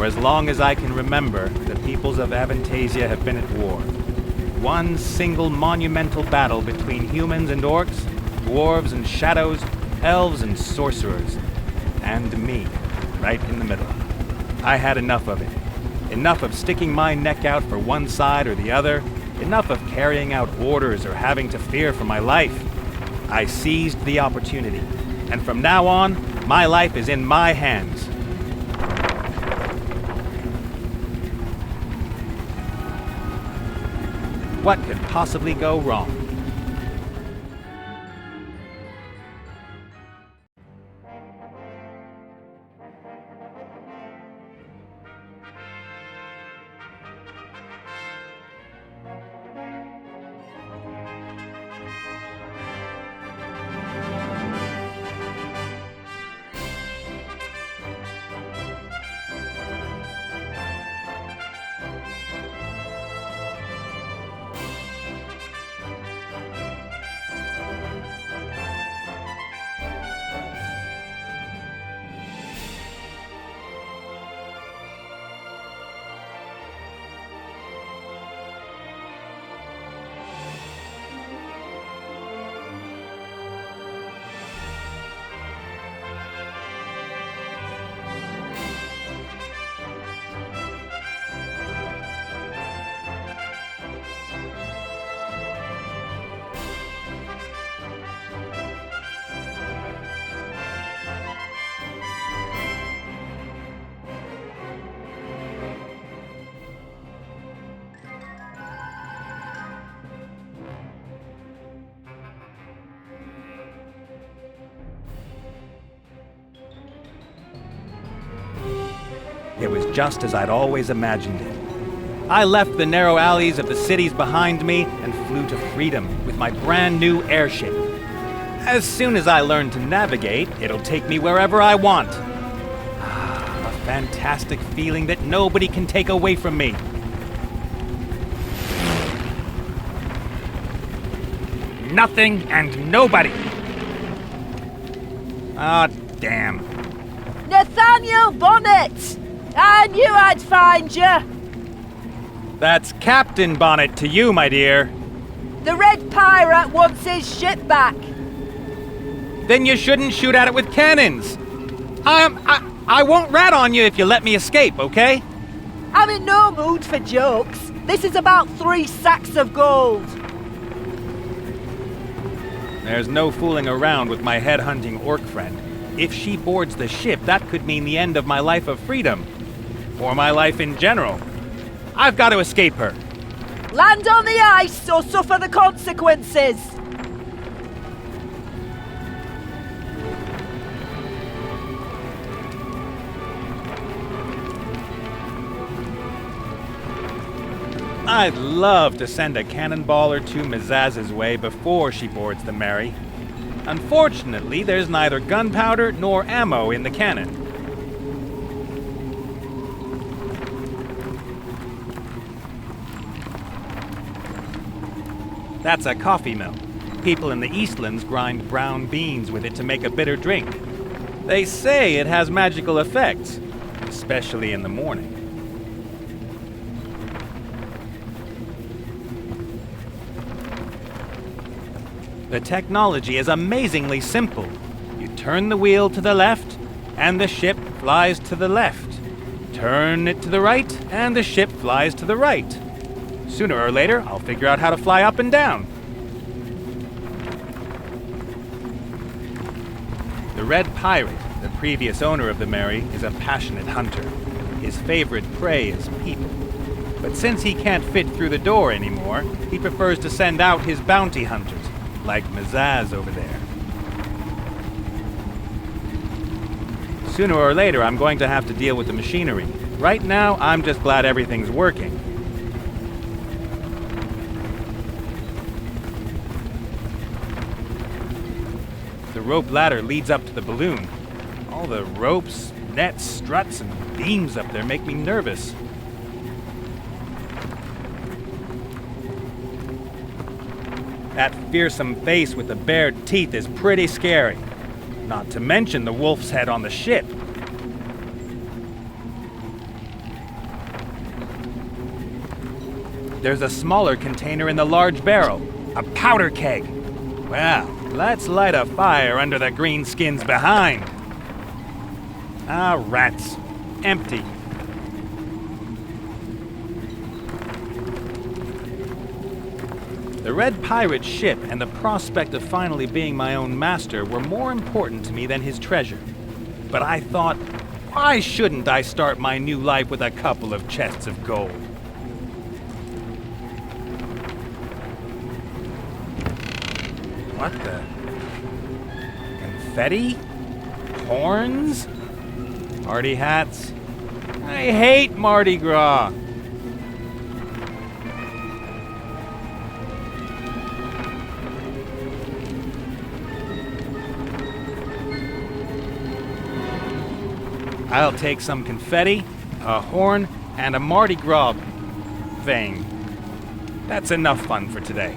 For as long as I can remember, the peoples of Avantasia have been at war. One single monumental battle between humans and orcs, dwarves and shadows, elves and sorcerers, and me, right in the middle. I had enough of it. Enough of sticking my neck out for one side or the other. Enough of carrying out orders or having to fear for my life. I seized the opportunity, and from now on, my life is in my hands. What could possibly go wrong? It was just as I'd always imagined it. I left the narrow alleys of the cities behind me and flew to freedom with my brand new airship. As soon as I learn to navigate, it'll take me wherever I want. A fantastic feeling that nobody can take away from me. Nothing and nobody. Ah, damn. Nathaniel Bonnet! I knew I'd find you! That's Captain Bonnet to you, my dear. The Red Pirate wants his ship back. Then you shouldn't shoot at it with cannons. I won't rat on you if you let me escape, okay? I'm in no mood for jokes. This is about 3 sacks of gold. There's no fooling around with my head-hunting orc friend. If she boards the ship, that could mean the end of my life of freedom. Or my life in general. I've got to escape her. Land on the ice or suffer the consequences. I'd love to send a cannonball or two Mizaz's way before she boards the Mary. Unfortunately, there's neither gunpowder nor ammo in the cannon. That's a coffee mill. People in the Eastlands grind brown beans with it to make a bitter drink. They say it has magical effects, especially in the morning. The technology is amazingly simple. You turn the wheel to the left, and the ship flies to the left. Turn it to the right, and the ship flies to the right. Sooner or later, I'll figure out how to fly up and down. The Red Pirate, the previous owner of the Mary, is a passionate hunter. His favorite prey is people. But since he can't fit through the door anymore, he prefers to send out his bounty hunters, like Mizaz over there. Sooner or later, I'm going to have to deal with the machinery. Right now, I'm just glad everything's working. The rope ladder leads up to the balloon. All the ropes, nets, struts, and beams up there make me nervous. That fearsome face with the bared teeth is pretty scary. Not to mention the wolf's head on the ship. There's a smaller container in the large barrel. A powder keg. Well, let's light a fire under the greenskins behind. Ah, rats. Empty. The Red Pirate's ship and the prospect of finally being my own master were more important to me than his treasure. But I thought, why shouldn't I start my new life with a couple of chests of gold? What the? Confetti? Horns? Party hats? I hate Mardi Gras! I'll take some confetti, a horn, and a Mardi Gras thing. That's enough fun for today.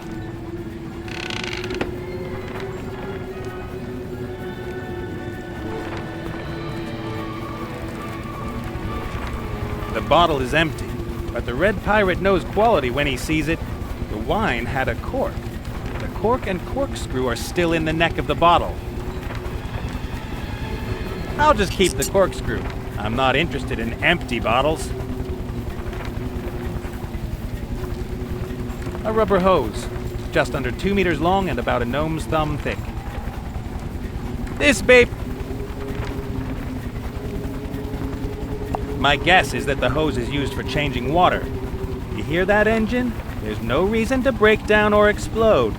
The bottle is empty, but the Red Pirate knows quality when he sees it. The wine had a cork. The cork and corkscrew are still in the neck of the bottle. I'll just keep the corkscrew. I'm not interested in empty bottles. A rubber hose, just under 2 meters long and about a gnome's thumb thick. This babe... My guess is that the hose is used for changing water. You hear that, engine? There's no reason to break down or explode.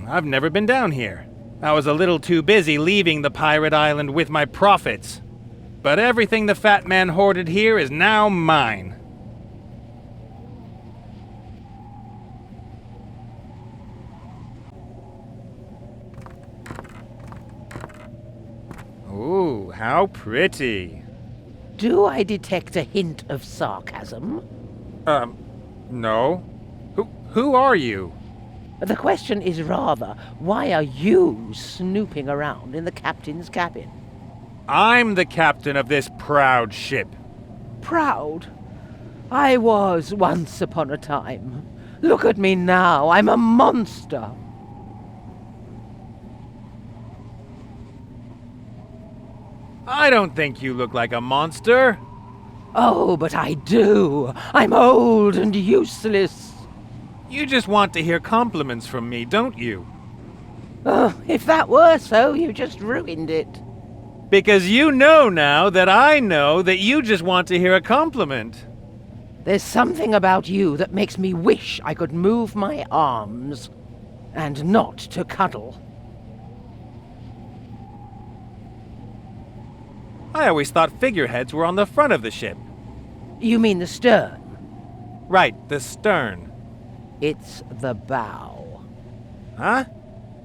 I've never been down here. I was a little too busy leaving the pirate island with my profits. But everything the fat man hoarded here is now mine. Ooh, how pretty. Do I detect a hint of sarcasm? No. Who are you? The question is rather, why are you snooping around in the captain's cabin? I'm the captain of this proud ship. Proud? I was once upon a time. Look at me now, I'm a monster. I don't think you look like a monster. Oh, but I do. I'm old and useless. You just want to hear compliments from me, don't you? Oh, if that were so, you just ruined it. Because you know now that I know that you just want to hear a compliment. There's something about you that makes me wish I could move my arms and not to cuddle. I always thought figureheads were on the front of the ship. You mean the stern? Right, the stern. It's the bow. Huh?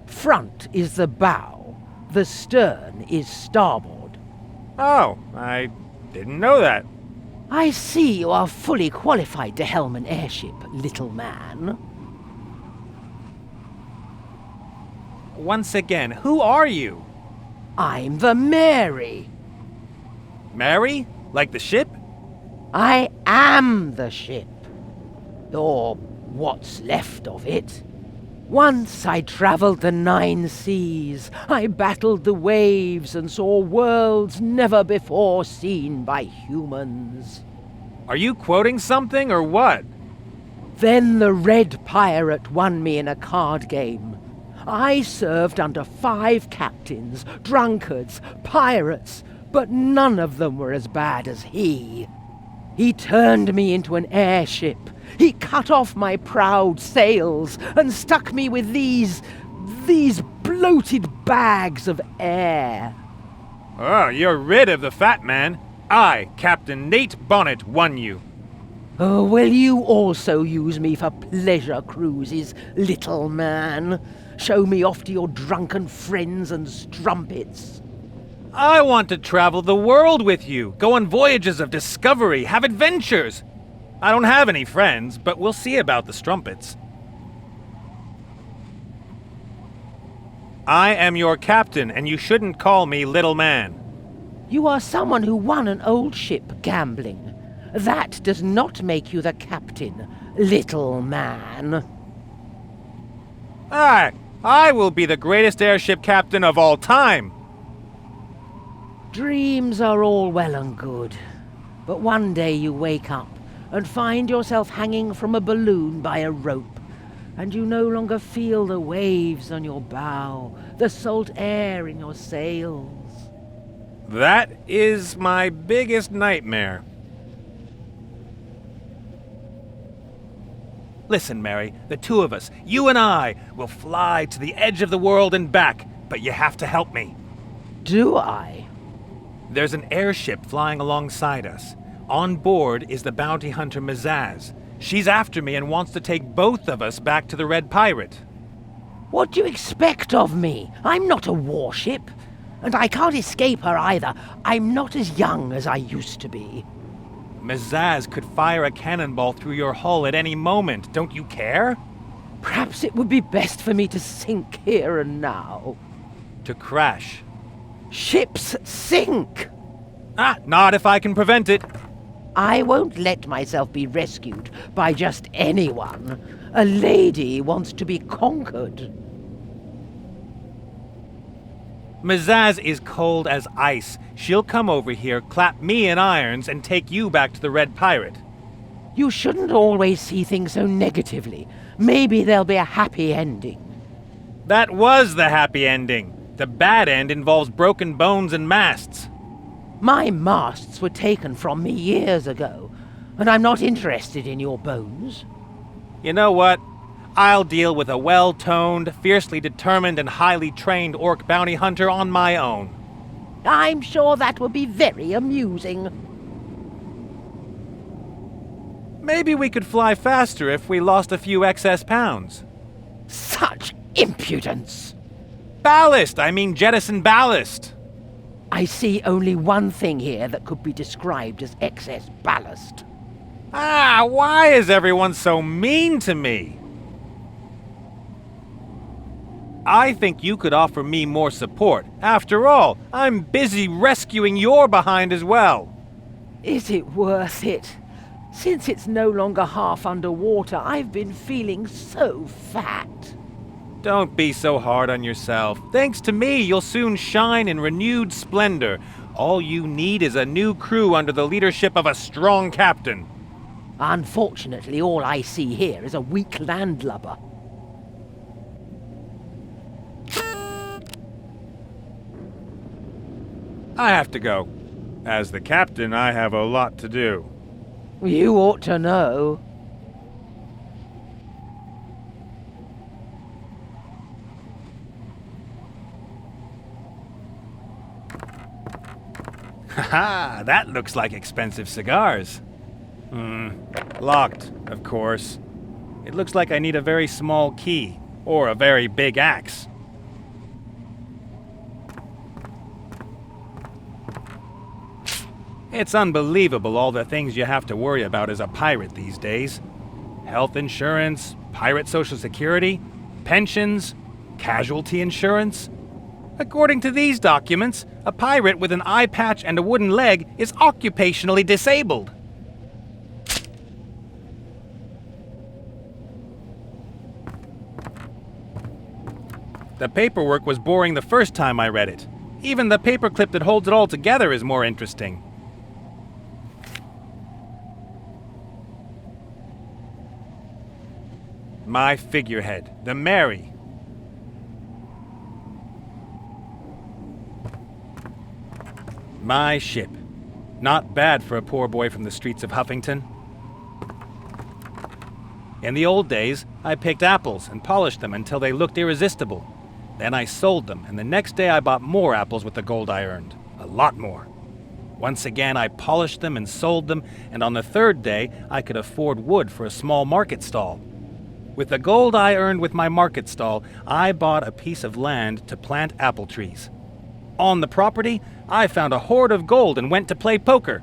Front is the bow. The stern is starboard. Oh, I didn't know that. I see you are fully qualified to helm an airship, little man. Once again, who are you? I'm the Mary. Mary? Like the ship? I am the ship. Or what's left of it. Once I traveled the 9 seas. I battled the waves and saw worlds never before seen by humans. Are you quoting something or what? Then the Red Pirate won me in a card game. I served under 5 captains, drunkards, pirates, but none of them were as bad as he. He turned me into an airship. He cut off my proud sails and stuck me with these bloated bags of air. Oh, you're rid of the fat man. I, Captain Nate Bonnet, won you. Oh, will you also use me for pleasure cruises, little man? Show me off to your drunken friends and strumpets. I want to travel the world with you, go on voyages of discovery, have adventures. I don't have any friends, but we'll see about the strumpets. I am your captain, and you shouldn't call me little man. You are someone who won an old ship gambling. That does not make you the captain, little man. I will be the greatest airship captain of all time. Dreams are all well and good, but one day you wake up and find yourself hanging from a balloon by a rope, and you no longer feel the waves on your bow, the salt air in your sails. That is my biggest nightmare. Listen, Mary, the two of us, you and I, will fly to the edge of the world and back, but you have to help me. Do I? There's an airship flying alongside us. On board is the bounty hunter Mazaz. She's after me and wants to take both of us back to the Red Pirate. What do you expect of me? I'm not a warship. And I can't escape her either. I'm not as young as I used to be. Mazaz could fire a cannonball through your hull at any moment. Don't you care? Perhaps it would be best for me to sink here and now. To crash. Ships sink! Not if I can prevent it. I won't let myself be rescued by just anyone. A lady wants to be conquered. Mazaz is cold as ice. She'll come over here, clap me in irons, and take you back to the Red Pirate. You shouldn't always see things so negatively. Maybe there'll be a happy ending. That was the happy ending. The bad end involves broken bones and masts. My masts were taken from me years ago, and I'm not interested in your bones. You know what? I'll deal with a well-toned, fiercely determined, and highly trained orc bounty hunter on my own. I'm sure that will be very amusing. Maybe we could fly faster if we lost a few excess pounds. Such impudence! Ballast! I mean jettison ballast! I see only one thing here that could be described as excess ballast. Why is everyone so mean to me? I think you could offer me more support. After all, I'm busy rescuing your behind as well. Is it worth it? Since it's no longer half underwater, I've been feeling so fat. Don't be so hard on yourself. Thanks to me, you'll soon shine in renewed splendor. All you need is a new crew under the leadership of a strong captain. Unfortunately, all I see here is a weak landlubber. I have to go. As the captain, I have a lot to do. You ought to know. Haha, that looks like expensive cigars. Locked, of course. It looks like I need a very small key, or a very big axe. It's unbelievable all the things you have to worry about as a pirate these days. Health insurance, pirate social security, pensions, casualty insurance. According to these documents, a pirate with an eye patch and a wooden leg is occupationally disabled. The paperwork was boring the first time I read it. Even the paperclip that holds it all together is more interesting. My figurehead, the Mary. My ship. Not bad for a poor boy from the streets of Huffington. In the old days, I picked apples and polished them until they looked irresistible. Then I sold them, and the next day I bought more apples with the gold I earned. A lot more. Once again, I polished them and sold them, and on the third day, I could afford wood for a small market stall. With the gold I earned with my market stall, I bought a piece of land to plant apple trees. On the property, I found a hoard of gold and went to play poker.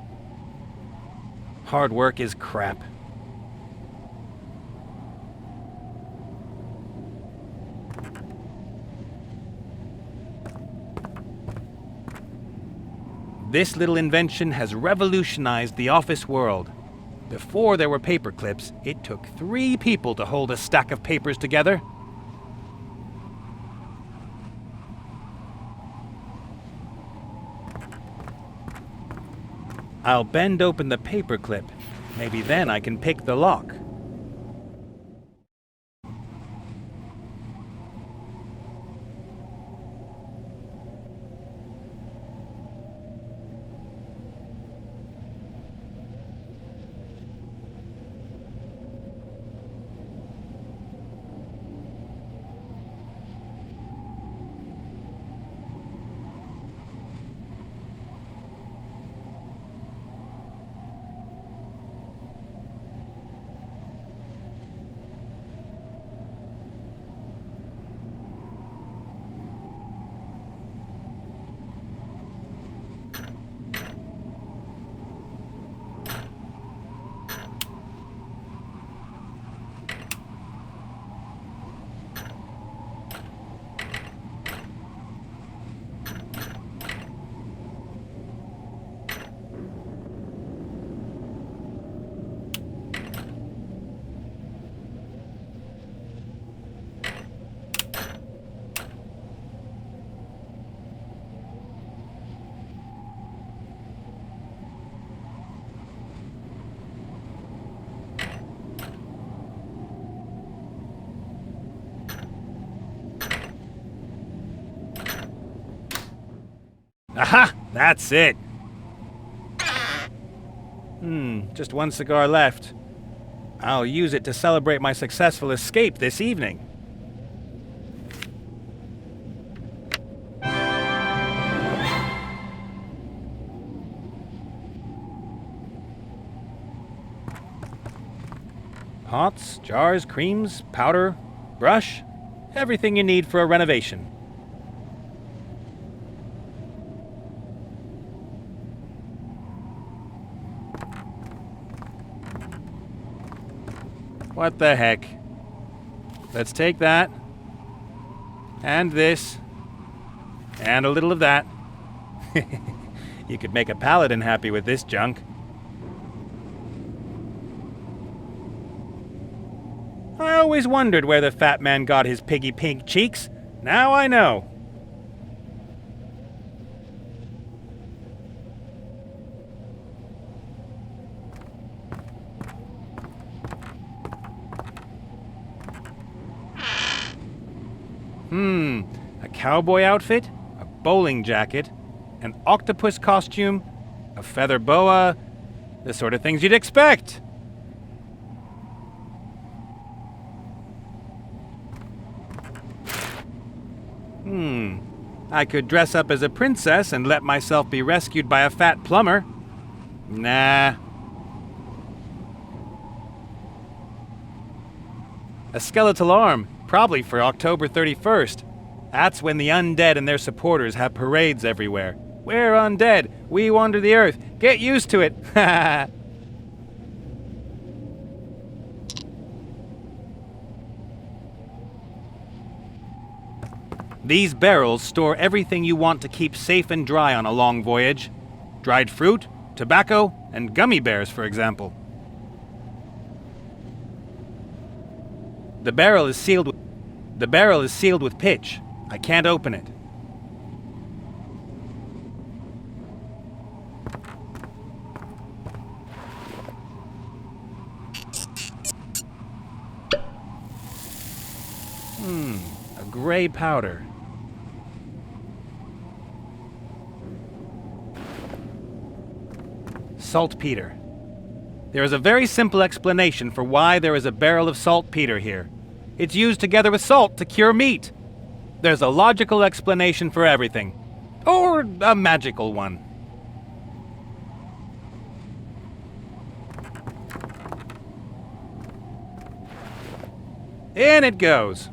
Hard work is crap. This little invention has revolutionized the office world. Before there were paper clips, it took 3 people to hold a stack of papers together. I'll bend open the paper clip. Maybe then I can pick the lock. Aha! That's it! Just 1 cigar left. I'll use it to celebrate my successful escape this evening. Pots, jars, creams, powder, brush, everything you need for a renovation. What the heck? Let's take that, and this, and a little of that. You could make a paladin happy with this junk. I always wondered where the fat man got his piggy pink cheeks. Now I know. A cowboy outfit, a bowling jacket, an octopus costume, a feather boa, the sort of things you'd expect. I could dress up as a princess and let myself be rescued by a fat plumber. Nah. A skeletal arm, probably for October 31st. That's when the undead and their supporters have parades everywhere. We're undead. We wander the earth. Get used to it. These barrels store everything you want to keep safe and dry on a long voyage. Dried fruit, tobacco, and gummy bears, for example. The barrel is sealed with pitch. I can't open it. A gray powder. Saltpeter. There is a very simple explanation for why there is a barrel of saltpeter here. It's used together with salt to cure meat. There's a logical explanation for everything. Or a magical one. In it goes.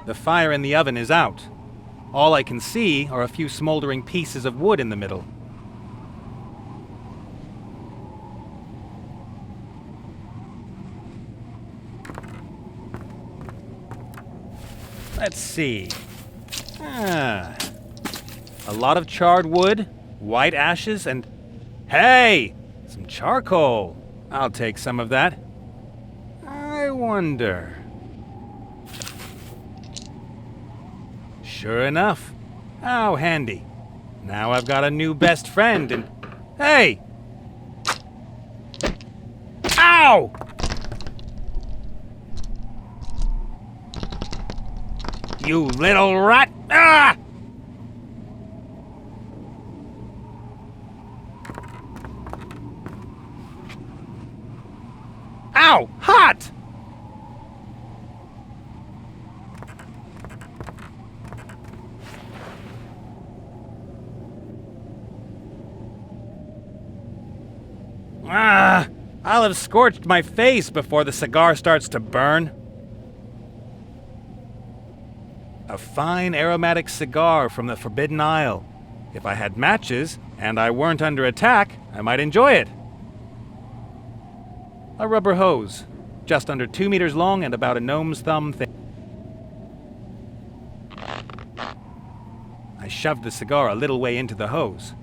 The fire in the oven is out. All I can see are a few smoldering pieces of wood in the middle. Let's see. A lot of charred wood, white ashes, and... Hey! Some charcoal. I'll take some of that. I wonder... Sure enough. How handy. Now I've got a new best friend and... Hey! Ow! You little rat! Ah! Ow! Hot! Ah! I'll have scorched my face before the cigar starts to burn. A fine aromatic cigar from the Forbidden Isle. If I had matches, and I weren't under attack, I might enjoy it. A rubber hose, just under 2 meters long and about a gnome's thumb thick. I shoved the cigar a little way into the hose.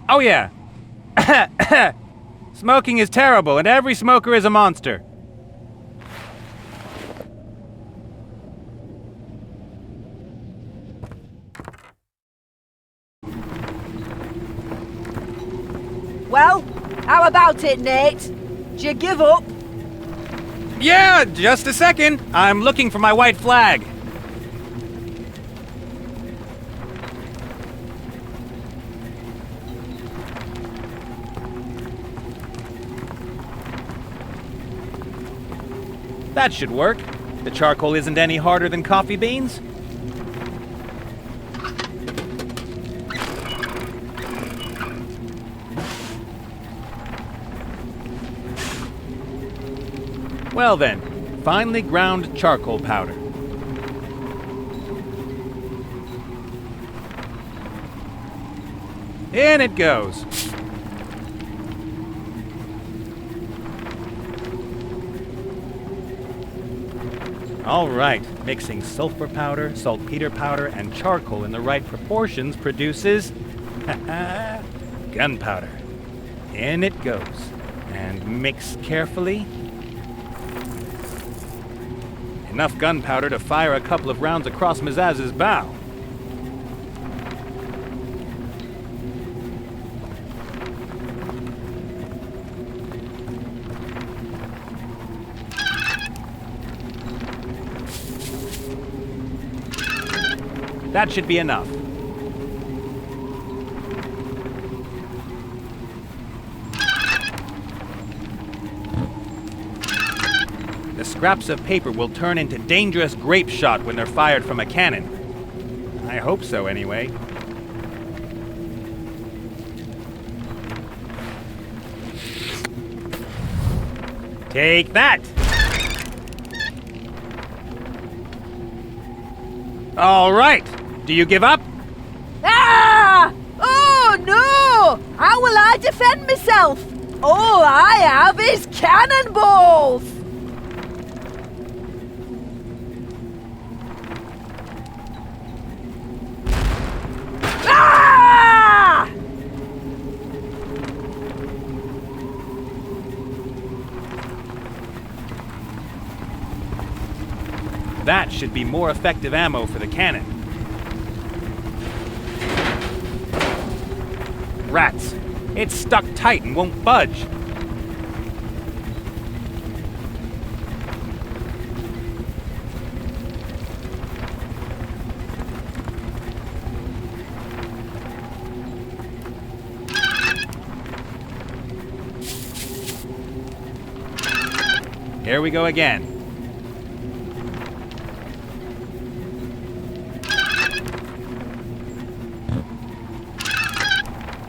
Oh yeah. Smoking is terrible, and every smoker is a monster. Well, how about it, Nate? Do you give up? Yeah, just a second. I'm looking for my white flag. That should work. The charcoal isn't any harder than coffee beans. Well then, finely ground charcoal powder. In it goes. All right, mixing sulfur powder, saltpeter powder, and charcoal in the right proportions produces gunpowder. In it goes. And mix carefully. Enough gunpowder to fire a couple of rounds across Mizaz's bow. That should be enough. The scraps of paper will turn into dangerous grape shot when they're fired from a cannon. I hope so, anyway. Take that! All right! Do you give up? Ah! Oh no! How will I defend myself? All I have is cannonballs! Ah! That should be more effective ammo for the cannon. Rats! It's stuck tight and won't budge. Here we go again.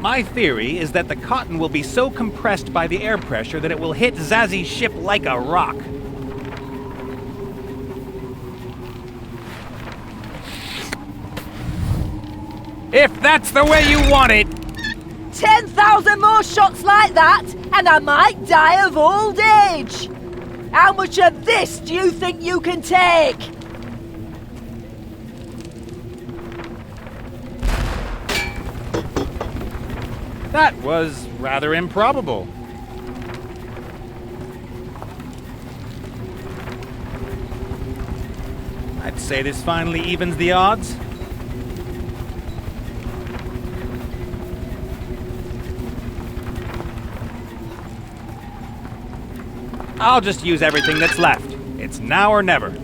My theory is that the cotton will be so compressed by the air pressure that it will hit Zazzy's ship like a rock. If that's the way you want it! 10,000 more shots like that, and I might die of old age! How much of this do you think you can take? That was rather improbable. I'd say this finally evens the odds. I'll just use everything that's left. It's now or never.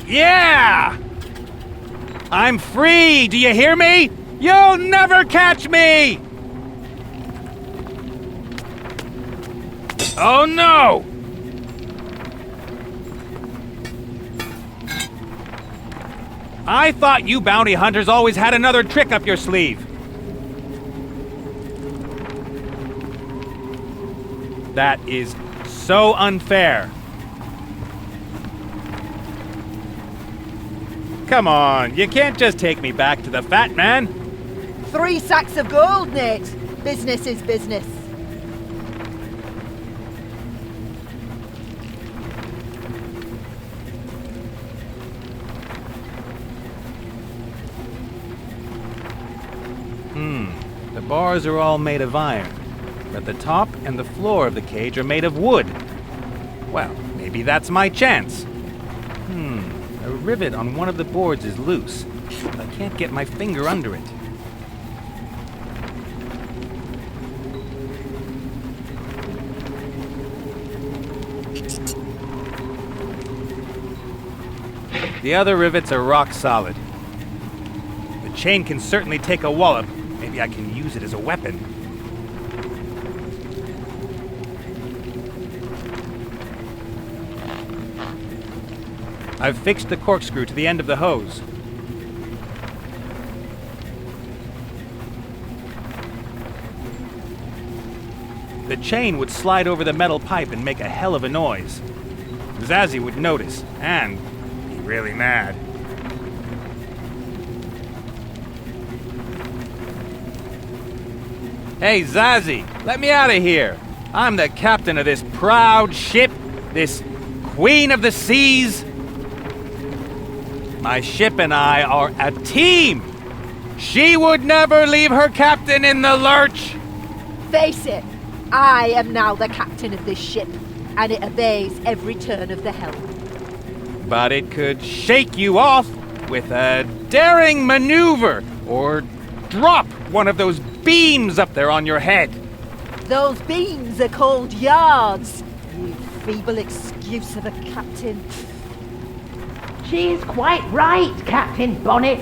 Yeah! I'm free! Do you hear me? You'll never catch me! Oh no! I thought you bounty hunters always had another trick up your sleeve. That is so unfair. Come on, you can't just take me back to the fat man. 3 sacks of gold, Nate. Business is business. The bars are all made of iron, but the top and the floor of the cage are made of wood. Well, maybe that's my chance. A rivet on one of the boards is loose, but I can't get my finger under it. The other rivets are rock solid. The chain can certainly take a wallop. Maybe I can use it as a weapon. I've fixed the corkscrew to the end of the hose. The chain would slide over the metal pipe and make a hell of a noise. Zazzy would notice, and be really mad. Hey, Zazzy, let me out of here. I'm the captain of this proud ship, this queen of the seas. My ship and I are a team. She would never leave her captain in the lurch. Face it, I am now the captain of this ship, and it obeys every turn of the helm. But it could shake you off with a daring maneuver, or drop one of those beams up there on your head. Those beams are called yards. You feeble excuse of a captain. She's quite right, Captain Bonnet.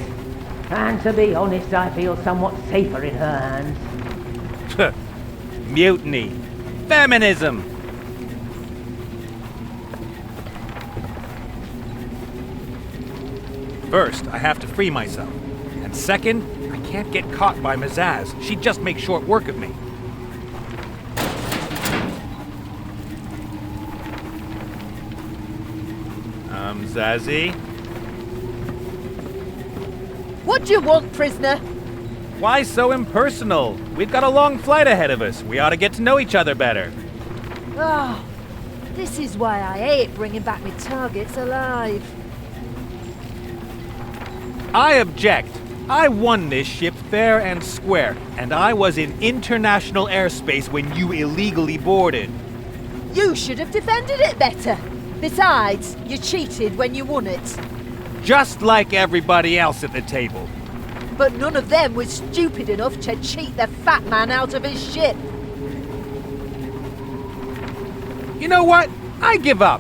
And to be honest, I feel somewhat safer in her hands. Mutiny. Feminism. First, I have to free myself. And second, I can't get caught by Mazaz. She'd just make short work of me. Zazzy? What do you want, prisoner? Why so impersonal? We've got a long flight ahead of us. We ought to get to know each other better. Oh, this is why I hate bringing back my targets alive. I object. I won this ship fair and square, and I was in international airspace when you illegally boarded. You should have defended it better. Besides, you cheated when you won it. Just like everybody else at the table. But none of them was stupid enough to cheat the fat man out of his ship. You know what? I give up.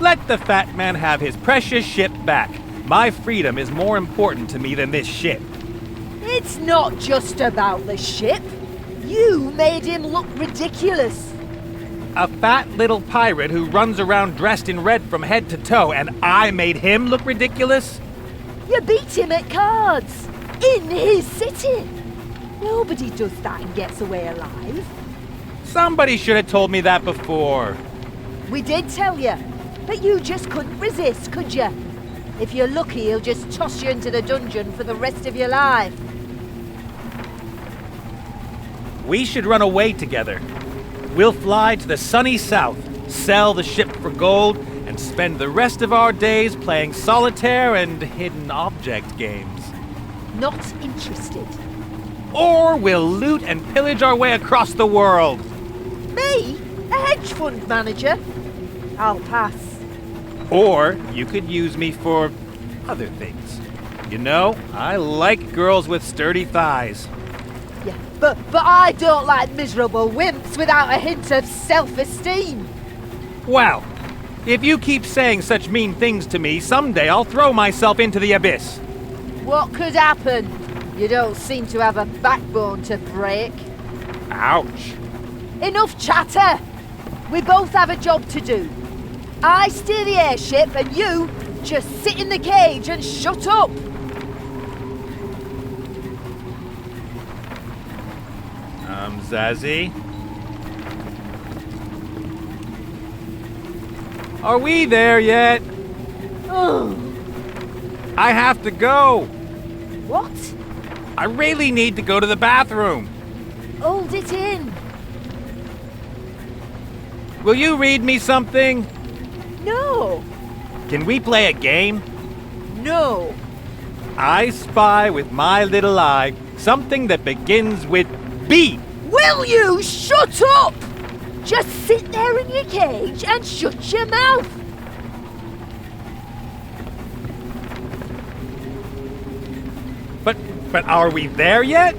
Let the fat man have his precious ship back. My freedom is more important to me than this ship. It's not just about the ship. You made him look ridiculous. A fat little pirate who runs around dressed in red from head to toe, and I made him look ridiculous? You beat him at cards. In his city. Nobody does that and gets away alive. Somebody should have told me that before. We did tell you, but you just couldn't resist, could you? If you're lucky, he'll just toss you into the dungeon for the rest of your life. We should run away together. We'll fly to the sunny south, sell the ship for gold, and spend the rest of our days playing solitaire and hidden object games. Not interested. Or we'll loot and pillage our way across the world. Me? A hedge fund manager? I'll pass. Or you could use me for other things. You know, I like girls with sturdy thighs. Yeah, but I don't like miserable wimps without a hint of self-esteem. Well, if you keep saying such mean things to me, someday I'll throw myself into the abyss. What could happen? You don't seem to have a backbone to break. Ouch. Enough chatter! We both have a job to do. I steer the airship and you just sit in the cage and shut up. Zazzy? Are we there yet? Oh, I have to go. what? I really need to go to the bathroom. Hold it in. Will you read me something? No. Can we play a game? No. I spy with my little eye something that begins with B. Will you shut up? Just sit there in your cage and shut your mouth. But are we there yet?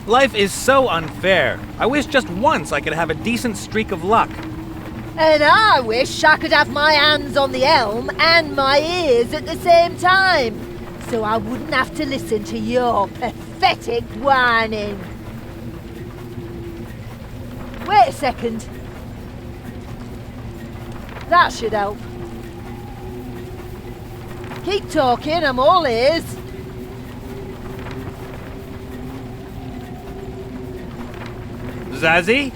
Life is so unfair. I wish just once I could have a decent streak of luck. And I wish I could have my hands on the helm and my ears at the same time, so I wouldn't have to listen to your pathetic whining. Wait a second. That should help. Keep talking, I'm all ears. Zazzy?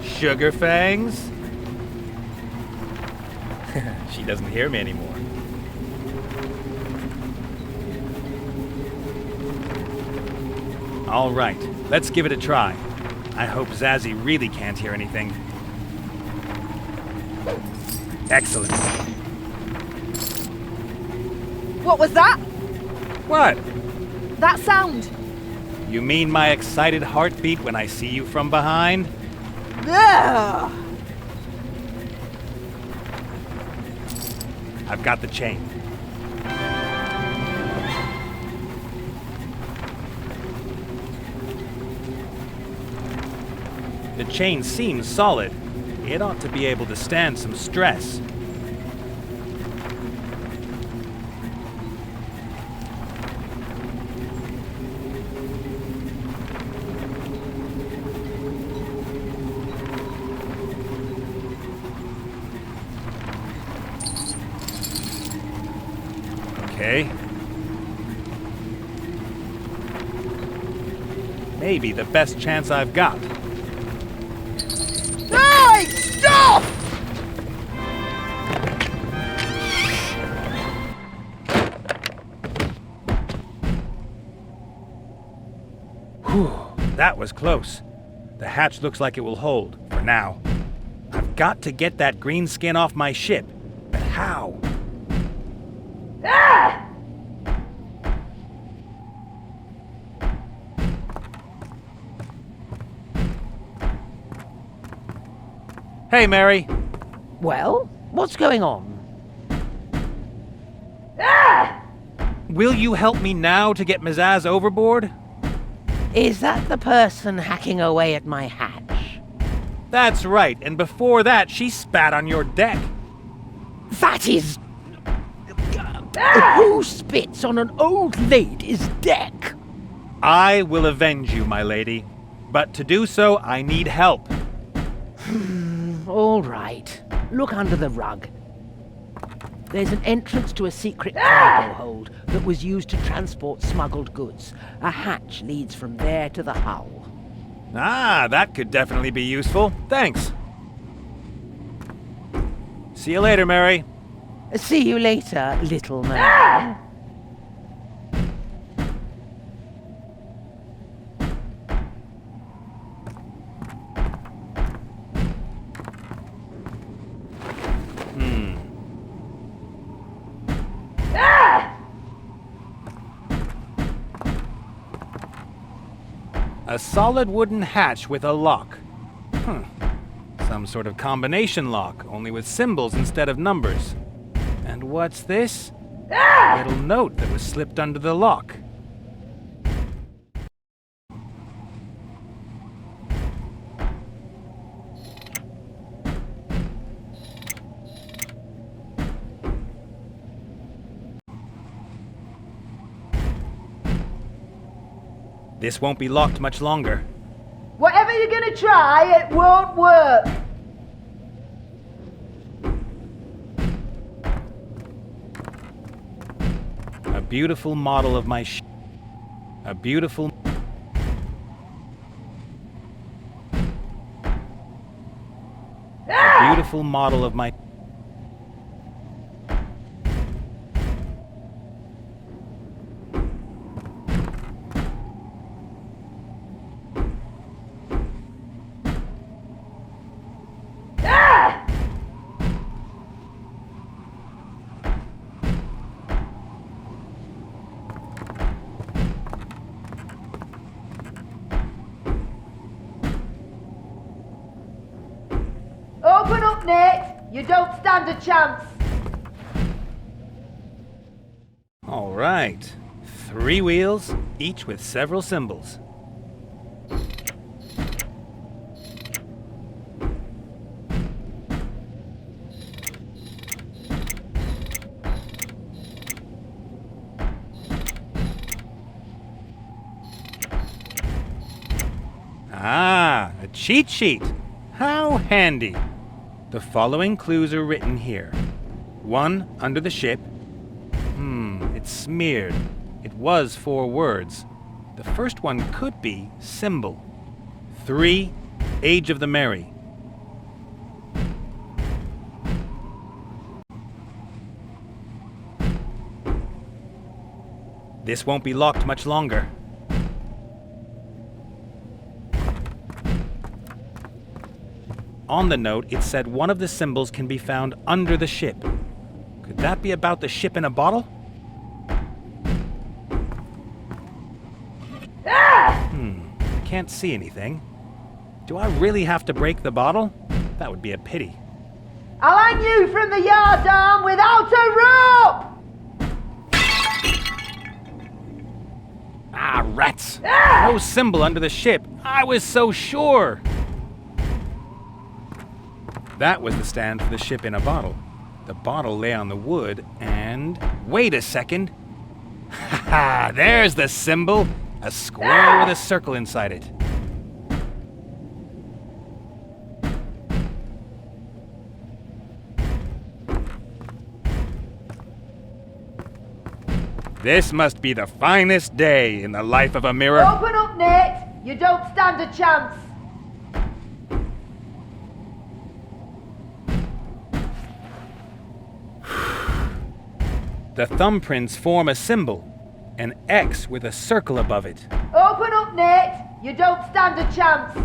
Sugar Fangs? She doesn't hear me anymore. All right, let's give it a try. I hope Zazzy really can't hear anything. Excellent. What was that? What? That sound. You mean my excited heartbeat when I see you from behind? Ugh. I've got the chain. The chain seems solid. It ought to be able to stand some stress. Okay. Maybe the best chance I've got. Hey, stop! Whew, that was close. The hatch looks like it will hold, for now. I've got to get that green skin off my ship. But how? Ah! Hey, Mary. Well, what's going on? Ah! Will you help me now to get Mizaz overboard? Is that the person hacking away at my hatch? That's right, and before that, she spat on your deck. That is... Who spits on an old lady's deck? I will avenge you, my lady. But to do so, I need help. All right. Look under the rug. There's an entrance to a secret cargo hold that was used to transport smuggled goods. A hatch leads from there to the hull. Ah, that could definitely be useful. Thanks. See you later, Mary. See you later, little man. A solid wooden hatch with a lock. Some sort of combination lock, only with symbols instead of numbers. And what's this? A little note that was slipped under the lock. This won't be locked much longer. Whatever you're gonna try, it won't work. A beautiful model of my ship. A beautiful model of my... Open up, Nate. You don't stand a chance. All right. 3 wheels, each with several symbols. Ah, a cheat sheet. How handy. The following clues are written here. 1 under the ship. It's smeared. It was 4 words. The first one could be symbol. 3, Age of the Merry. This won't be locked much longer. On the note, it said one of the symbols can be found under the ship. Could that be about the ship in a bottle? Can't see anything. Do I really have to break the bottle? That would be a pity. I'll hang you from the yardarm without a rope! Ah, rats! No symbol under the ship. I was so sure! That was the stand for the ship in a bottle. The bottle lay on the wood, and... Wait a second! Ha ha! There's the symbol! A square with a circle inside it. This must be the finest day in the life of a mirror. Open up, Nate. You don't stand a chance. The thumbprints form a symbol. An X with a circle above it. Open up, Nate. You don't stand a chance.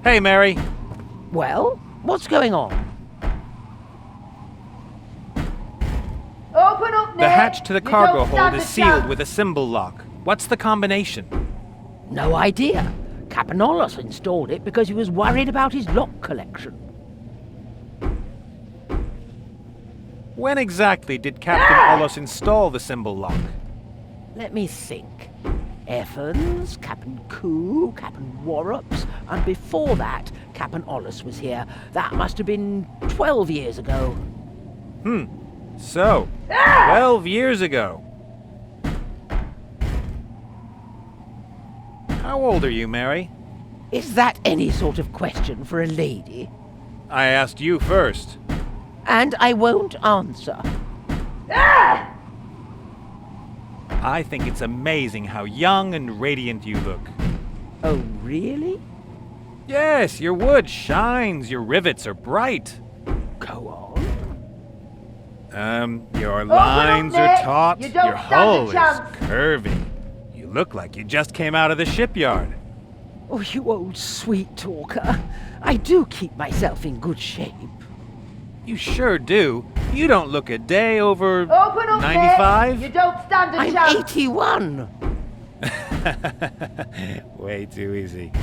Hey, Mary. Well, what's going on? Open up, Nate. The hatch to the You cargo don't hold stand is a sealed chance. with a symbol lock. What's the combination? No idea. Capanolos installed it because he was worried about his lock collection. When exactly did Captain Olos install the symbol lock? Let me think. Evans, Captain Koo, Captain Warrups, and before that, Captain Ollis was here. That must have been 12 years ago. So, 12 years ago. How old are you, Mary? Is that any sort of question for a lady? I asked you first. And I won't answer. I think it's amazing how young and radiant you look. Oh, really? Yes, your wood shines, your rivets are bright. Go on. Your lines are Nick. taut, You don't your stand a hull is chance. curvy. You look like you just came out of the shipyard. Oh, you old sweet talker. I do keep myself in good shape. You sure do. You don't look a day over Open up, 95. Nick. You don't stand a I'm chance. 81. Way too easy.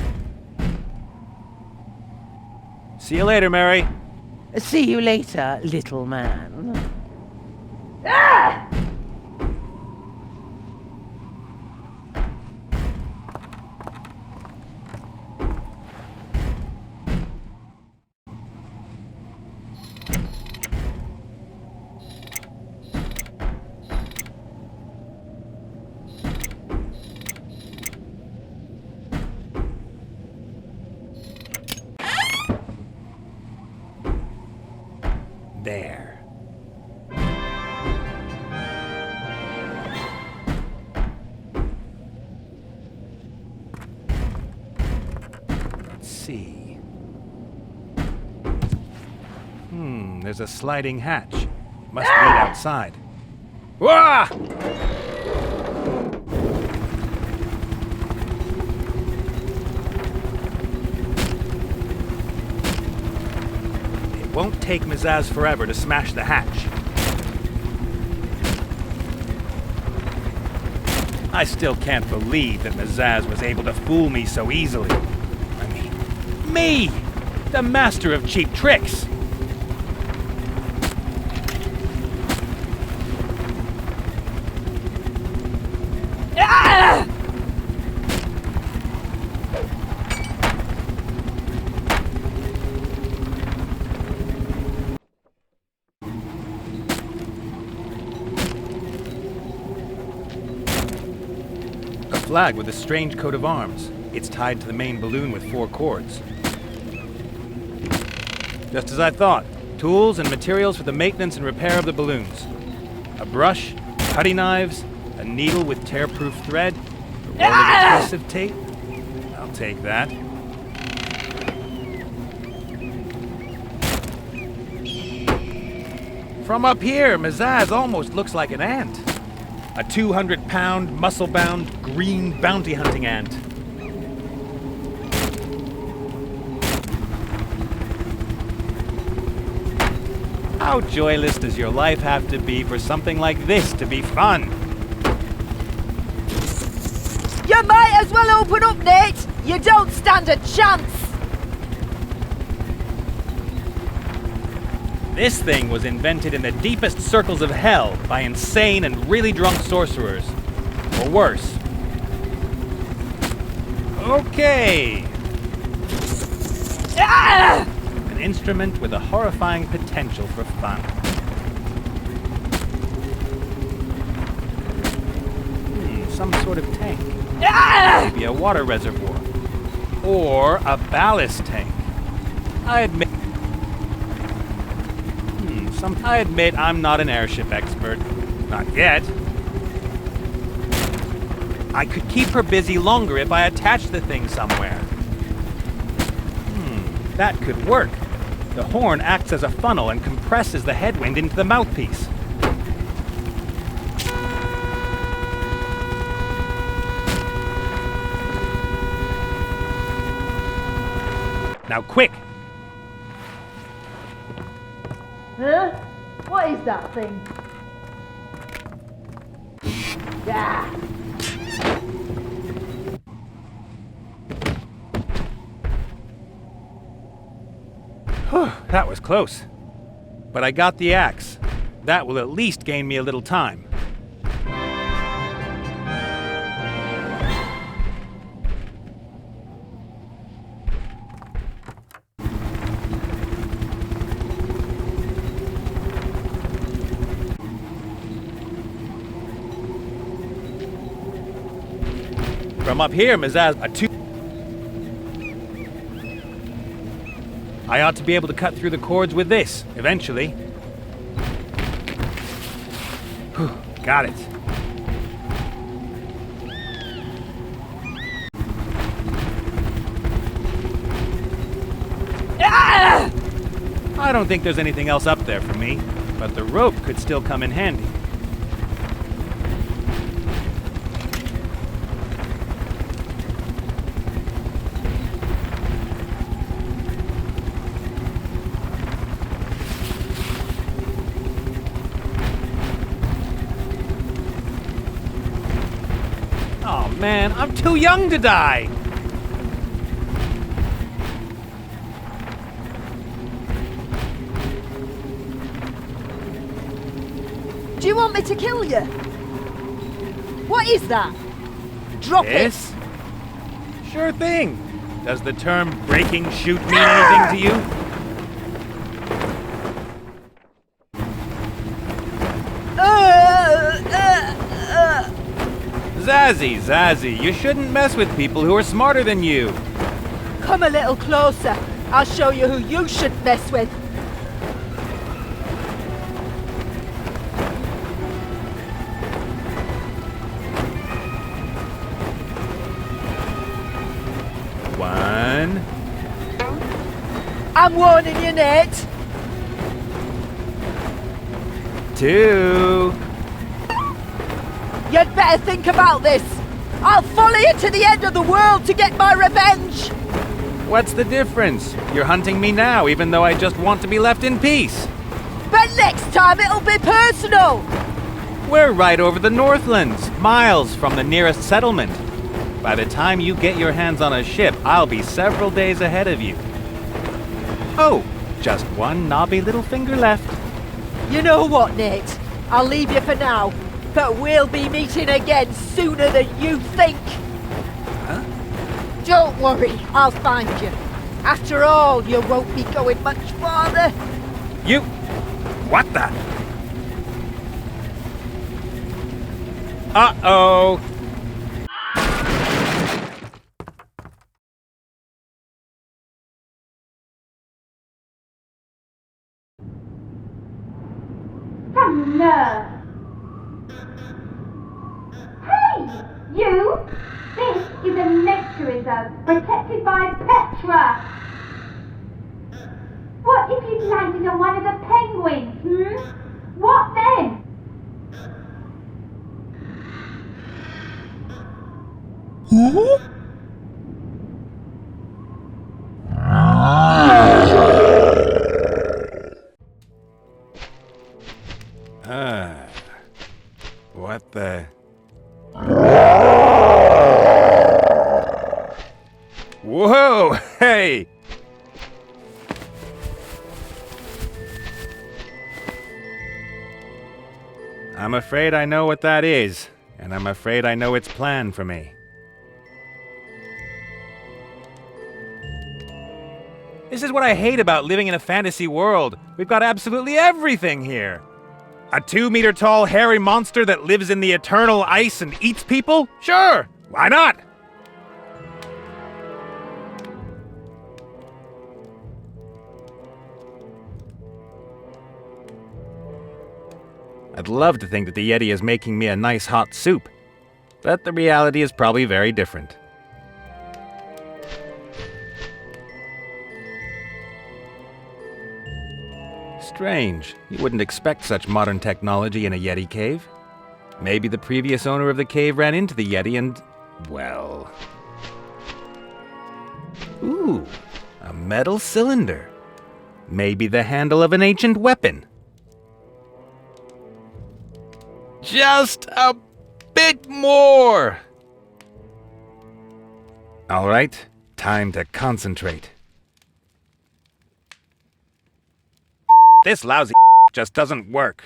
See you later, Mary. See you later, little man. There. Let's see. There's a sliding hatch. Must lead outside. Wah! It won't take Mizaz forever to smash the hatch. I still can't believe that Mizaz was able to fool me so easily. I mean, me! The master of cheap tricks! A flag with a strange coat of arms. It's tied to the main balloon with 4 cords. Just as I thought. Tools and materials for the maintenance and repair of the balloons. A brush, cutting knives, a needle with tear-proof thread, a roll of adhesive tape. I'll take that. From up here, Mizaz almost looks like an ant. A 200-pound, muscle-bound, green bounty hunting ant. How joyless does your life have to be for something like this to be fun? You might as well open up, Nate. You don't stand a chance. This thing was invented in the deepest circles of hell by insane and really drunk sorcerers. Or worse. Okay. An instrument with a horrifying potential for fun. Some sort of tank. Maybe a water reservoir. Or a ballast tank. I admit I'm not an airship expert. Not yet. I could keep her busy longer if I attached the thing somewhere. That could work. The horn acts as a funnel and compresses the headwind into the mouthpiece. Now quick! Huh? What is that thing? Yeah. That was close. But I got the axe. That will at least gain me a little time. From up here, Mizaz, I ought to be able to cut through the cords with this, eventually. Whew, got it. Ah! I don't think there's anything else up there for me, but the rope could still come in handy. Oh man, I'm too young to die! Do you want me to kill you? What is that? Drop This? Sure thing. Does the term breaking shoot mean anything to you? Zazzy, you shouldn't mess with people who are smarter than you. Come a little closer. I'll show you who you shouldn't mess with. One. I'm warning you, Nate. Two. You'd better think about this. I'll follow you to the end of the world to get my revenge. What's the difference? You're hunting me now, even though I just want to be left in peace. But next time it'll be personal. We're right over the Northlands, miles from the nearest settlement. By the time you get your hands on a ship, I'll be several days ahead of you. Oh, just one knobby little finger left. You know what, Nate? I'll leave you for now. But we'll be meeting again sooner than you think. Huh? Don't worry, I'll find you. After all, you won't be going much farther. You... What the... Uh-oh. Nerve. Hey, you! This is a nature reserve protected by Petra. What if you landed on one of the penguins, What then? What the... Whoa! Hey! I'm afraid I know what that is, and I'm afraid I know its plan for me. This is what I hate about living in a fantasy world. We've got absolutely everything here. A 2-meter-tall hairy monster that lives in the eternal ice and eats people? Sure! Why not? I'd love to think that the Yeti is making me a nice hot soup, but the reality is probably very different. Strange. You wouldn't expect such modern technology in a Yeti cave. Maybe the previous owner of the cave ran into the Yeti and... well... Ooh, a metal cylinder. Maybe the handle of an ancient weapon. Just a bit more! All right, time to concentrate. This lousy just doesn't work.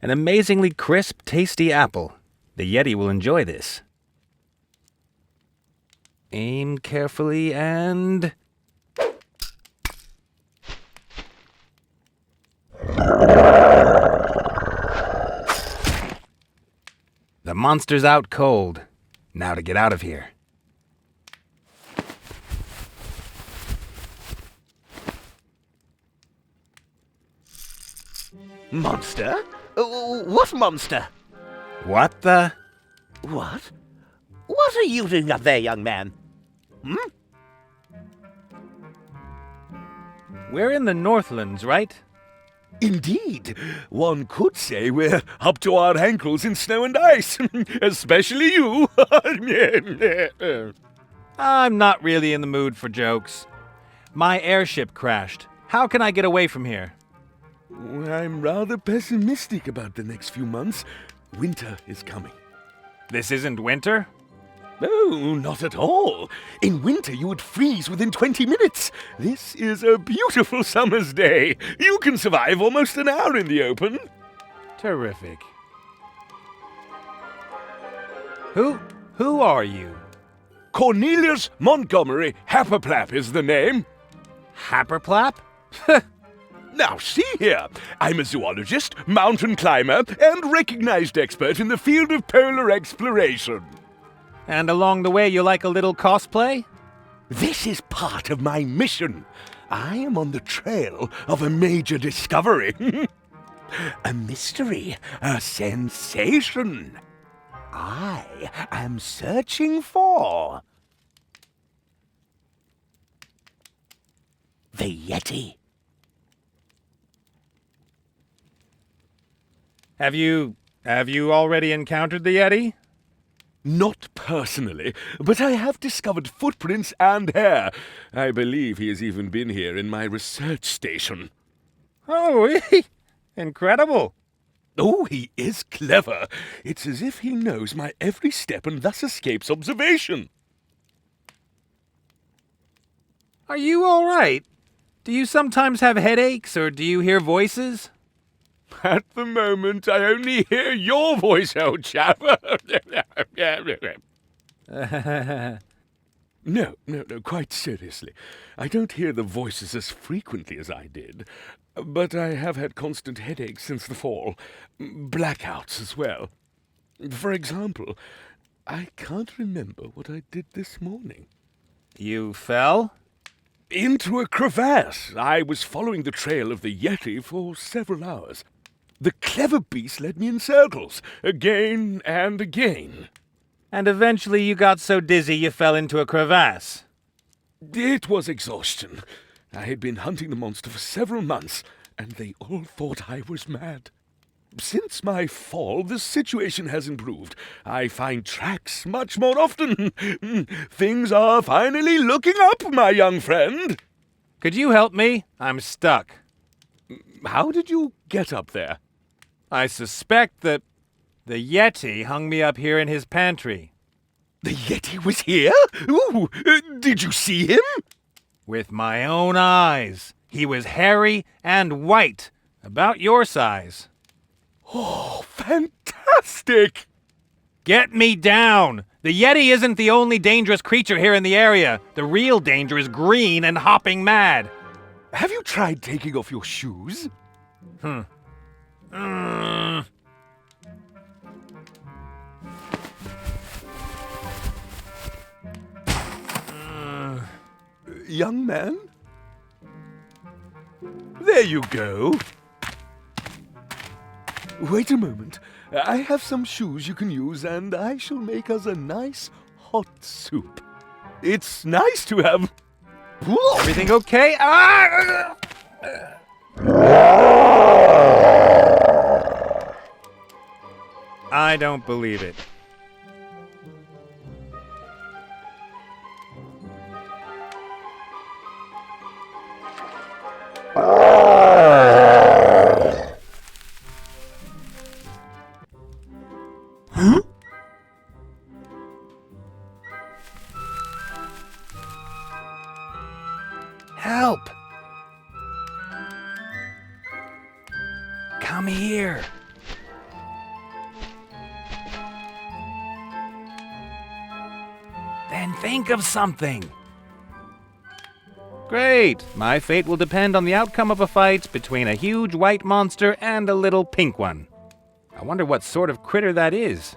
An amazingly crisp, tasty apple. The Yeti will enjoy this. Aim carefully and... The monster's out cold. Now to get out of here. Monster? What monster? What the? What? What are you doing up there, young man? We're in the Northlands, right? Indeed. One could say we're up to our ankles in snow and ice. Especially you. I'm not really in the mood for jokes. My airship crashed. How can I get away from here? I'm rather pessimistic about the next few months. Winter is coming. This isn't winter? Oh, not at all. In winter, you would freeze within 20 minutes. This is a beautiful summer's day. You can survive almost an hour in the open. Terrific. Who are you? Cornelius Montgomery Happerplap is the name. Happerplap? Now, see here. I'm a zoologist, mountain climber, and recognized expert in the field of polar exploration. And along the way you like a little cosplay? This is part of my mission. I am on the trail of a major discovery. A mystery, a sensation. I am searching for... the Yeti. Have you already encountered the Yeti? Not personally, but I have discovered footprints and hair. I believe he has even been here in my research station. Oh, incredible. Oh, he is clever. It's as if he knows my every step and thus escapes observation. Are you all right? Do you sometimes have headaches, or do you hear voices? At the moment, I only hear your voice, old chap. No, quite seriously. I don't hear the voices as frequently as I did, but I have had constant headaches since the fall. Blackouts as well. For example, I can't remember what I did this morning. You fell? Into a crevasse. I was following the trail of the Yeti for several hours. The clever beast led me in circles, again and again. And eventually you got so dizzy you fell into a crevasse. It was exhaustion. I had been hunting the monster for several months, and they all thought I was mad. Since my fall, the situation has improved. I find tracks much more often. Things are finally looking up, my young friend. Could you help me? I'm stuck. How did you get up there? I suspect that the Yeti hung me up here in his pantry. The Yeti was here? Ooh, did you see him? With my own eyes. He was hairy and white, about your size. Oh, fantastic! Get me down! The Yeti isn't the only dangerous creature here in the area. The real danger is green and hopping mad. Have you tried taking off your shoes? Young man? There you go. Wait a moment. I have some shoes you can use, and I shall make us a nice hot soup. It's nice to have... Everything okay? Ah! I don't believe it. Help! Come here. Then think of something. Great. My fate will depend on the outcome of a fight between a huge white monster and a little pink one. I wonder what sort of critter that is.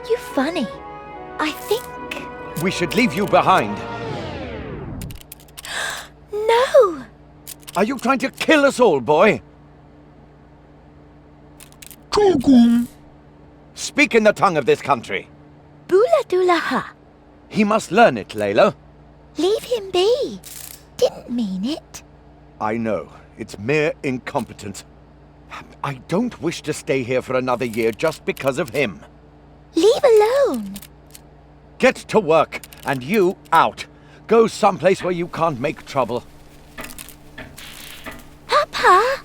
You funny. I think... We should leave you behind. No! Are you trying to kill us all, boy? Speak in the tongue of this country. Bula dula ha. He must learn it, Layla. Leave him be. Didn't mean it. I know. It's mere incompetence. I don't wish to stay here for another year just because of him. Leave alone. Get to work, and you out. Go someplace where you can't make trouble. Papa!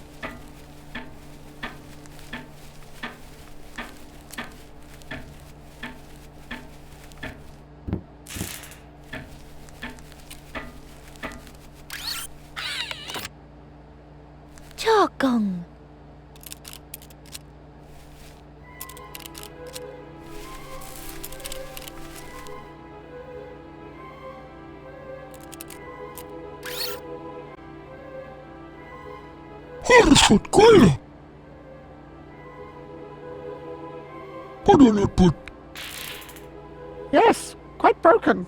Chogong. Harford kolla! Put on a put. Yes, quite broken.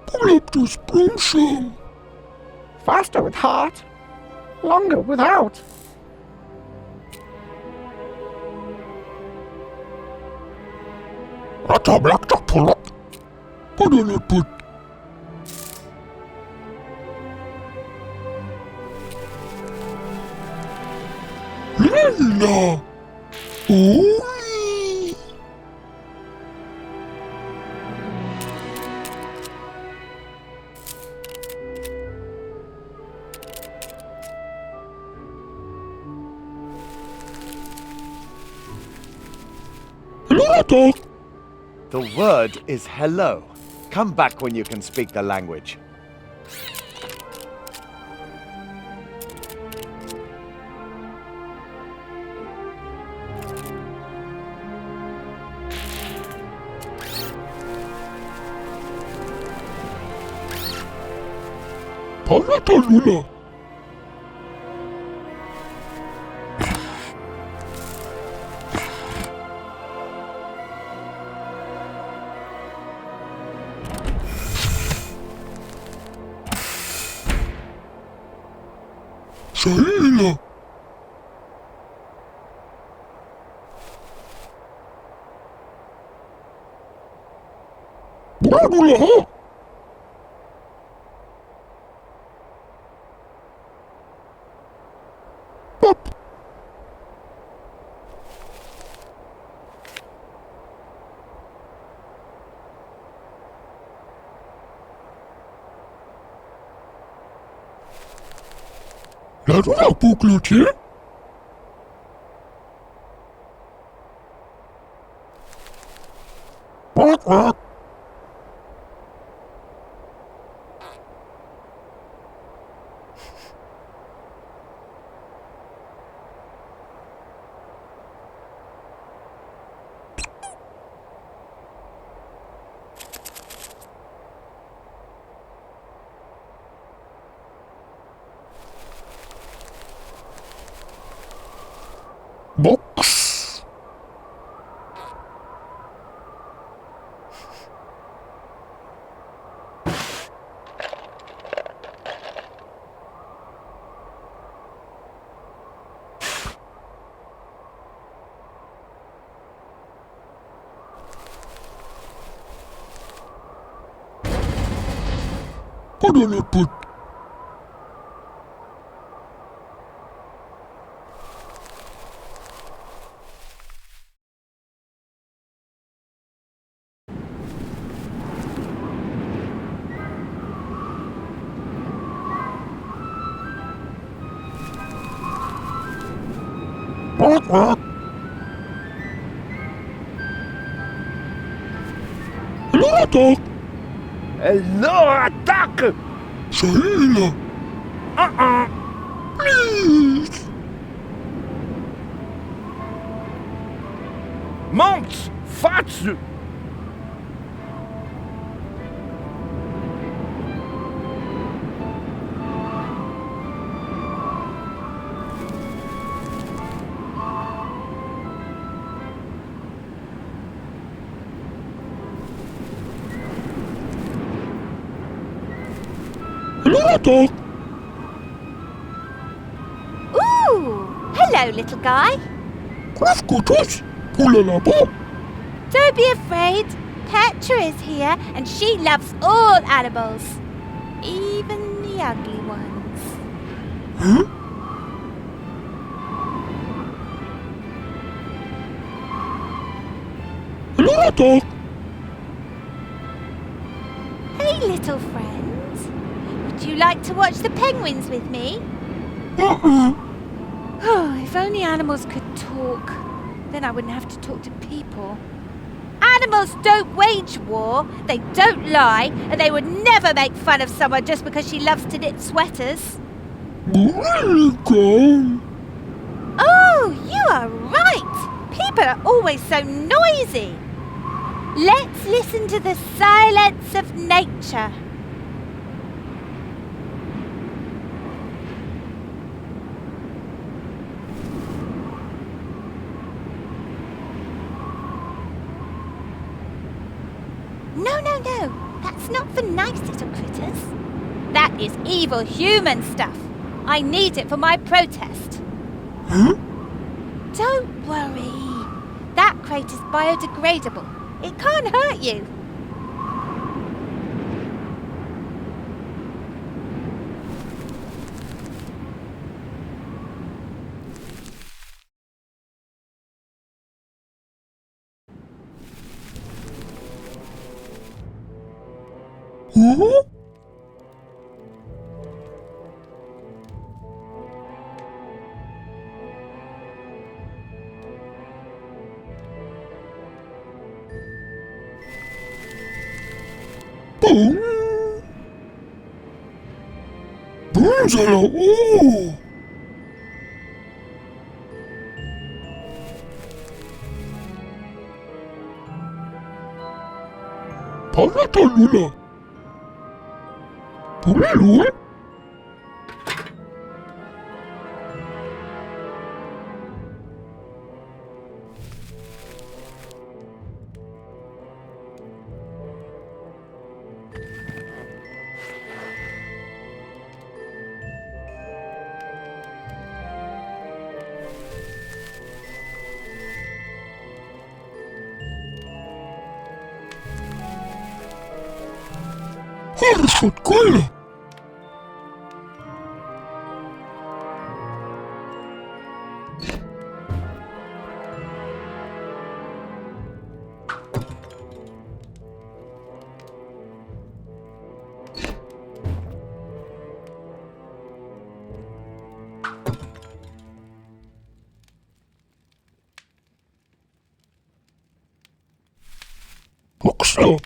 Pull up this broomshell. Faster with heart, longer without. Atta black to pull up. Put on a put. Lila! Ooh! Hello, The word is hello. Come back when you can speak the language. Palata Lula. Saila. Buradula ha. Pop. Ladula puklucie? Quack quack. Box. Padalaput. Quack, quack. Hello, attack. Hello, attack! Sahila. Please. Monte! Fácil! Hello, attack. Ooh! Hello, little guy. Kufkutus. Pulalapa. Don't be afraid. Petra is here and she loves all animals. Even the ugly ones. Huh? Hello, attack. Hey, little friend. Would you like to watch the penguins with me? Oh, if only animals could talk. Then I wouldn't have to talk to people. Animals don't wage war, they don't lie, and they would never make fun of someone just because she loves to knit sweaters. Go. Oh, you are right! People are always so noisy. Let's listen to the silence of nature. No, that's not for nice little critters. That is evil human stuff. I need it for my protest. Huh? Don't worry. That crate is biodegradable. It can't hurt you. Huh? Boom. Boomzala. Oh. Palatalula. Pumilu. Harfut kolla. Oksa.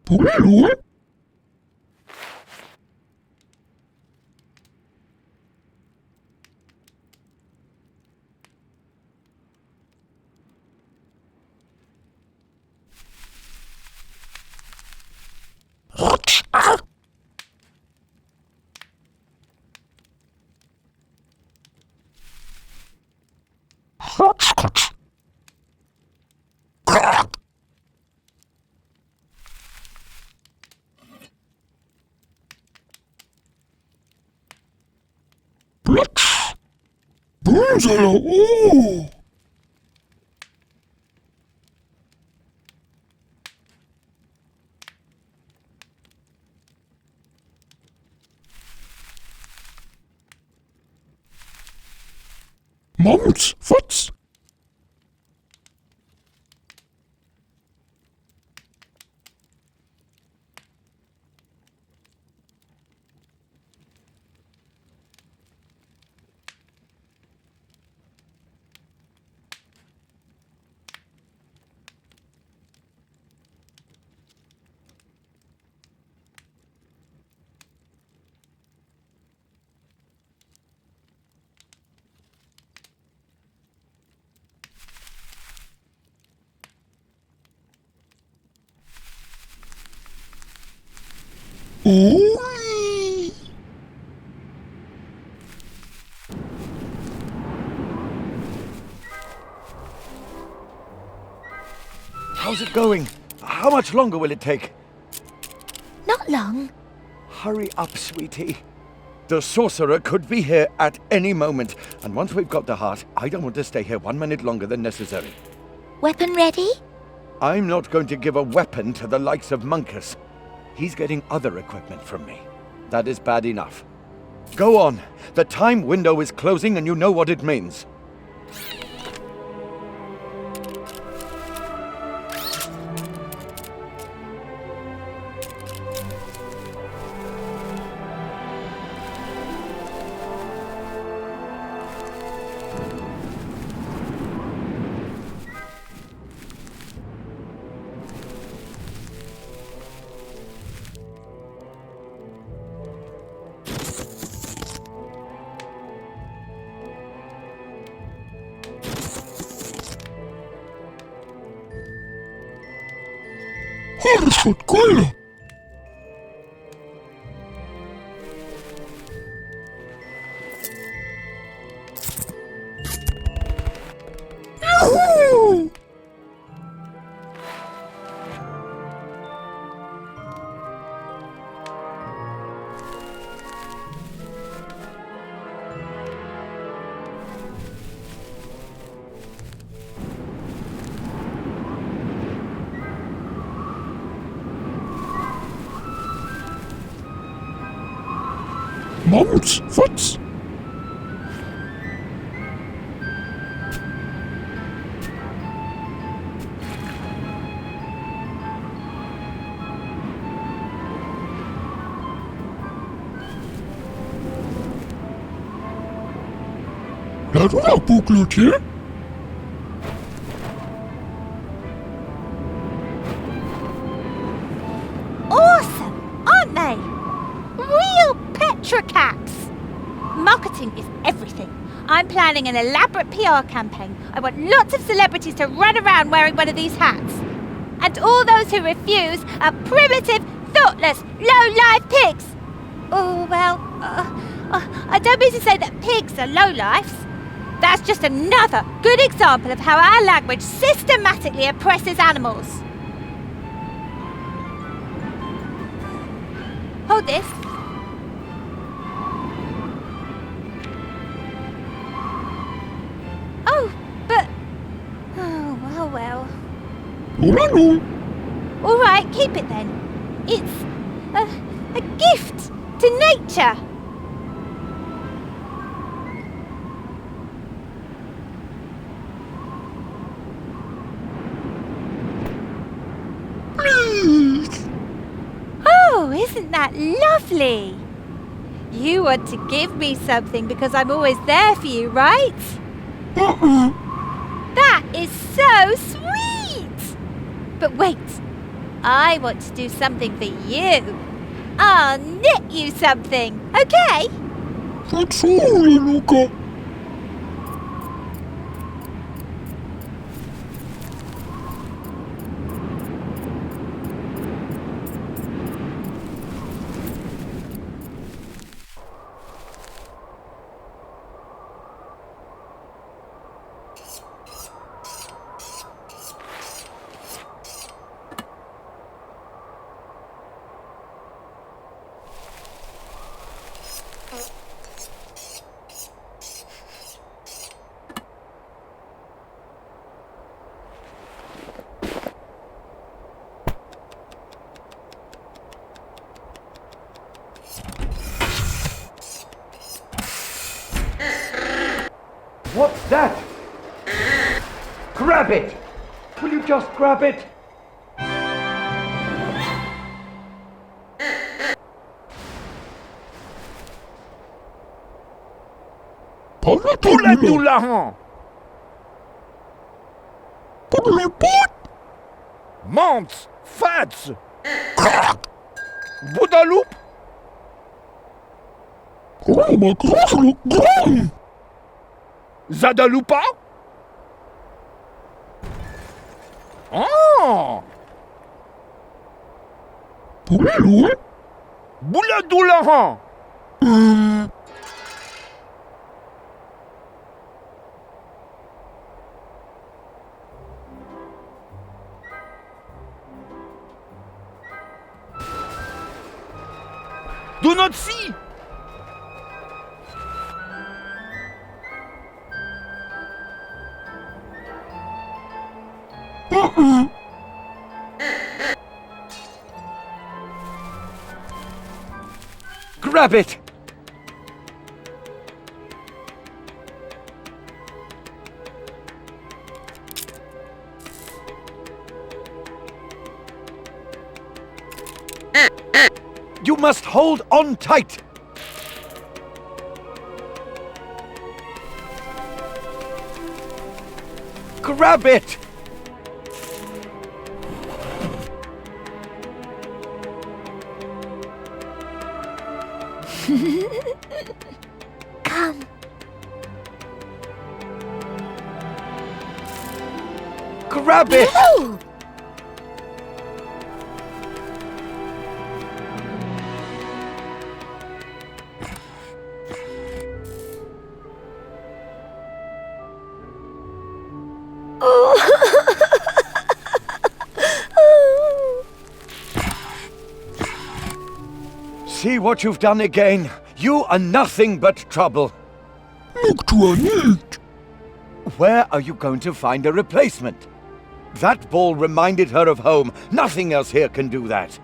Pumilu. Hotchkotch. Crack. Blitz. Boomzala. Oh. Mums, Futz. Ooh. How's it going? How much longer will it take? Not long. Hurry up, sweetie. The sorcerer could be here at any moment, and once we've got the heart, I don't want to stay here 1 minute longer than necessary. Weapon ready? I'm not going to give a weapon to the likes of Munkus. He's getting other equipment from me. That is bad enough. Go on. The time window is closing and you know what it means. Alles wird geiler. Juhu! Mums, Futz. Ja, du auch, Buglot hier? Awesome, aren't they? Real petrocats! Marketing is everything. I'm planning an elaborate PR campaign. I want lots of celebrities to run around wearing one of these hats. And all those who refuse are primitive, thoughtless, low-life pigs. Oh, well, I don't mean to say that pigs are lowlifes. That's just another good example of how our language systematically oppresses animals. Hold this. Oh, but... Oh, well. Lulalu. All right, keep it then. It's a gift to nature. Please. Oh, isn't that lovely? You want to give me something because I'm always there for you, right? That is so sweet! But wait, I want to do something for you. I'll knit you something, okay? That's all, Luca. What's that? Grab it! Will you just grab it? Pouladoulahan! Pouladoulahan! Monts! Fats! Boudaloop! Zadaloupa? Oh! Bouladoulahan! Do not see! Grab it! You must hold on tight! Grab it! Come. Grab it! No! See what you've done again. You are nothing but trouble. Look to a need. Where are you going to find a replacement? That ball reminded her of home. Nothing else here can do that.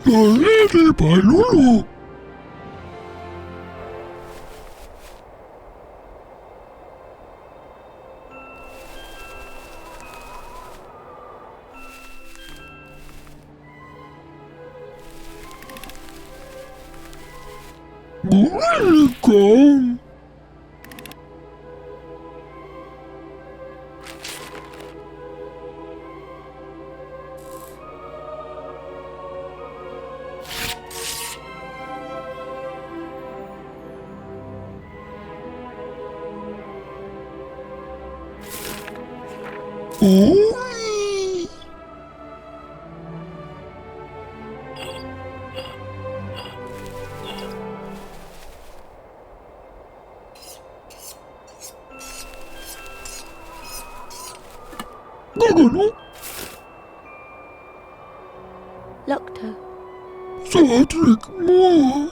The lady by Lulu. Really gone. Oh, Locto. Cedric Moore.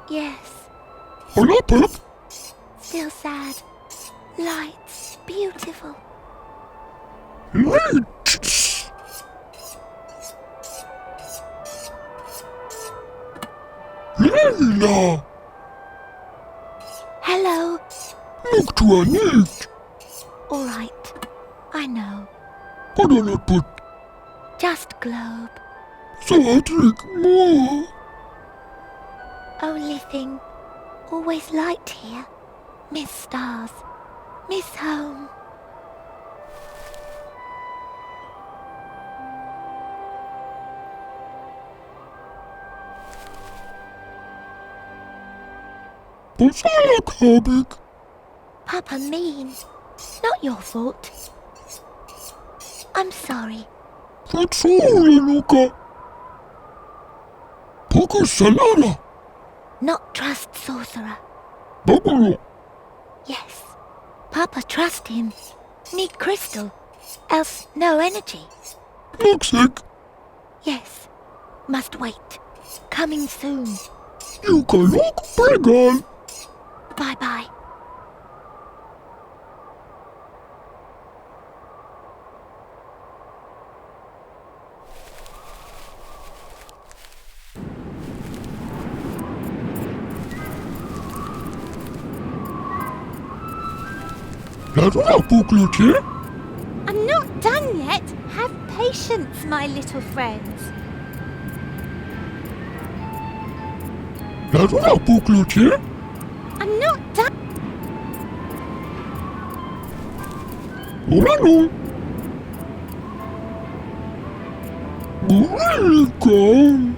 Yes. Hola, Pep. Still sad. Lights. Beautiful. Lights. Leila. Hello. Look to a need. All right. I know. What on a put? Just globe. Cedric Moore. Only thing. Always light here. Miss stars. Miss home. Pusala kabik. Papa mean. Not your fault. I'm sorry. Fatsula Luca. Poco salala. Not trust sorcerer. Bubble. Yes. Papa trust him. Need crystal. Else no energy. Looks like Yes. Must wait. Coming soon. you can look pregan. Bye-bye. Là dans la boucle, ok? I'm not done yet. Have patience, my little friends. Là dans la boucle, ok? I'm not done. Oh là non! Welcome!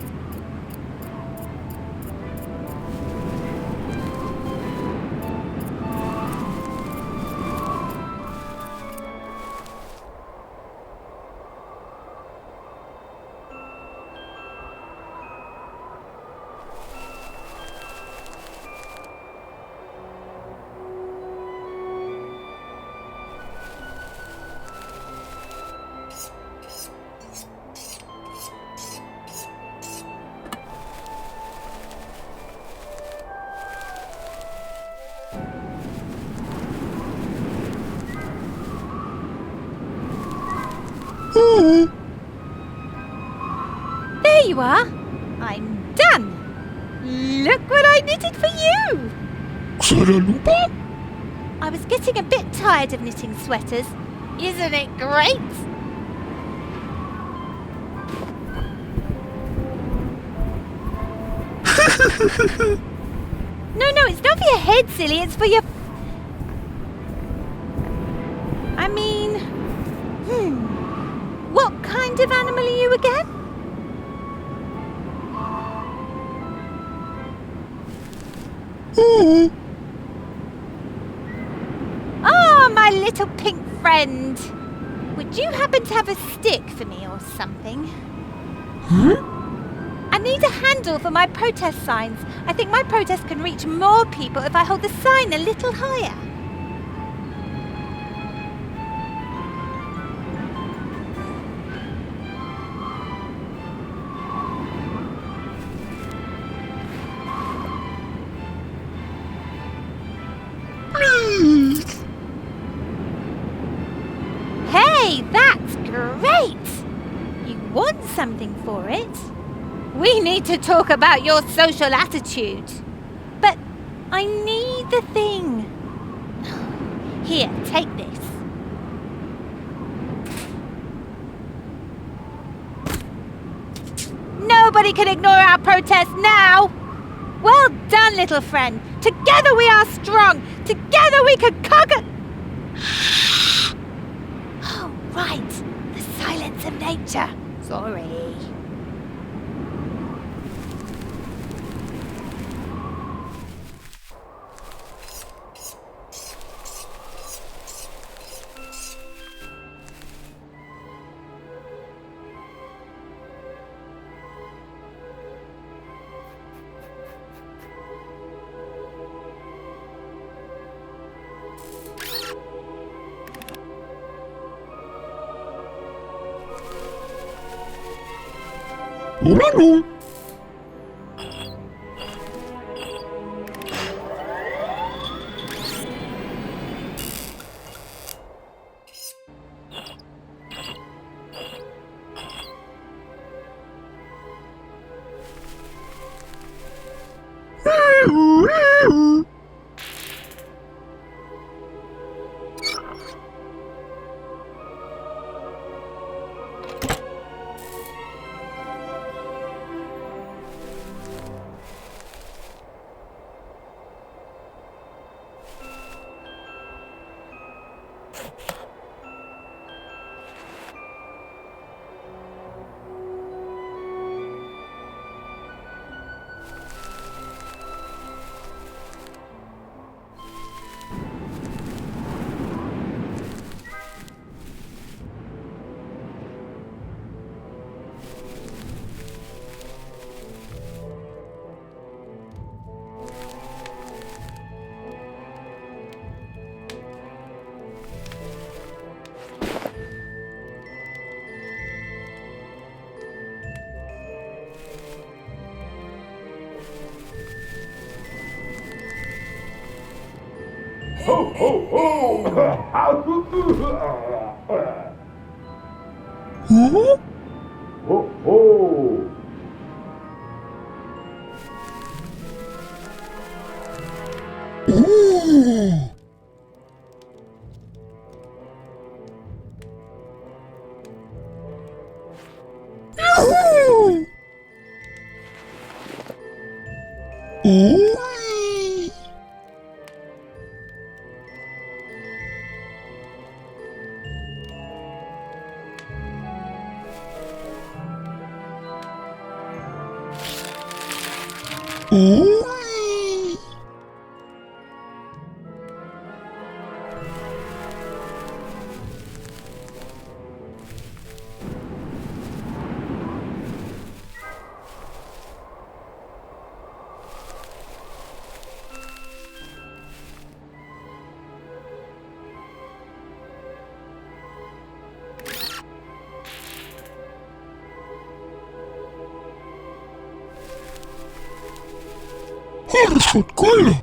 There you are. I'm done. Look what I knitted for you. Xaralupa? I was getting a bit tired of knitting sweaters. Isn't it great? No, it's not for your head, silly. It's for your... I mean... What kind of animal are you again? Oh, my little pink friend. Would you happen to have a stick for me or something? I need a handle for my protest signs. I think my protest can reach more people if I hold the sign a little higher. Hey, that's great! You want something for it? We need to talk about your social attitude. But I need the thing. Here, take this. Nobody can ignore our protest now! Well done, little friend. Together we are strong. Together we can conquer... Oh, right. The silence of nature. Sorry. Oh là non! Ho, ho, ho! Huh? Ho, ho! Ooh! Ooh. Harrison, kyllä.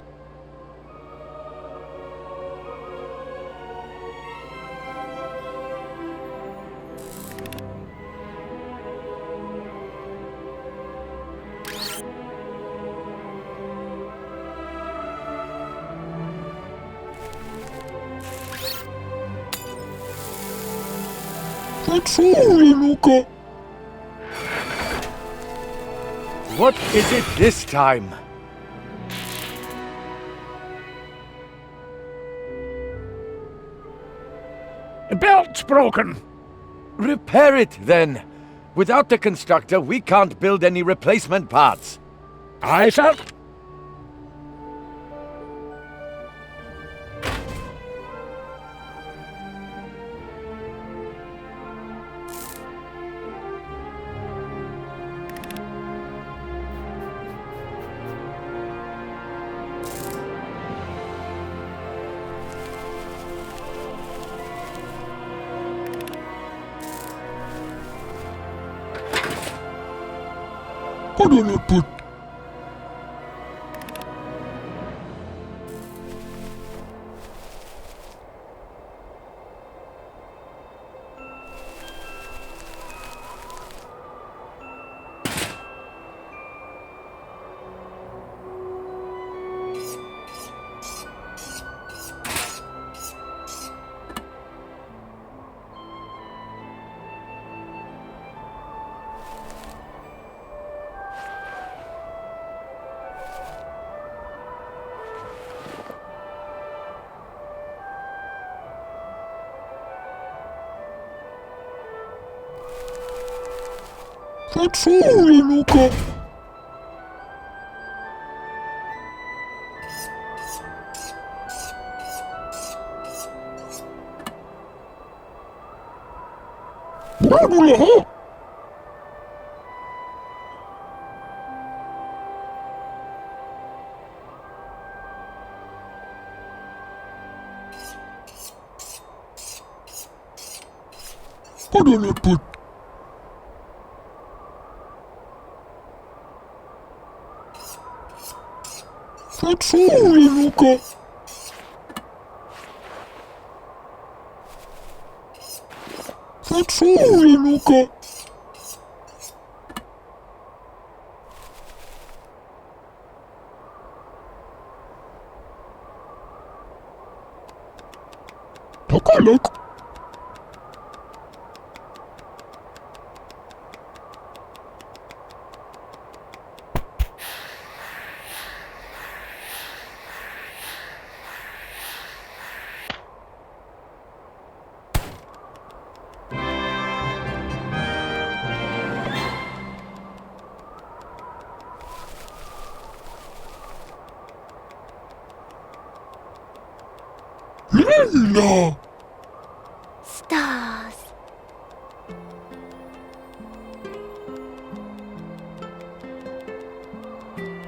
Oot suulenuka? What is it this time? The belt's broken. Repair it, then. Without the constructor, we can't build any replacement parts. I shall. Odota nyt. Oot suulenuka? Gradulla ha? Odota nyt. Oot suulenuka? Oot suulenuka? Takalak. Lilla! Stars.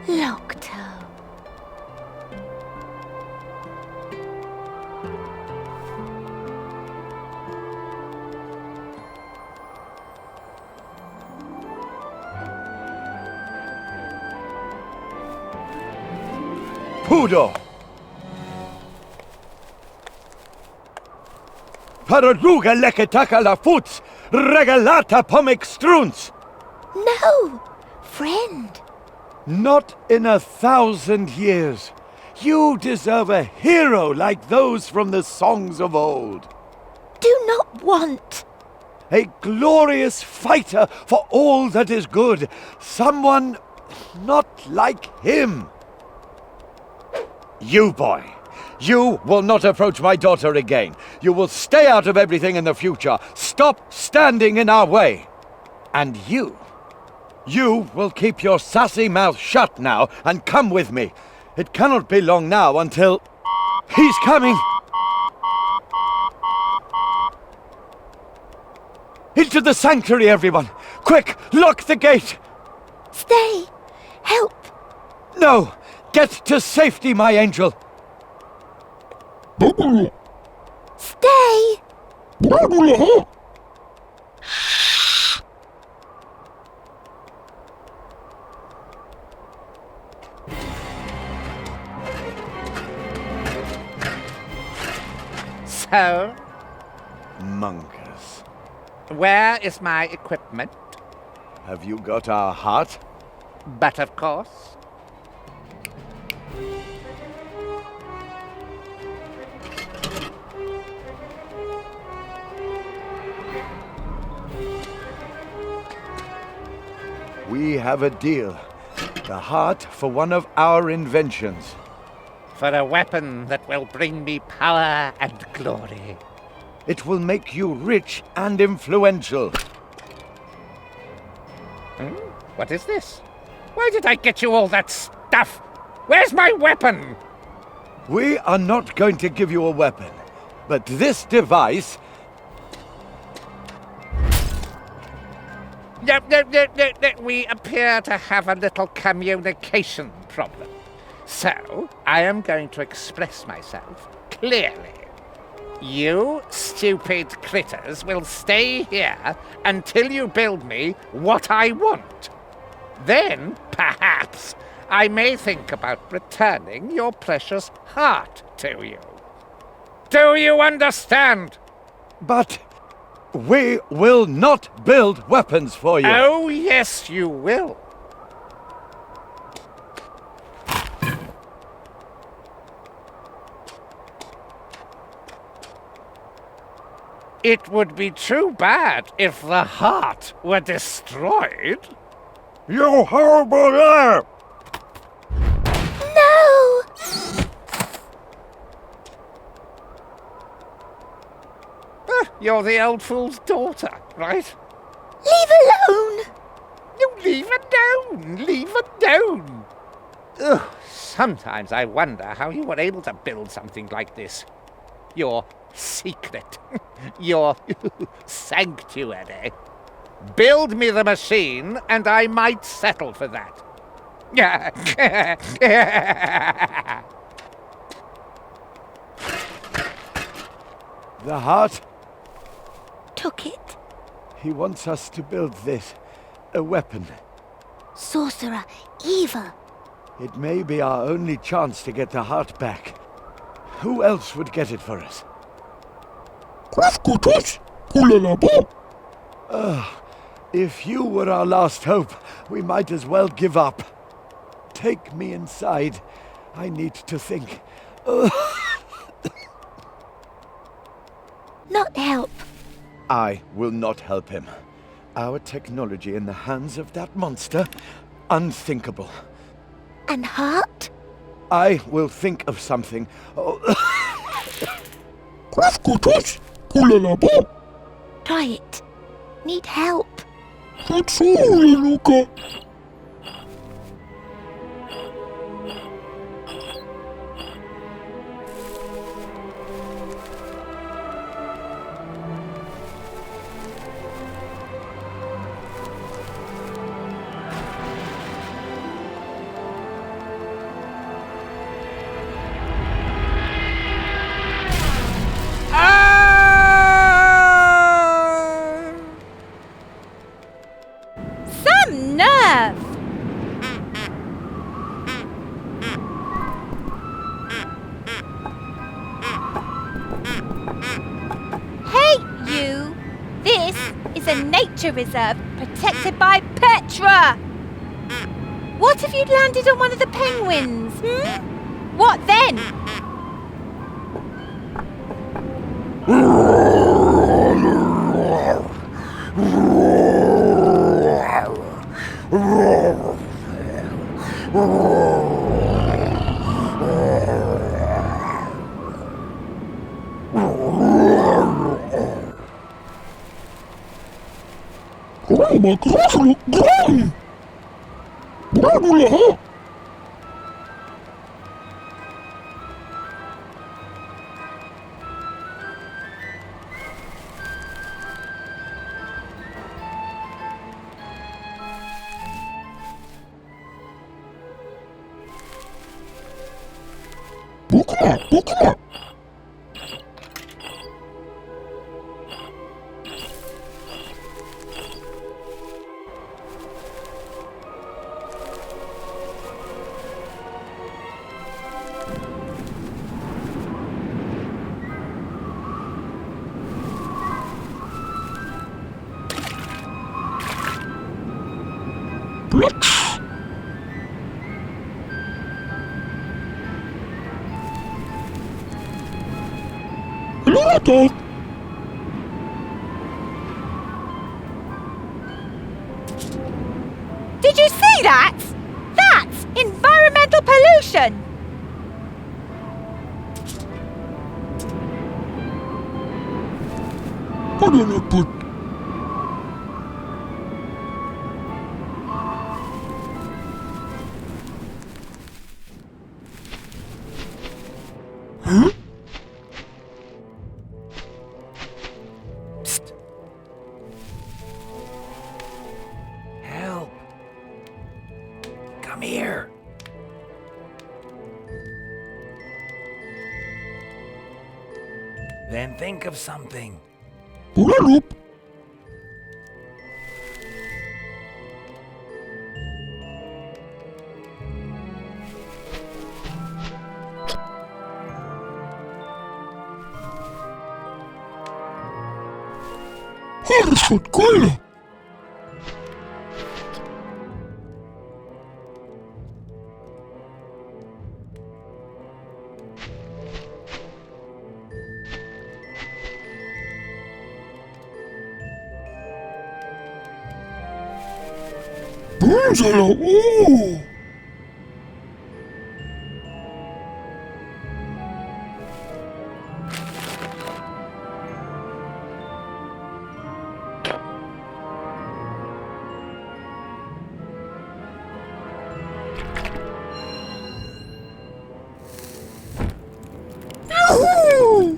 Locto. Pudo! Pararuga leketaka la futs, regalata pomic struns. No, friend. Not in 1,000 years. You deserve a hero like those from the songs of old. Do not want. A glorious fighter for all that is good. Someone not like him. You, boy. You will not approach my daughter again. You will stay out of everything in the future. Stop standing in our way. And you You will keep your sassy mouth shut now and come with me. It cannot be long now until... He's coming! Into the sanctuary, everyone! Quick, lock the gate! Stay! Help! No! Get to safety, my angel! Stay! So, Monkus. where is my equipment? Have you got our heart? But of course. We have a deal. The heart for one of our inventions. For a weapon that will bring me power and glory. It will make you rich and influential. What is this? Why did I get you all that stuff? Where's my weapon? We are not going to give you a weapon, but this device... No, we appear to have a little communication problem. So, I am going to express myself clearly. You stupid critters will stay here until you build me what I want. Then, perhaps, I may think about returning your precious heart to you. Do you understand? But we will not build weapons for you. Oh, yes, you will. It would be too bad if the heart were destroyed. You horrible liar! No! You're the old fool's daughter, right? Leave alone! You leave her down! Leave her down! Ugh, sometimes I wonder how you were able to build something like this. Your secret. Your sanctuary. Build me the machine, and I might settle for that. The heart? Took it. He wants us to build this. A weapon. Sorcerer, evil. It may be our only chance to get the heart back. Who else would get it for us? If you were our last hope, we might as well give up. Take me inside. I need to think. Not help. I will not help him. Our technology in the hands of that monster? Unthinkable. And heart? I will think of something. Try it. Need help. Some nerve! Hey, you! This is a nature reserve protected by Petra! What if you'd landed on one of the penguins, What then? Bravo. Bookma. Loretta. Did you see that? That's environmental pollution! What did I put? Huh? Psst. Help. Come here. Then think of something. Pulalup. Harford kolla. Bunzala, oh! Yahoo!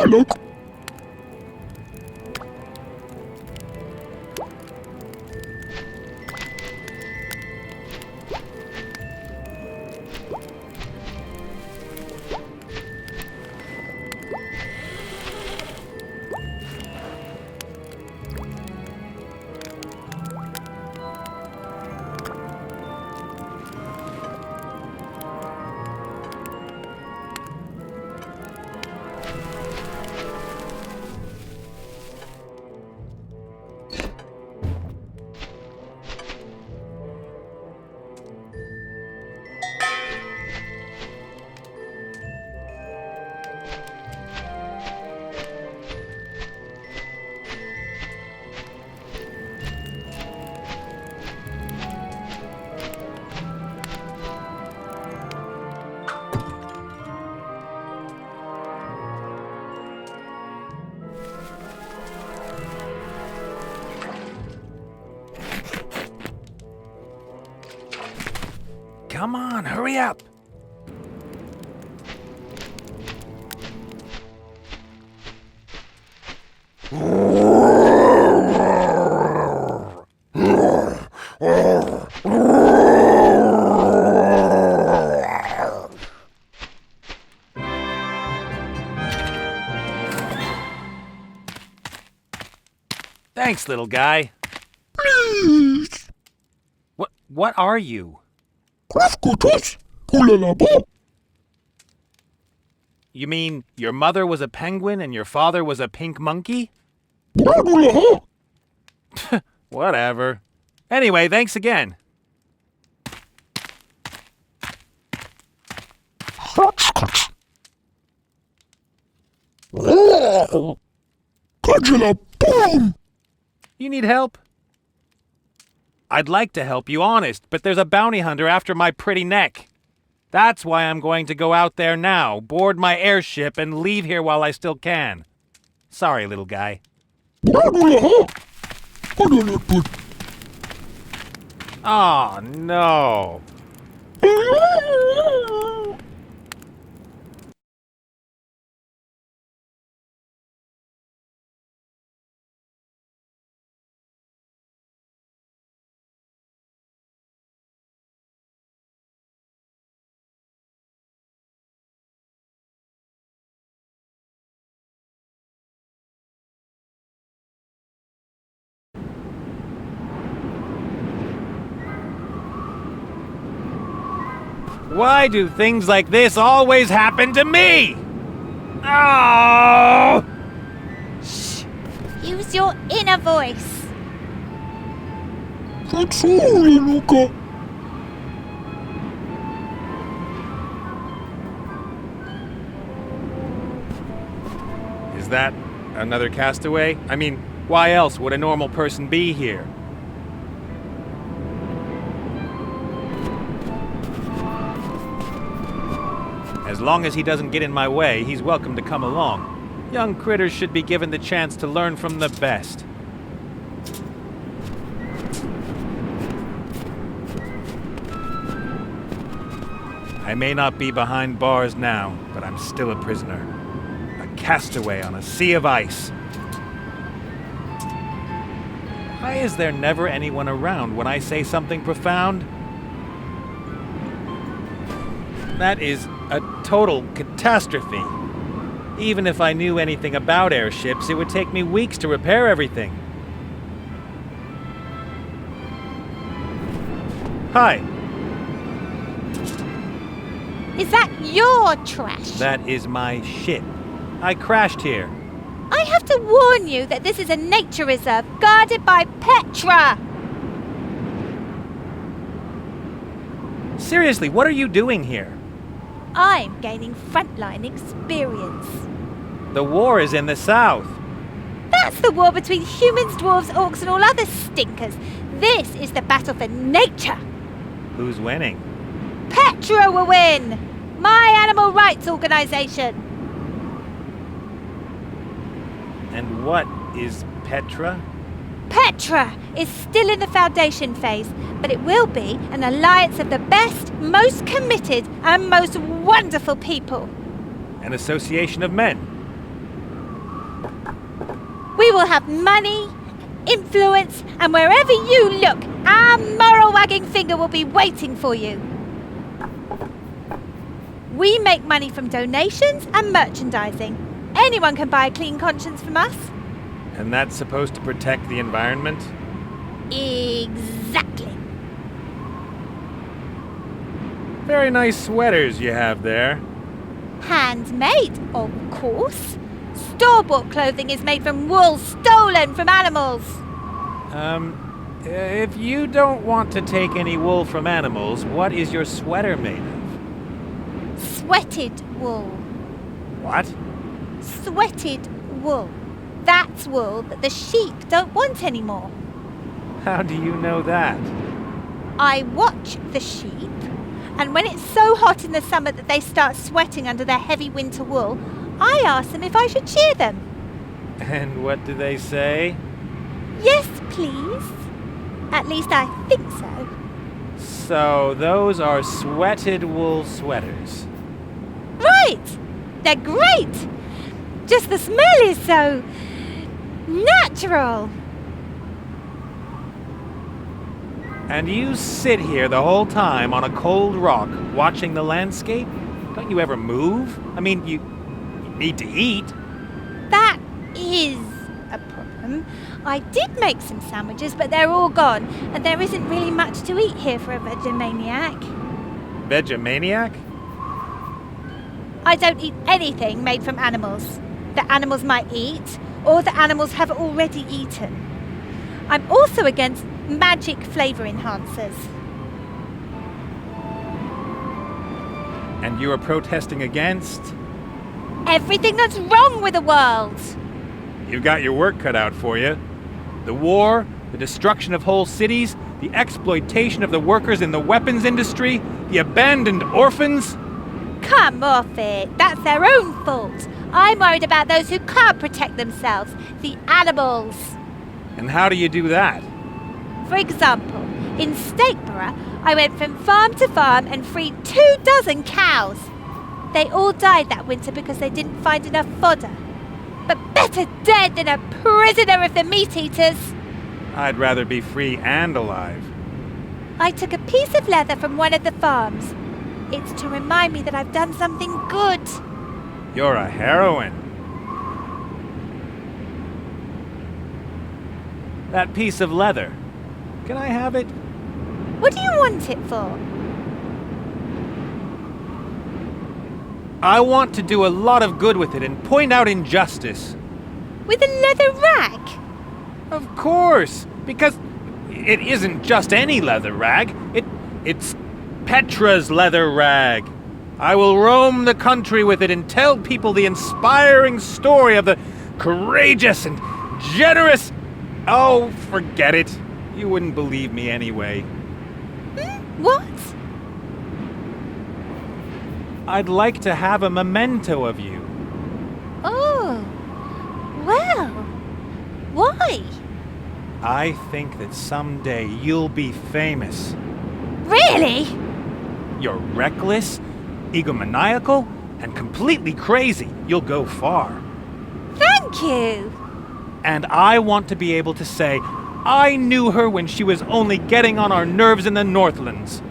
Look. Come on, hurry up. Thanks, little guy. Please. What are you? Crafkutus. Pulalabo. You mean your mother was a penguin and your father was a pink monkey? Whatever. Anyway, thanks again. You need help? I'd like to help you, honest, but there's a bounty hunter after my pretty neck. That's why I'm going to go out there now, board my airship, and leave here while I still can. Sorry, little guy. Oh, no. Why do things like this always happen to me? Oh! Shh. Use your inner voice. Is that another castaway? I mean, why else would a normal person be here? As long as he doesn't get in my way, he's welcome to come along. Young critters should be given the chance to learn from the best. I may not be behind bars now, but I'm still a prisoner. A castaway on a sea of ice. Why is there never anyone around when I say something profound? That is a total catastrophe. Even if I knew anything about airships, it would take me weeks to repair everything. Hi. Is that your trash? That is my ship. I crashed here. I have to warn you that this is a nature reserve guarded by Petra. Seriously, what are you doing here? I'm gaining frontline experience. The war is in the south. That's the war between humans, dwarves, orcs, and all other stinkers. This is the battle for nature. Who's winning? Petra will win! My animal rights organisation. And what is Petra? Petra is still in the foundation phase, but it will be an alliance of the best, most committed, and most wonderful people. An association of men. We will have money, influence, and wherever you look, our moral wagging finger will be waiting for you. We make money from donations and merchandising. Anyone can buy a clean conscience from us. And that's supposed to protect the environment? Exactly. Very nice sweaters you have there. Handmade, of course. Store-bought clothing is made from wool stolen from animals. If you don't want to take any wool from animals, what is your sweater made of? Sweated wool. What? Sweated wool. That's wool that the sheep don't want anymore. How do you know that? I watch the sheep, and when it's so hot in the summer that they start sweating under their heavy winter wool, I ask them if I should shear them. And what do they say? Yes, please. At least I think so. So those are sweated wool sweaters. Right! They're great! Just the smell is so natural. And you sit here the whole time on a cold rock watching the landscape? Don't you ever move? I mean, you need to eat. That is a problem. I did make some sandwiches, but they're all gone, and there isn't really much to eat here for a Vegemaniac. Vegemaniac? I don't eat anything made from animals that animals might eat or that animals have already eaten. I'm also against magic flavour enhancers. And you are protesting against? Everything that's wrong with the world! You've got your work cut out for you. The war, the destruction of whole cities, the exploitation of the workers in the weapons industry, the abandoned orphans. Come off it. That's their own fault. I'm worried about those who can't protect themselves, the animals. And how do you do that? For example, in Stateborough, I went from farm to farm and freed 24 cows. They all died that winter because they didn't find enough fodder. But better dead than a prisoner of the meat-eaters. I'd rather be free and alive. I took a piece of leather from one of the farms. It's to remind me that I've done something good. You're a heroine. That piece of leather. Can I have it? What do you want it for? I want to do a lot of good with it and point out injustice. With a leather rag? Of course, because it isn't just any leather rag. It's Petra's leather rag. I will roam the country with it and tell people the inspiring story of the courageous and generous... Oh, forget it. You wouldn't believe me anyway. What? I'd like to have a memento of you. Oh, well, why? I think that someday you'll be famous. Really? You're reckless, egomaniacal, and completely crazy. You'll go far. Thank you. And I want to be able to say, I knew her when she was only getting on our nerves in the Northlands.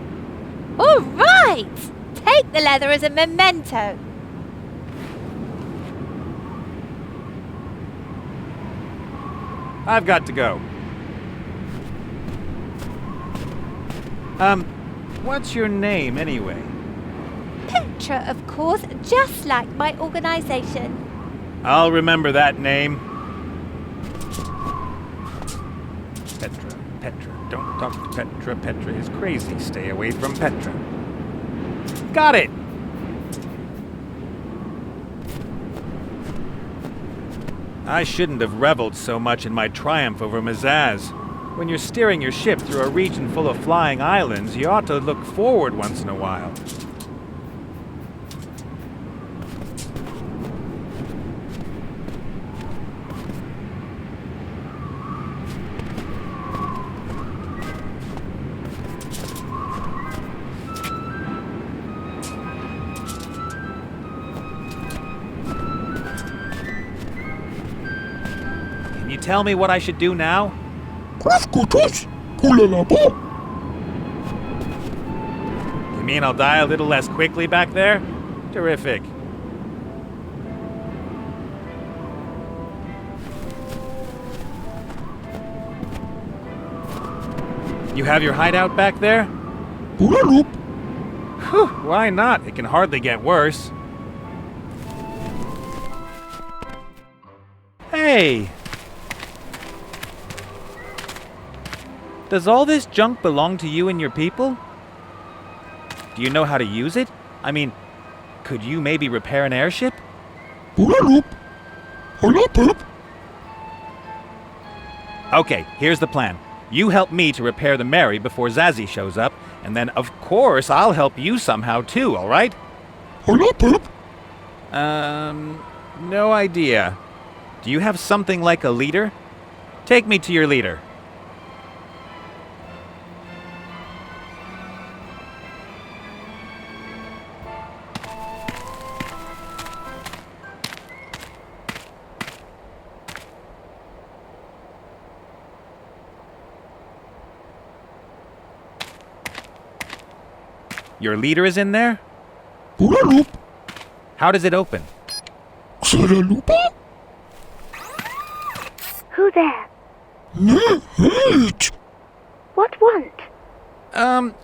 All right. Take the leather as a memento. I've got to go. What's your name anyway? Petra, of course, just like my organisation. I'll remember that name. Petra. Don't talk to Petra. Petra is crazy. Stay away from Petra. Got it! I shouldn't have reveled so much in my triumph over Mazaz. When you're steering your ship through a region full of flying islands, you ought to look forward once in a while. Can you tell me what I should do now? Krafkutus, Kulalabo. You mean I'll die a little less quickly back there? Terrific. You have your hideout back there? Kulaloop. Whew, why not? It can hardly get worse. Hey! Does all this junk belong to you and your people? Do you know how to use it? I mean, could you maybe repair an airship? Kulaloop. Holapoop. Okay, here's the plan. You help me to repair the Mary before Zazie shows up, and then of course I'll help you somehow too, alright? Holapoop. No idea. Do you have something like a leader? Take me to your leader. Your leader is in there? Kulaloop. How does it open? Xeralupa. Who there? Nehit. What want?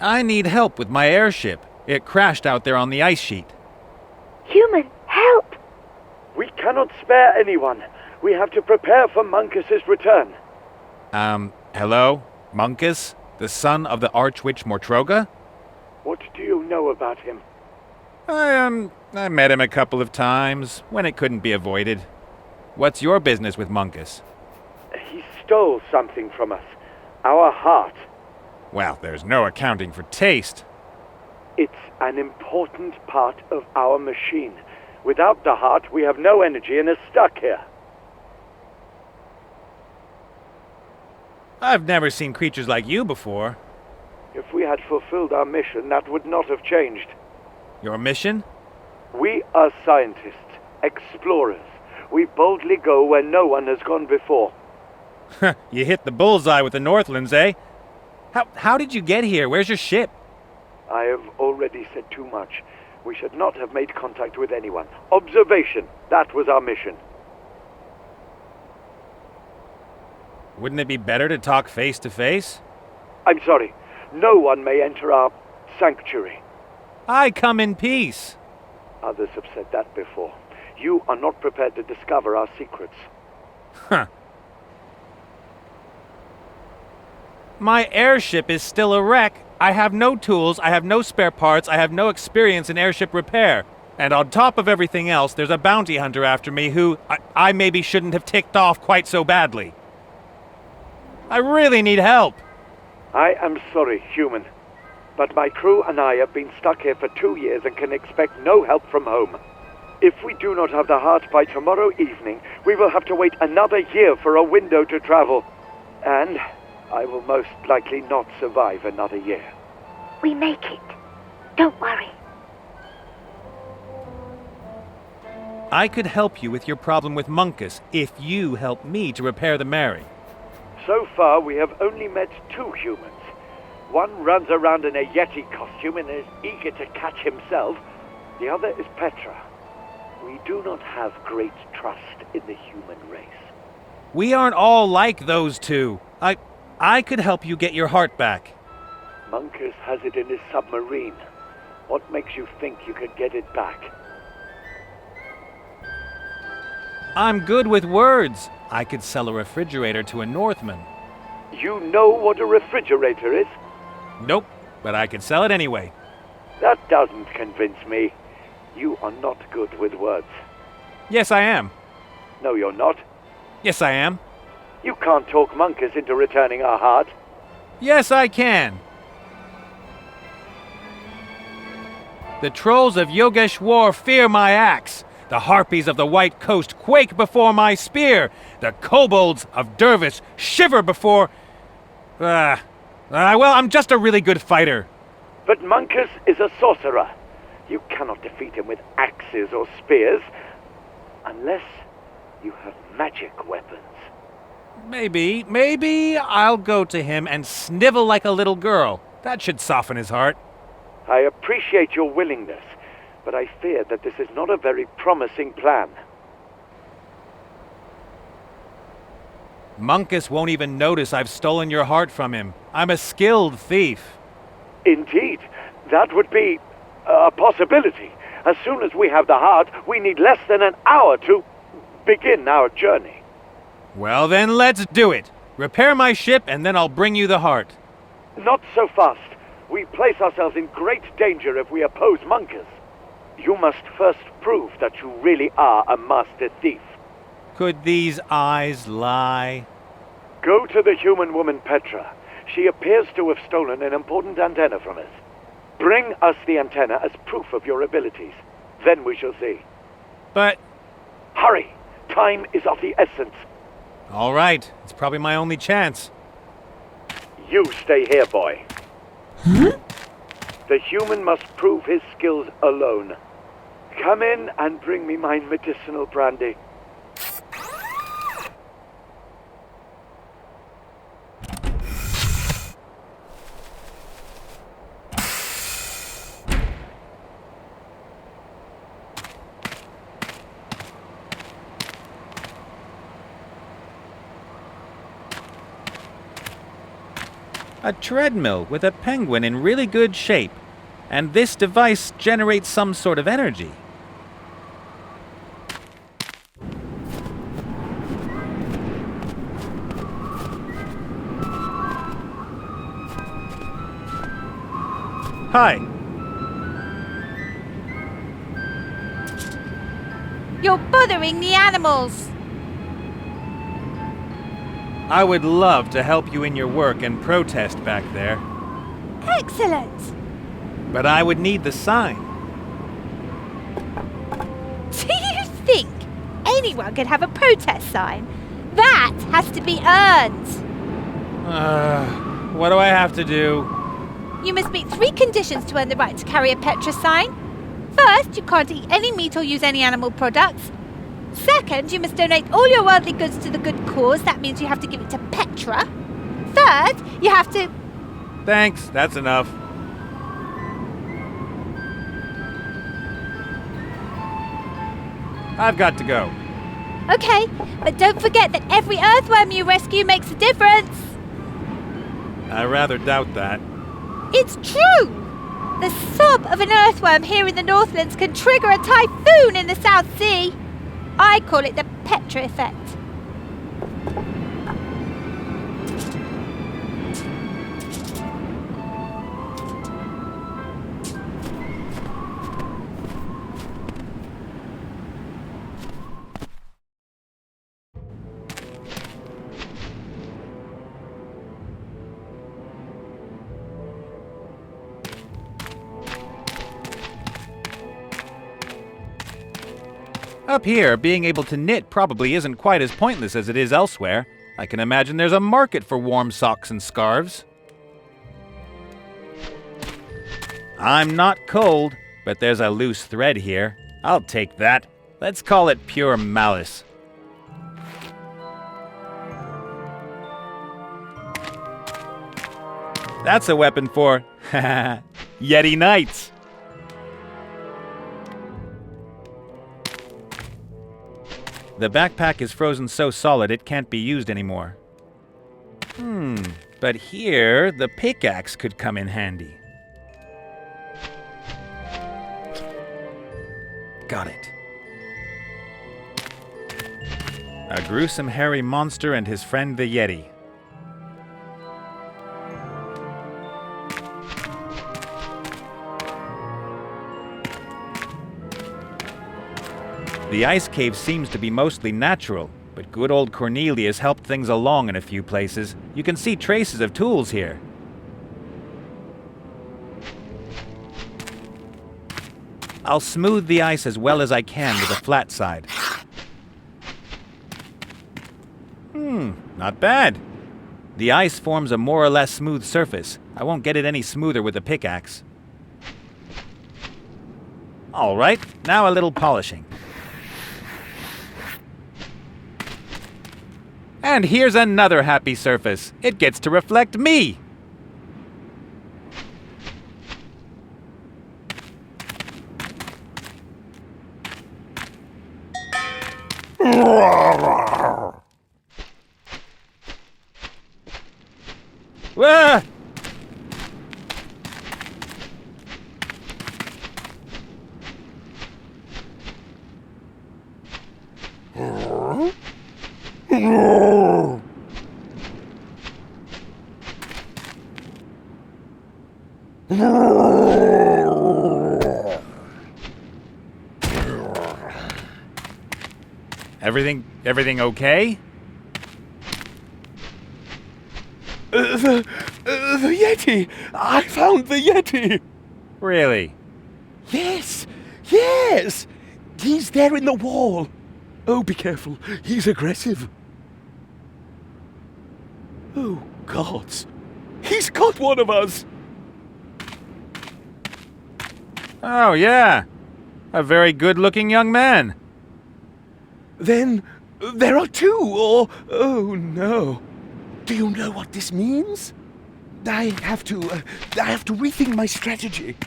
I need help with my airship. It crashed out there on the ice sheet. Human, help! We cannot spare anyone. We have to prepare for Muncus's return. Hello? Muncus? The son of the Archwitch Mortroga? What do you know about him? I met him a couple of times, when it couldn't be avoided. What's your business with Muncus? He stole something from us. Our heart. Well, there's no accounting for taste. It's an important part of our machine. Without the heart, we have no energy and are stuck here. I've never seen creatures like you before. If we had fulfilled our mission, that would not have changed. Your mission? We are scientists, explorers. We boldly go where no one has gone before. You hit the bullseye with the Northlands, eh? How did you get here? Where's your ship? I have already said too much. We should not have made contact with anyone. Observation, that was our mission. Wouldn't it be better to talk face to face? I'm sorry. No one may enter our sanctuary. I come in peace. Others have said that before. You are not prepared to discover our secrets. Huh. My airship is still a wreck. I have no tools, I have no spare parts, I have no experience in airship repair. And on top of everything else, there's a bounty hunter after me who I maybe shouldn't have ticked off quite so badly. I really need help. I am sorry, human. But my crew and I have been stuck here for 2 years and can expect no help from home. If we do not have the heart by tomorrow evening, we will have to wait another year for a window to travel. And I will most likely not survive another year. We make it. Don't worry. I could help you with your problem with Muncus if you help me to repair the Mary. So far, we have only met 2 humans. One runs around in a Yeti costume and is eager to catch himself. The other is Petra. We do not have great trust in the human race. We aren't all like those two. I could help you get your heart back. Muncus has it in his submarine. What makes you think you could get it back? I'm good with words. I could sell a refrigerator to a Northman. You know what a refrigerator is? Nope, but I could sell it anyway. That doesn't convince me. You are not good with words. Yes, I am. No, you're not. Yes, I am. You can't talk Muncus into returning our heart. Yes, I can. The trolls of Yogeshwar fear my axe. The harpies of the White Coast quake before my spear. The kobolds of Dervish shiver before... well, I'm just a really good fighter. But Muncus is a sorcerer. You cannot defeat him with axes or spears, unless you have magic weapons. Maybe I'll go to him and snivel like a little girl. That should soften his heart. I appreciate your willingness, but I fear that this is not a very promising plan. Muncus won't even notice I've stolen your heart from him. I'm a skilled thief. Indeed, that would be a possibility. As soon as we have the heart, we need less than an hour to begin our journey. Well then, let's do it. Repair my ship and then I'll bring you the heart. Not so fast. We place ourselves in great danger if we oppose Muncus. You must first prove that you really are a master thief. Could these eyes lie? Go to the human woman Petra. She appears to have stolen an important antenna from us. Bring us the antenna as proof of your abilities. Then we shall see. But... Hurry! Time is of the essence. All right. It's probably my only chance. You stay here, boy. The human must prove his skills alone. Come in and bring me my medicinal brandy. A treadmill with a penguin in really good shape. And this device generates some sort of energy. Hi. You're bothering the animals. I would love to help you in your work and protest back there, Excellent. but I would need the sign. Do you think anyone can have a protest sign? That has to be earned. What do I have to do? You must meet 3 conditions to earn the right to carry a Petra sign. First, you can't eat any meat or use any animal products. Second, you must donate all your worldly goods to the good cause. That means you have to give it to Petra. Third, you have to... Thanks, that's enough. I've got to go. Okay, but don't forget that every earthworm you rescue makes a difference. I rather doubt that. It's true! The sob of an earthworm here in the Northlands can trigger a typhoon in the South Sea. I call it the Petra effect. Up here, being able to knit probably isn't quite as pointless as it is elsewhere. I can imagine there's a market for warm socks and scarves. I'm not cold, but there's a loose thread here. I'll take that. Let's call it pure malice. That's a weapon for Yeti Knights. The backpack is frozen so solid it can't be used anymore. But here, the pickaxe could come in handy. Got it. A gruesome hairy monster and his friend the Yeti. The ice cave seems to be mostly natural, but good old Cornelius helped things along in a few places. You can see traces of tools here. I'll smooth the ice as well as I can with a flat side. Not bad. The ice forms a more or less smooth surface. I won't get it any smoother with a pickaxe. All right, now a little polishing. And here's another happy surface. It gets to reflect me. Wah! Everything okay? The Yeti! I found the Yeti! Really? Yes! Yes! He's there in the wall! Oh, be careful. He's aggressive. Oh, gods. He's got one of us! Oh, yeah. A very good-looking young man. Then there are two, or... Oh, no. Do you know what this means? I have to rethink my strategy.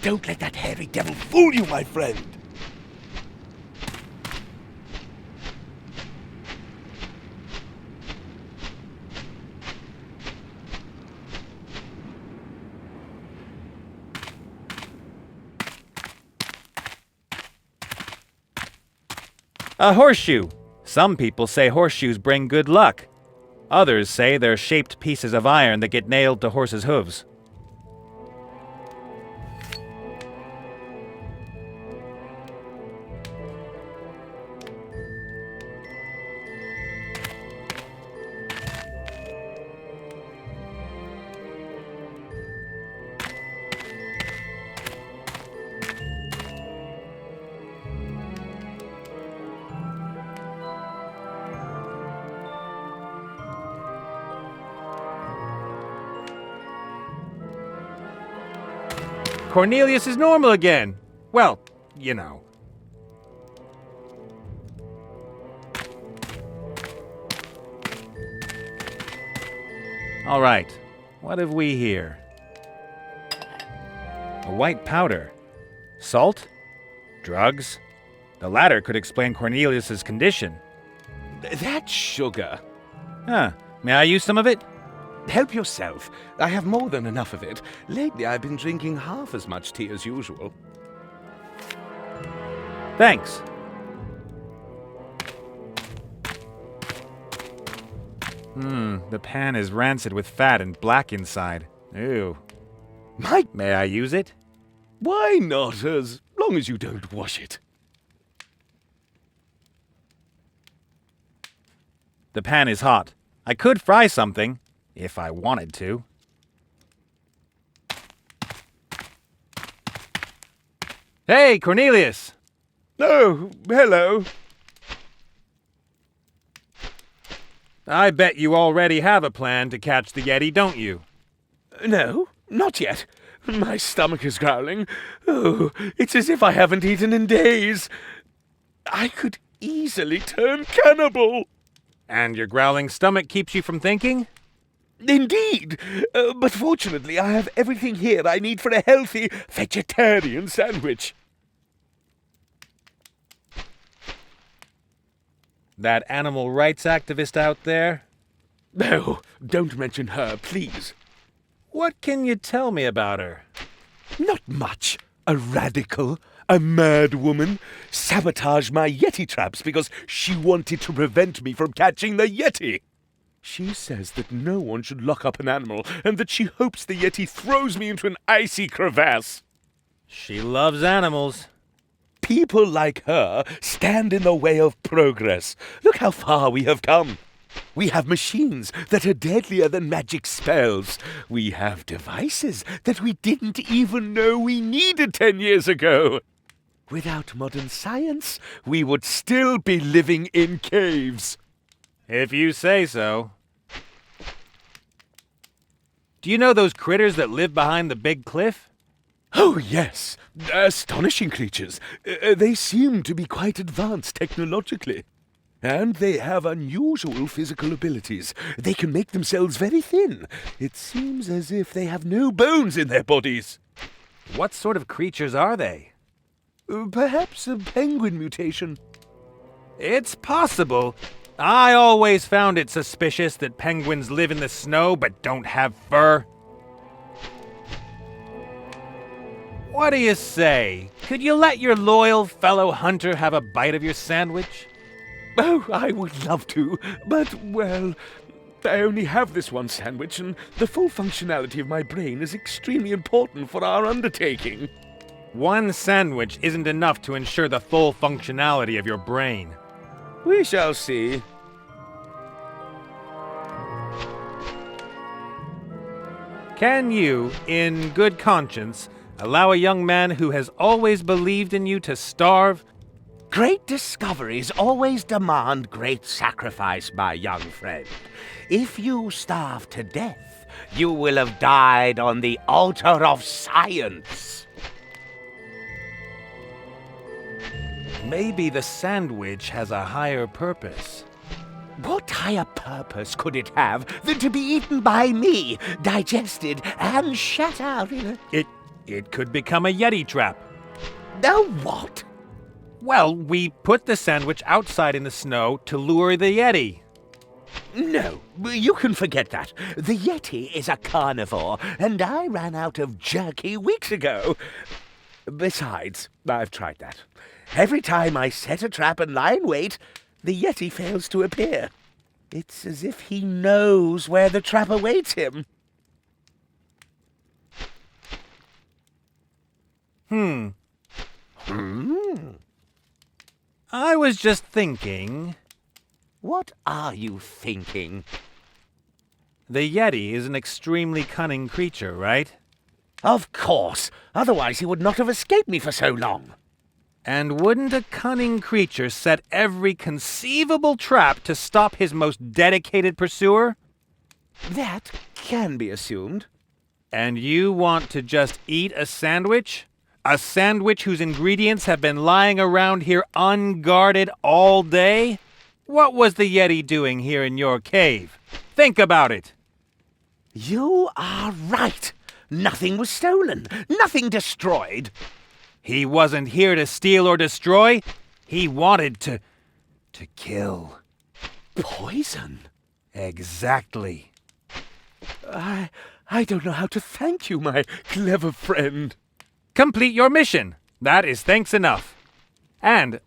Don't let that hairy devil fool you, my friend. A horseshoe. Some people say horseshoes bring good luck. Others say they're shaped pieces of iron that get nailed to horses' hooves. Cornelius is normal again. Well, you know. All right, what have we here? A white powder. Salt? Drugs? The latter could explain Cornelius's condition. That's sugar. Huh. May I use some of it? Help yourself. I have more than enough of it. Lately, I've been drinking half as much tea as usual. Thanks. The pan is rancid with fat and black inside. Ew. May I use it? Why not, as long as you don't wash it? The pan is hot. I could fry something, if I wanted to. Hey, Cornelius! Oh, hello. I bet you already have a plan to catch the Yeti, don't you? No, not yet. My stomach is growling. Oh, it's as if I haven't eaten in days. I could easily turn cannibal. And your growling stomach keeps you from thinking? Indeed. But fortunately, I have everything here I need for a healthy vegetarian sandwich. That animal rights activist out there? No, don't mention her, please. What can you tell me about her? Not much. A radical, a mad woman, sabotaged my Yeti traps because she wanted to prevent me from catching the Yeti. She says that no one should lock up an animal and that she hopes the Yeti throws me into an icy crevasse. She loves animals. People like her stand in the way of progress. Look how far we have come. We have machines that are deadlier than magic spells. We have devices that we didn't even know we needed 10 years ago. Without modern science, we would still be living in caves. If you say so. Do you know those critters that live behind the big cliff? Oh, yes. Astonishing creatures. They seem to be quite advanced technologically. And they have unusual physical abilities. They can make themselves very thin. It seems as if they have no bones in their bodies. What sort of creatures are they? Perhaps a penguin mutation. It's possible. I always found it suspicious that penguins live in the snow but don't have fur. What do you say? Could you let your loyal fellow hunter have a bite of your sandwich? Oh, I would love to, but, well, I only have this one sandwich, and the full functionality of my brain is extremely important for our undertaking. One sandwich isn't enough to ensure the full functionality of your brain. We shall see. Can you, in good conscience, allow a young man who has always believed in you to starve? Great discoveries always demand great sacrifice, my young friend. If you starve to death, you will have died on the altar of science. Maybe the sandwich has a higher purpose. What higher purpose could it have than to be eaten by me, digested and shat out in a... It could become a Yeti trap. No, what? Well, we put the sandwich outside in the snow to lure the Yeti. No, you can forget that. The Yeti is a carnivore, and I ran out of jerky weeks ago. Besides, I've tried that. Every time I set a trap and lie in wait, the Yeti fails to appear. It's as if he knows where the trap awaits him. I was just thinking... What are you thinking? The Yeti is an extremely cunning creature, right? Of course. Otherwise he would not have escaped me for so long. And wouldn't a cunning creature set every conceivable trap to stop his most dedicated pursuer? That can be assumed. And you want to just eat a sandwich? A sandwich whose ingredients have been lying around here unguarded all day? What was the Yeti doing here in your cave? Think about it. You are right. Nothing was stolen. Nothing destroyed. He wasn't here to steal or destroy. He wanted to kill. Poison? Exactly. I don't know how to thank you, my clever friend. Complete your mission. That is thanks enough. And,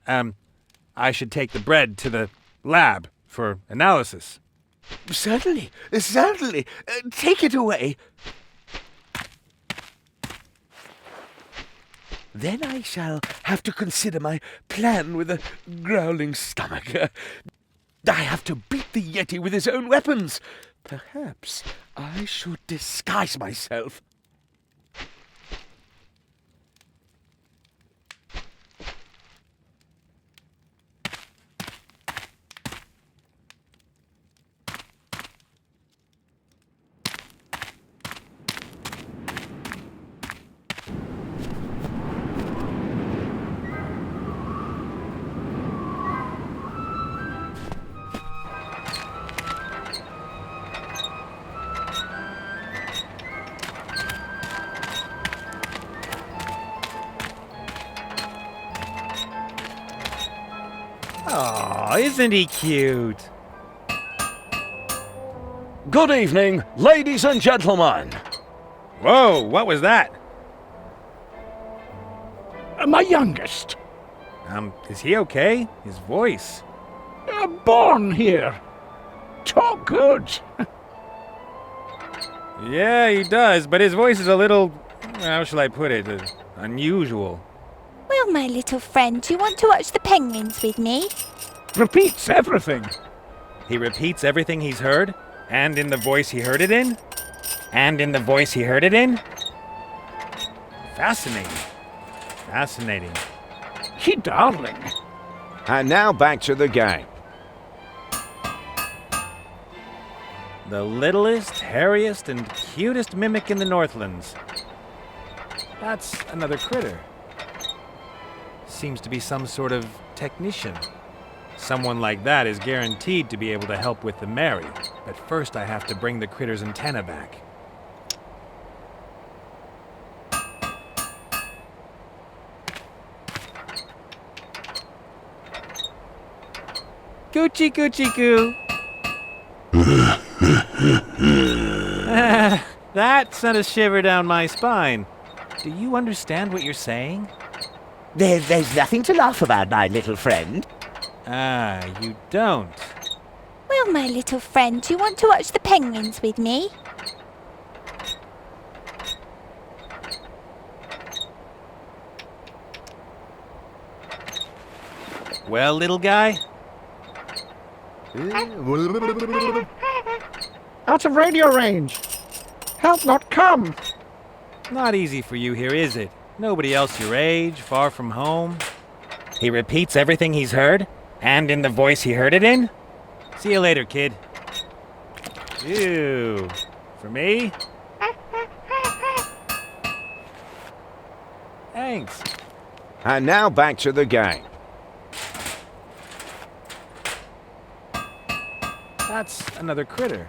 I should take the bread to the lab for analysis. Certainly, certainly. Take it away. Then I shall have to consider my plan with a growling stomach. I have to beat the Yeti with his own weapons. Perhaps I should disguise myself. Aw, isn't he cute? Good evening, ladies and gentlemen. Whoa, what was that? My youngest. Is he okay? His voice. Born here. Talk good. Yeah, he does, but his voice is a little, how shall I put it, unusual. Well, my little friend, do you want to watch the penguins with me? Repeats everything. He repeats everything he's heard, and in the voice he heard it in, and in the voice he heard it in. Fascinating. Fascinating. He darling. And now back to the game. The littlest, hairiest, and cutest mimic in the Northlands. That's another critter. Seems to be some sort of technician. Someone like that is guaranteed to be able to help with the Mary. But first I have to bring the critter's antenna back. Coochie coochie coo. That sent a shiver down my spine. Do you understand what you're saying? There's nothing to laugh about, my little friend. Ah, you don't. Well, my little friend, do you want to watch the penguins with me? Well, little guy? Out of radio range. Help not come. Not easy for you here, is it? Nobody else your age, far from home. He repeats everything he's heard, and in the voice he heard it in. See you later, kid. Ew. For me? Thanks. And now back to the game. That's another critter.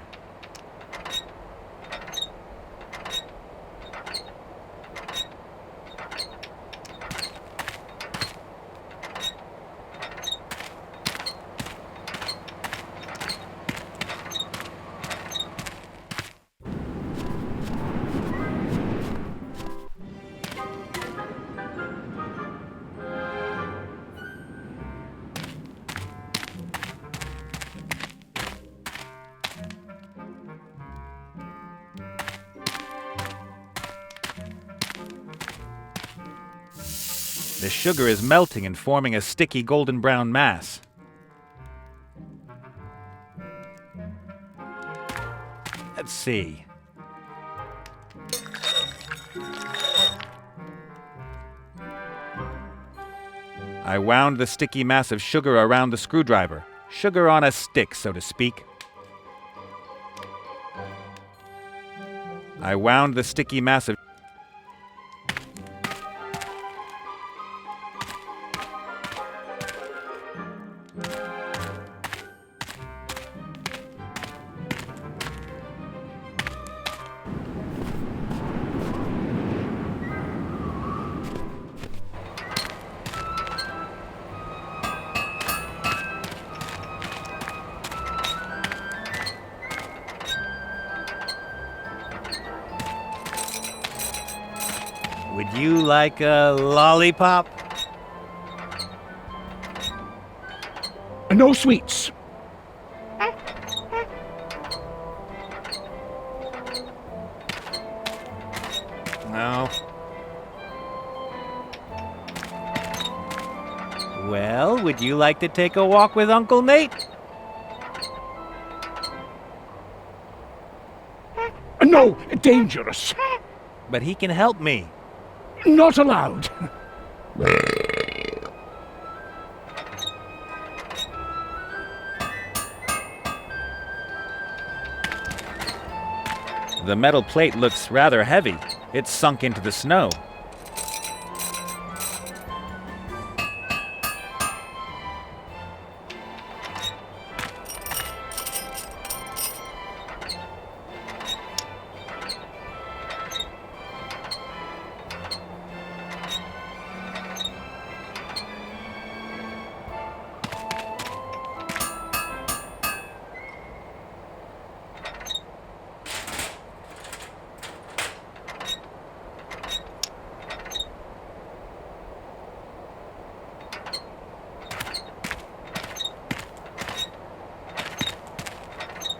The sugar is melting and forming a sticky golden brown mass. Let's see. I wound the sticky mass of sugar around the screwdriver. Sugar on a stick, so to speak. I wound the sticky mass of... Would you like a lollipop? No sweets. No. Well, would you like to take a walk with Uncle Nate? No, dangerous. But he can help me. Not allowed. The metal plate looks rather heavy. It's sunk into the snow.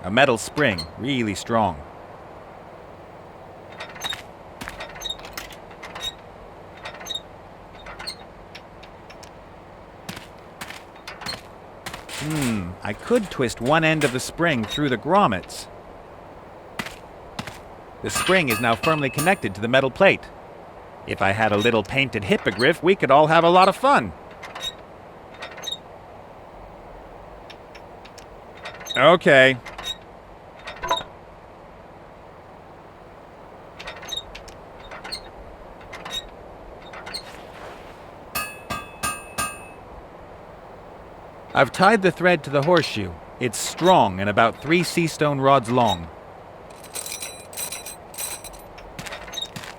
A metal spring, really strong. I could twist one end of the spring through the grommets. The spring is now firmly connected to the metal plate. If I had a little painted hippogriff, we could all have a lot of fun. Okay. I've tied the thread to the horseshoe. It's strong and about 3 sea stone rods long.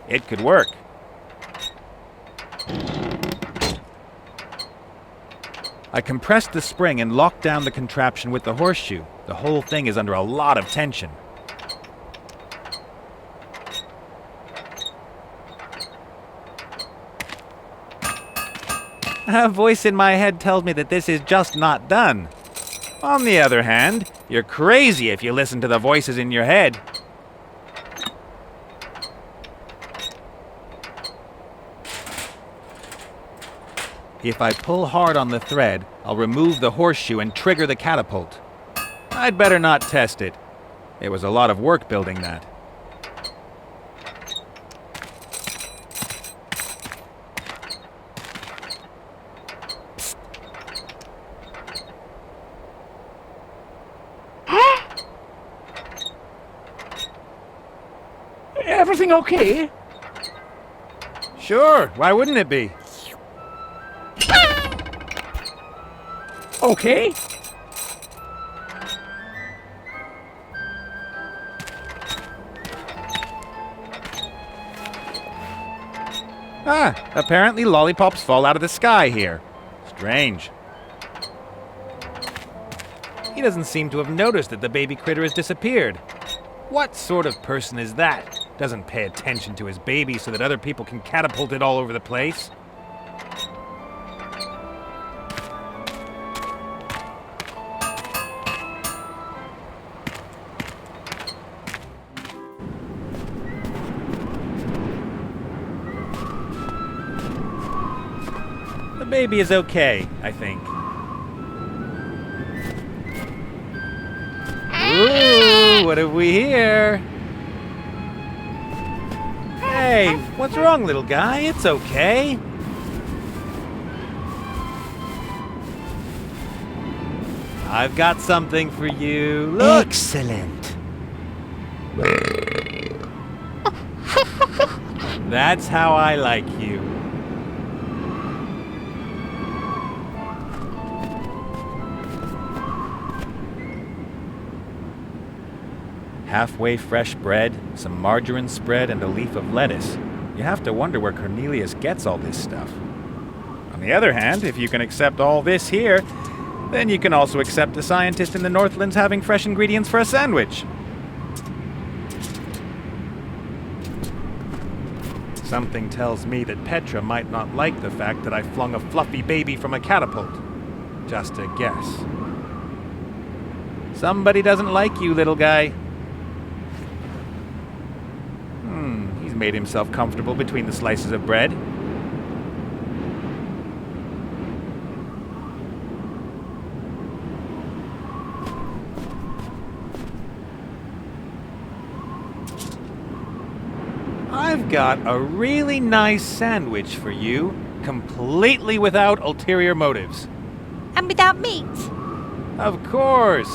It could work. I compressed the spring and locked down the contraption with the horseshoe. The whole thing is under a lot of tension. A voice in my head tells me that this is just not done. On the other hand, you're crazy if you listen to the voices in your head. If I pull hard on the thread, I'll remove the horseshoe and trigger the catapult. I'd better not test it. It was a lot of work building that. Everything okay? Sure, why wouldn't it be? Okay. Apparently lollipops fall out of the sky here. Strange. He doesn't seem to have noticed that the baby critter has disappeared. What sort of person is that? Doesn't pay attention to his baby so that other people can catapult it all over the place. The baby is okay, I think. Ooh, what have we here? Hey, what's wrong, little guy? It's okay. I've got something for you. Look! Excellent. That's how I like you. Halfway fresh bread, some margarine spread, and a leaf of lettuce. You have to wonder where Cornelius gets all this stuff. On the other hand, if you can accept all this here, then you can also accept a scientist in the Northlands having fresh ingredients for a sandwich. Something tells me that Petra might not like the fact that I flung a fluffy baby from a catapult. Just a guess. Somebody doesn't like you, little guy. He's made himself comfortable between the slices of bread. I've got a really nice sandwich for you, completely without ulterior motives. And without meat? Of course.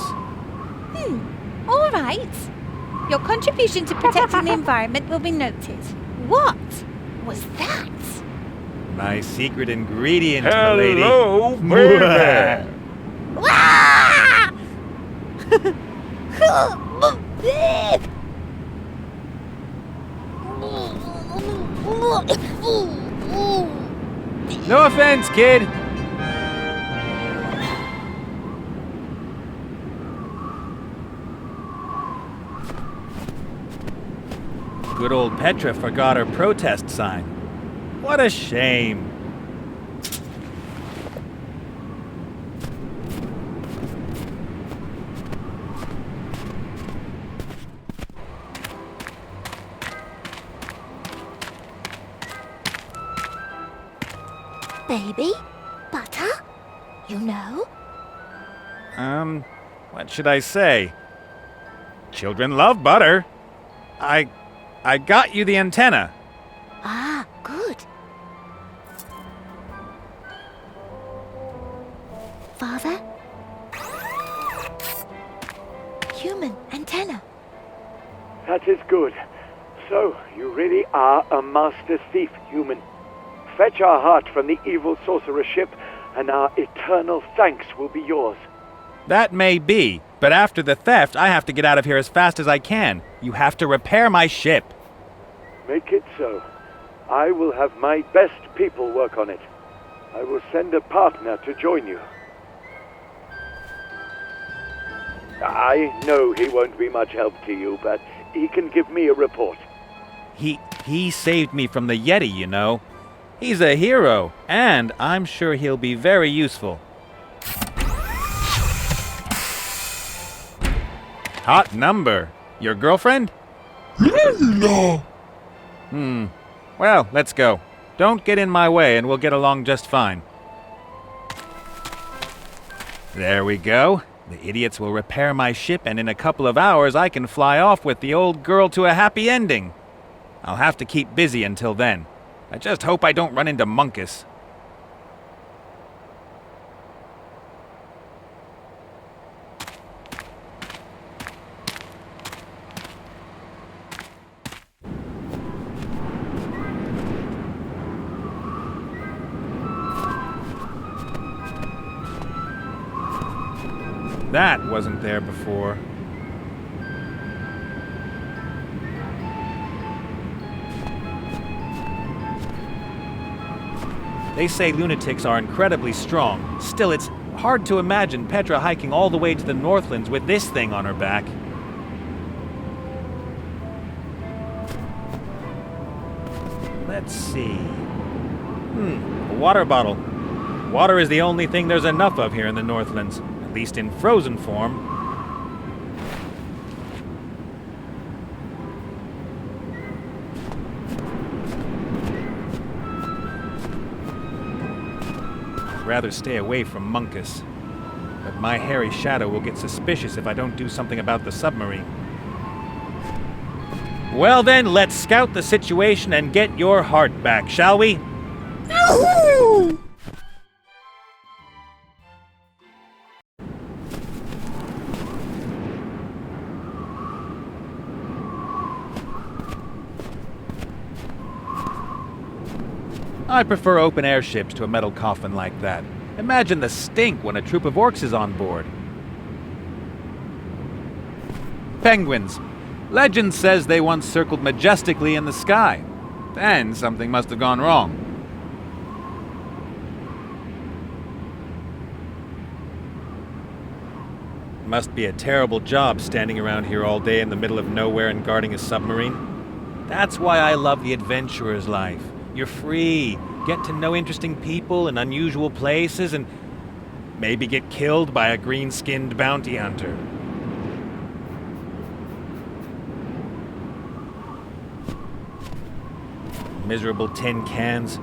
All right. Your contribution to protecting the environment will be noted. What was that? My secret ingredient, milady. Hello, baby. Ah! No offense, kid. Good old Petra forgot her protest sign. What a shame. Baby? Butter? You know? What should I say? Children love butter. I got you the antenna. Ah, good. Father? Human antenna. That is good. So, you really are a master thief, human. Fetch our heart from the evil sorcerer's ship, and our eternal thanks will be yours. That may be, but after the theft, I have to get out of here as fast as I can. You have to repair my ship. Make it so. I will have my best people work on it. I will send a partner to join you. I know he won't be much help to you, but he can give me a report. He saved me from the Yeti, you know. He's a hero, and I'm sure he'll be very useful. Hot number. Your girlfriend? No. Well, let's go. Don't get in my way and we'll get along just fine. There we go. The idiots will repair my ship and in a couple of hours I can fly off with the old girl to a happy ending. I'll have to keep busy until then. I just hope I don't run into Munkus. That wasn't there before. They say lunatics are incredibly strong. Still, it's hard to imagine Petra hiking all the way to the Northlands with this thing on her back. Let's see. A water bottle. Water is the only thing there's enough of here in the Northlands, at least in frozen form. I'd rather stay away from Munkus, but my hairy shadow will get suspicious if I don't do something about the submarine. Well then, let's scout the situation and get your heart back, shall we? Yahoo! I prefer open air ships to a metal coffin like that. Imagine the stink when a troop of orcs is on board. Penguins. Legend says they once circled majestically in the sky. Then something must have gone wrong. Must be a terrible job standing around here all day in the middle of nowhere and guarding a submarine. That's why I love the adventurer's life. You're free, get to know interesting people in unusual places, and maybe get killed by a green-skinned bounty hunter. Miserable tin cans.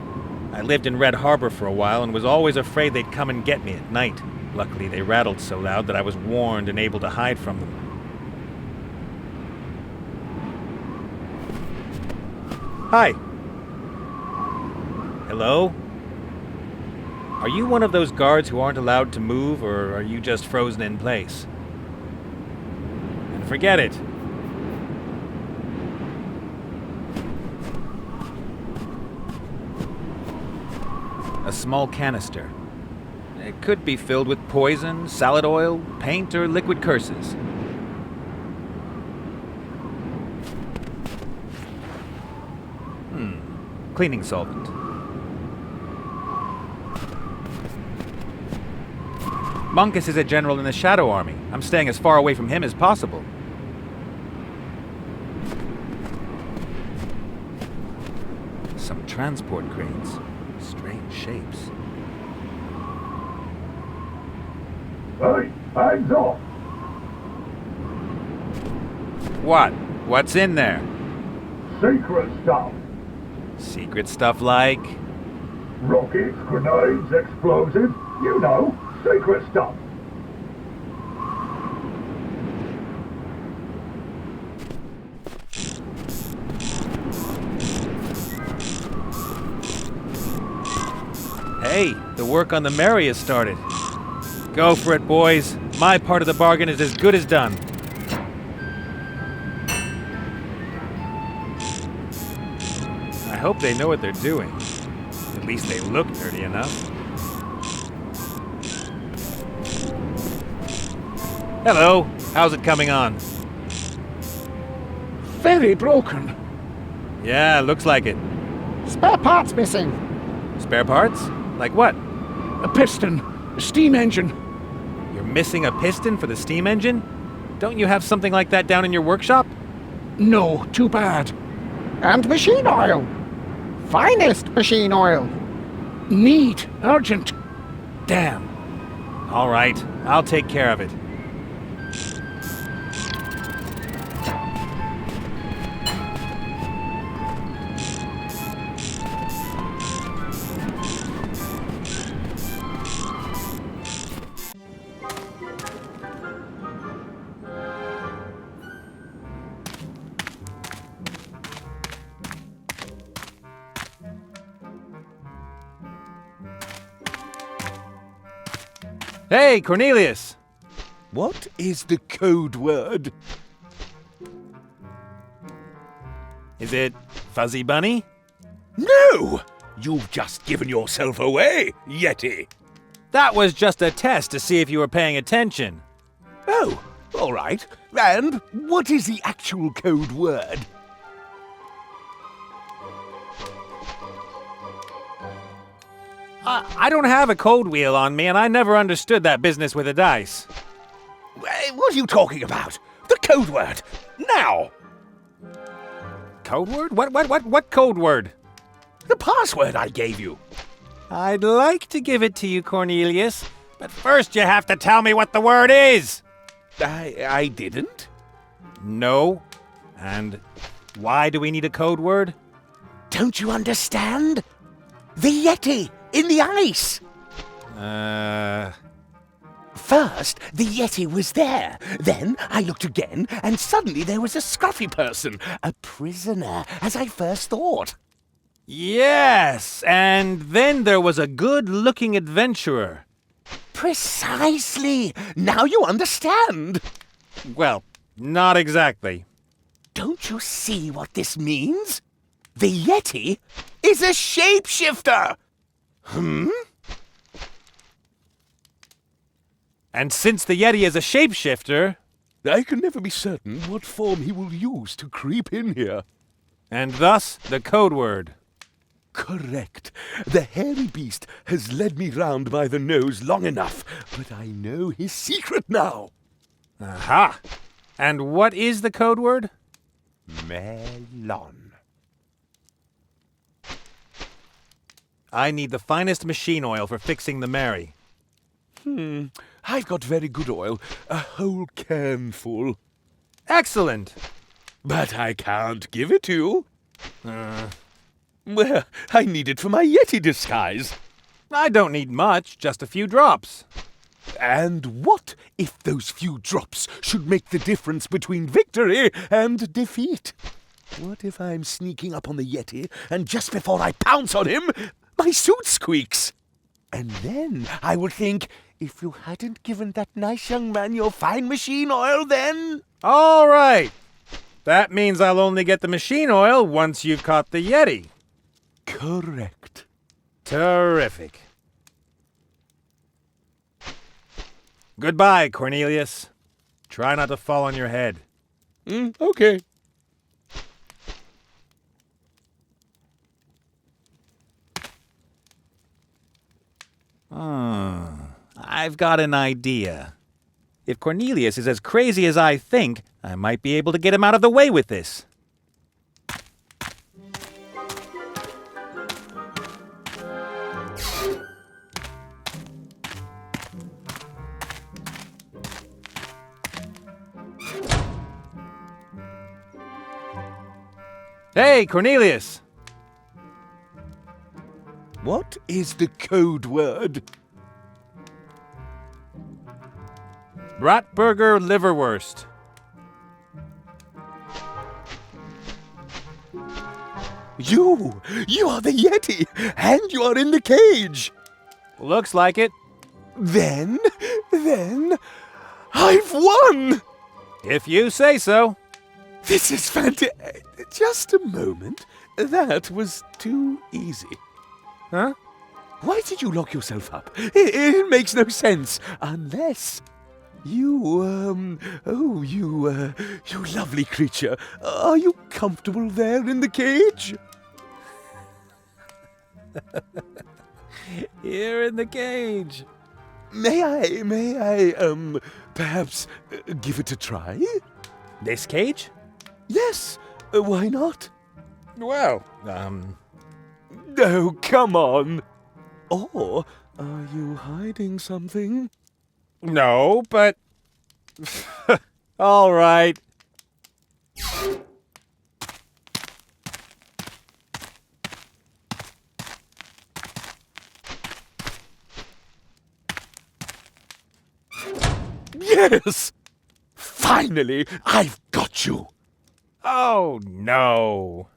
I lived in Red Harbor for a while and was always afraid they'd come and get me at night. Luckily, they rattled so loud that I was warned and able to hide from them. Hi. Hello? Are you one of those guards who aren't allowed to move, or are you just frozen in place? And forget it. A small canister. It could be filled with poison, salad oil, paint, or liquid curses. Cleaning solvent. Monkus is a general in the Shadow Army. I'm staying as far away from him as possible. Some transport crates. Strange shapes. Hey, hands off! What? What's in there? Secret stuff. Secret stuff like? Rockets, grenades, explosives. You know, secret stuff. Hey, the work on the Mary has started. Go for it, boys. My part of the bargain is as good as done. I hope they know what they're doing. At least they look dirty enough. Hello. How's it coming on? Very broken. Yeah, looks like it. Spare parts missing. Spare parts? Like what? A piston. A steam engine. You're missing a piston for the steam engine? Don't you have something like that down in your workshop? No, too bad. And machine oil. Finest machine oil. Need. Urgent. Damn. All right, I'll take care of it. Hey, Cornelius! What is the code word? Is it Fuzzy Bunny? No! You've just given yourself away, Yeti! That was just a test to see if you were paying attention. Oh, all right. And what is the actual code word? I don't have a code wheel on me, and I never understood that business with the dice. What are you talking about? The code word! Now! Code word? What code word? The password I gave you. I'd like to give it to you, Cornelius, but first you have to tell me what the word is! I didn't. No. And why do we need a code word? Don't you understand? The Yeti in the ice! First, the Yeti was there. Then I looked again, and suddenly there was a scruffy person, a prisoner, as I first thought. Yes, and then there was a good-looking adventurer. Precisely! Now you understand! Well, not exactly. Don't you see what this means? The Yeti is a shapeshifter! And since the Yeti is a shapeshifter, I can never be certain what form he will use to creep in here. and thus the code word. Correct. The hairy beast has led me round by the nose long enough, but I know his secret now. Aha! And what is the code word? Melon. I need the finest machine oil for fixing the Mary. I've got very good oil, a whole can full. Excellent! But I can't give it to you. Well, I need it for my Yeti disguise. I don't need much, just a few drops. And what if those few drops should make the difference between victory and defeat? What if I'm sneaking up on the Yeti, and just before I pounce on him, my suit squeaks? And then I would think, if you hadn't given that nice young man your fine machine oil, then... All right. That means I'll only get the machine oil once you've caught the Yeti. Correct. Terrific. Goodbye, Cornelius. Try not to fall on your head. Okay. I've got an idea. If Cornelius is as crazy as I think, I might be able to get him out of the way with this. Hey, Cornelius! What is the code word? Bratburger liverwurst. You are the Yeti, and you are in the cage. Looks like it. Then, I've won! If you say so. This is fantastic. Just a moment. That was too easy. Huh? Why did you lock yourself up? It makes no sense. Unless you lovely creature. Are you comfortable there in the cage? Here in the cage. May I, perhaps give it a try? This cage? Yes, why not? Well, Oh, come on. Or are you hiding something? No, but... All right. Yes! Finally, I've got you! Oh, no.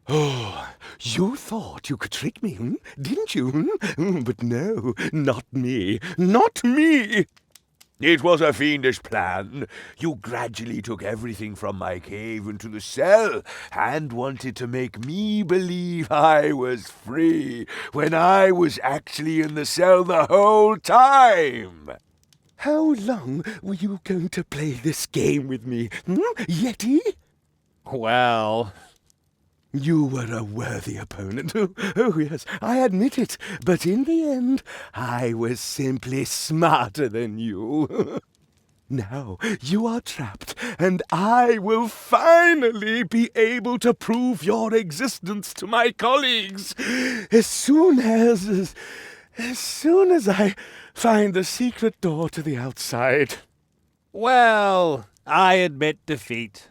Oh, you thought you could trick me, didn't you? But no, not me. Not me! It was a fiendish plan. You gradually took everything from my cave into the cell and wanted to make me believe I was free when I was actually in the cell the whole time. How long were you going to play this game with me, Yeti? Well... You were a worthy opponent. Oh, yes, I admit it. But in the end, I was simply smarter than you. Now you are trapped, and I will finally be able to prove your existence to my colleagues as soon as I find the secret door to the outside. Well, I admit defeat.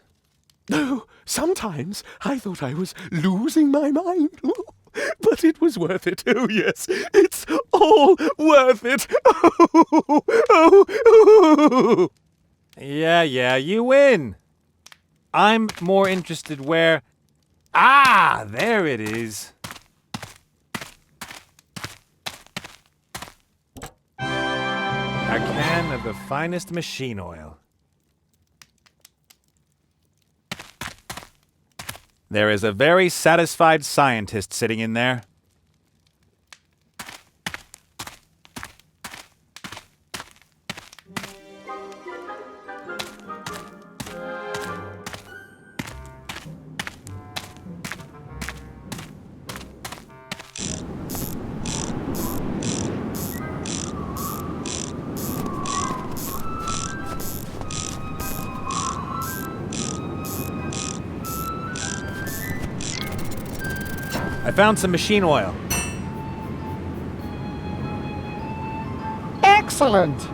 Oh, sometimes I thought I was losing my mind. But it was worth it. Oh, yes, it's all worth it. Oh. Yeah, you win. I'm more interested where... Ah, there it is. A can of the finest machine oil. There is a very satisfied scientist sitting in there. I found some machine oil. Excellent!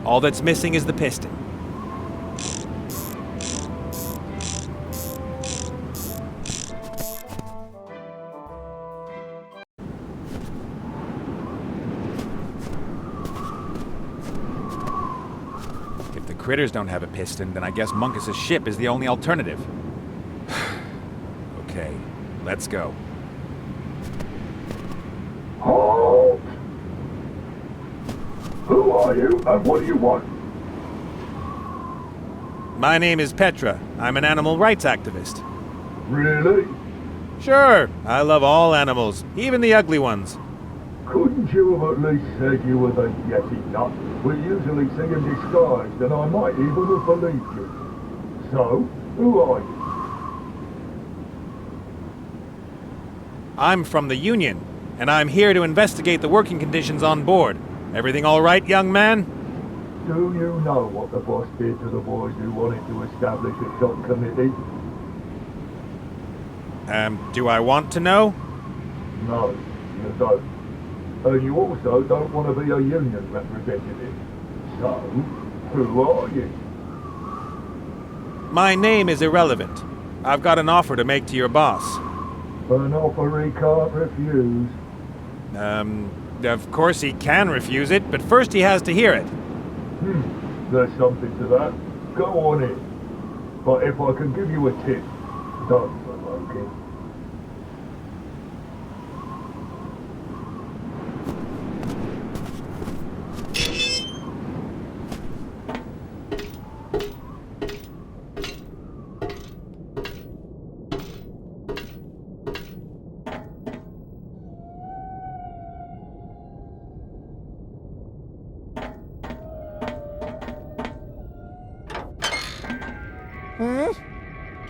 All that's missing is the piston. If the critters don't have a piston, then I guess Munkus's ship is the only alternative. Okay, let's go. Halt! Who are you and what do you want? My name is Petra. I'm an animal rights activist. Really? Sure, I love all animals, even the ugly ones. Couldn't you have at least said you were the Yeti nut? We usually see him disguised and I might even have believed you. So, who are you? I'm from the Union, and I'm here to investigate the working conditions on board. Everything all right, young man? Do you know what the boss did to the boys who wanted to establish a shop committee? Do I want to know? No, you don't. And you also don't want to be a union representative. So, who are you? My name is irrelevant. I've got an offer to make to your boss. An offer he can't refuse. Of course he can refuse it, but first he has to hear it. There's something to that. Go on in. But if I can give you a tip, don't provoke him.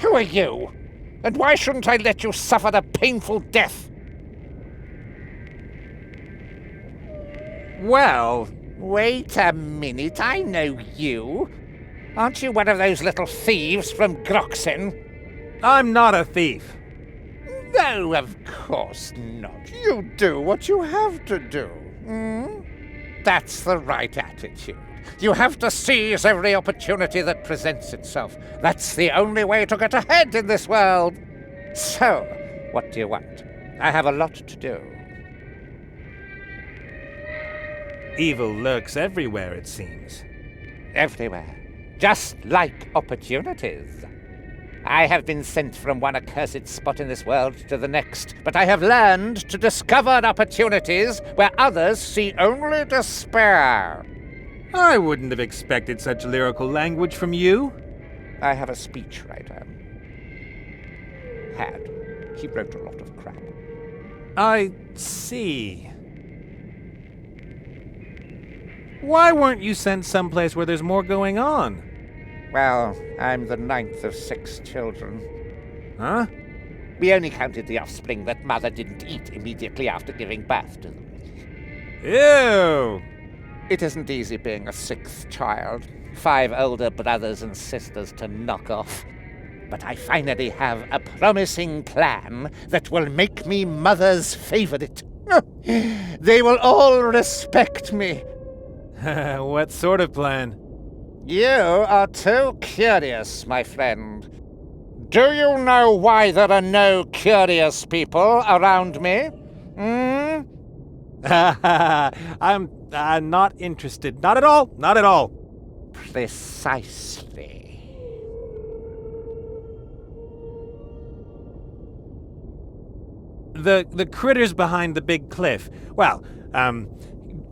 Who are you? And why shouldn't I let you suffer the painful death? Well, wait a minute, I know you. Aren't you one of those little thieves from Groxen? I'm not a thief. No, of course not. You do what you have to do. That's the right attitude. You have to seize every opportunity that presents itself. That's the only way to get ahead in this world. So, what do you want? I have a lot to do. Evil lurks everywhere, it seems. Everywhere. Just like opportunities. I have been sent from one accursed spot in this world to the next, but I have learned to discover opportunities where others see only despair. I wouldn't have expected such lyrical language from you. I have a speechwriter. He wrote a lot of crap. I see. Why weren't you sent someplace where there's more going on? Well, I'm the 9th of 6 children. Huh? We only counted the offspring that Mother didn't eat immediately after giving birth to them. Ew! It isn't easy being a 6th child. 5 older brothers and sisters to knock off. But I finally have a promising plan that will make me Mother's favorite. They will all respect me. What sort of plan? You are too curious, my friend. Do you know why there are no curious people around me? I'm not interested. Not at all. Not at all. Precisely. The critters behind the big cliff. Well,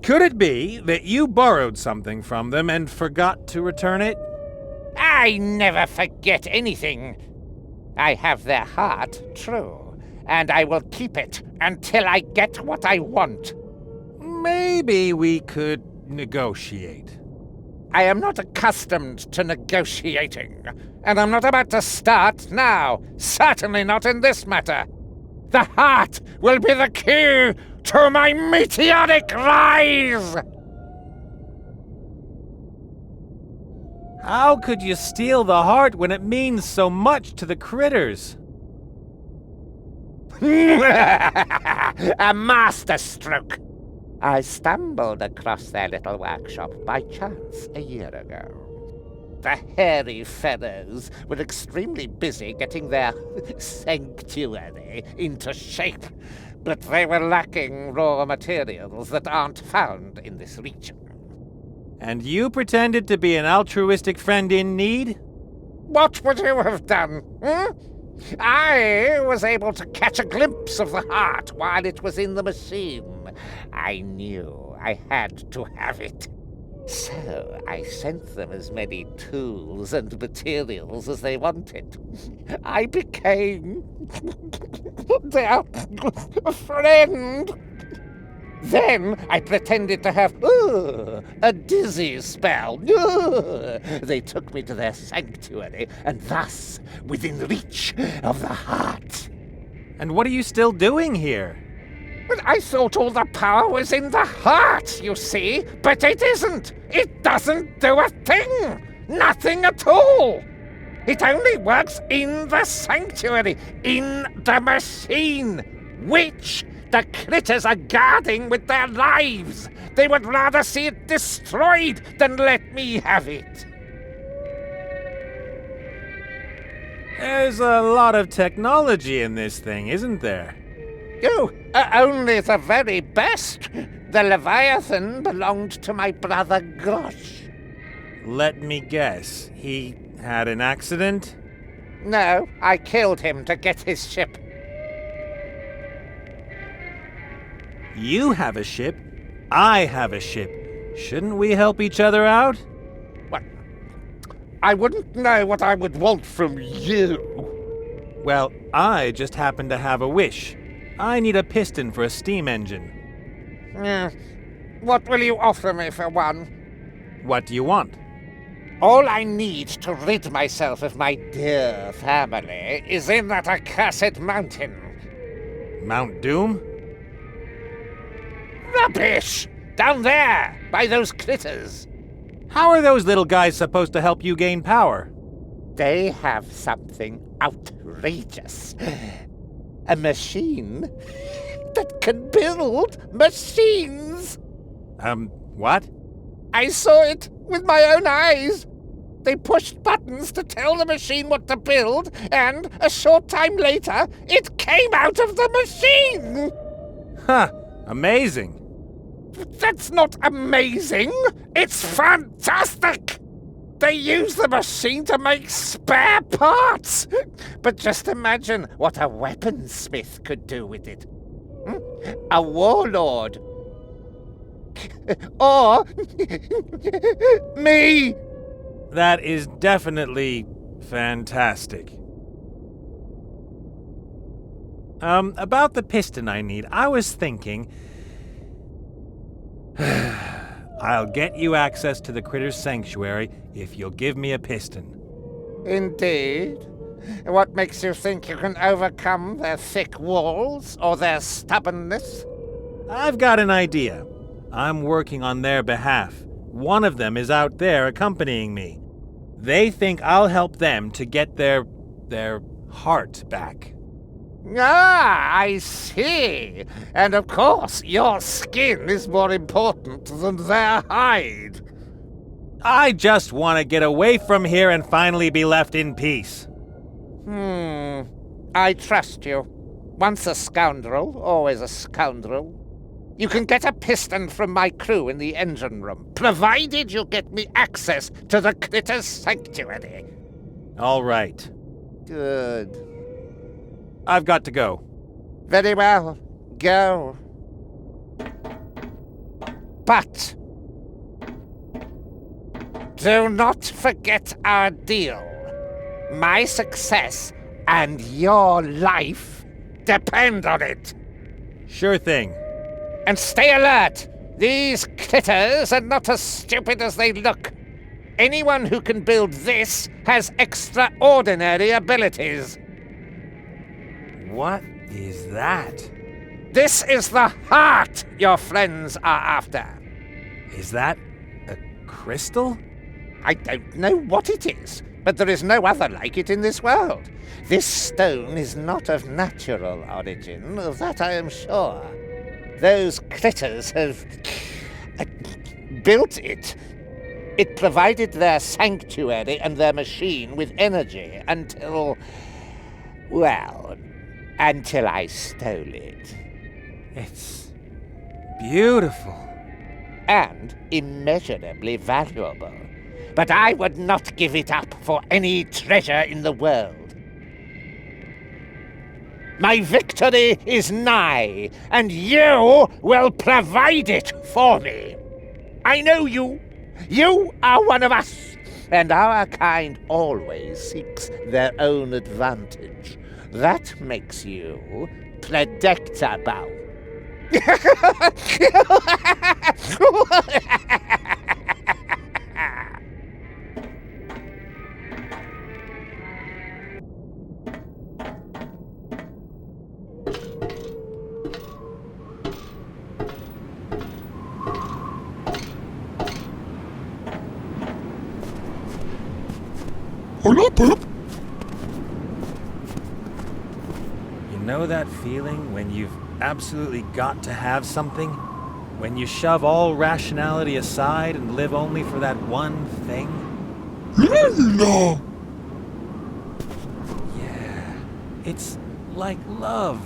could it be that you borrowed something from them and forgot to return it? I never forget anything. I have their heart, true, and I will keep it until I get what I want. Maybe we could negotiate. I am not accustomed to negotiating, and I'm not about to start now. Certainly not in this matter. The heart will be the key to my meteoric rise! How could you steal the heart when it means so much to the critters? A masterstroke! I stumbled across their little workshop by chance a year ago. The hairy fellows were extremely busy getting their sanctuary into shape, but they were lacking raw materials that aren't found in this region. And you pretended to be an altruistic friend in need? What would you have done? I was able to catch a glimpse of the heart while it was in the machine. I knew I had to have it. So I sent them as many tools and materials as they wanted. I became their friend. Then I pretended to have a dizzy spell. They took me to their sanctuary, and thus within reach of the heart. And what are you still doing here? But I thought all the power was in the heart, you see. But it isn't. It doesn't do a thing. Nothing at all. It only works in the sanctuary, in the machine, which the critters are guarding with their lives. They would rather see it destroyed than let me have it. There's a lot of technology in this thing, isn't there? Oh, only the very best. The Leviathan belonged to my brother Grosh. Let me guess. He had an accident? No, I killed him to get his ship. You have a ship. I have a ship. Shouldn't we help each other out? What? I wouldn't know what I would want from you. Well, I just happen to have a wish. I need a piston for a steam engine. What will you offer me for one? What do you want? All I need to rid myself of my dear family is in that accursed mountain. Mount Doom? Rubbish! Down there, by those critters. How are those little guys supposed to help you gain power? They have something outrageous. A machine that can build machines. What? I saw it with my own eyes. They pushed buttons to tell the machine what to build, and a short time later, it came out of the machine. Huh. Amazing. That's not amazing. It's fantastic. They use the machine to make spare parts. But just imagine what a weaponsmith could do with it. A warlord. Or me. That is definitely fantastic. About the piston I need, I was thinking... I'll get you access to the Critter's Sanctuary if you'll give me a piston. Indeed? What makes you think you can overcome their thick walls or their stubbornness? I've got an idea. I'm working on their behalf. One of them is out there accompanying me. They think I'll help them to get their heart back. Ah, I see. And of course, your skin is more important than their hide. I just want to get away from here and finally be left in peace. I trust you. Once a scoundrel, always a scoundrel. You can get a piston from my crew in the engine room, provided you get me access to the Critter's Sanctuary. All right. Good. I've got to go. Very well. Go. But Do not forget our deal. My success and your life depend on it. Sure thing. And stay alert! These critters are not as stupid as they look. Anyone who can build this has extraordinary abilities. What is that? This is the heart your friends are after. Is that a crystal? I don't know what it is, but there is no other like it in this world. This stone is not of natural origin, of that I am sure. Those critters have built it. It provided their sanctuary and their machine with energy until I stole it. It's beautiful. And immeasurably valuable. But I would not give it up for any treasure in the world. My victory is nigh, and you will provide it for me. I know you. You are one of us, and our kind always seeks their own advantage. That makes you predictable. You know that feeling when you've absolutely got to have something? When you shove all rationality aside and live only for that one thing? No. Yeah, it's like love.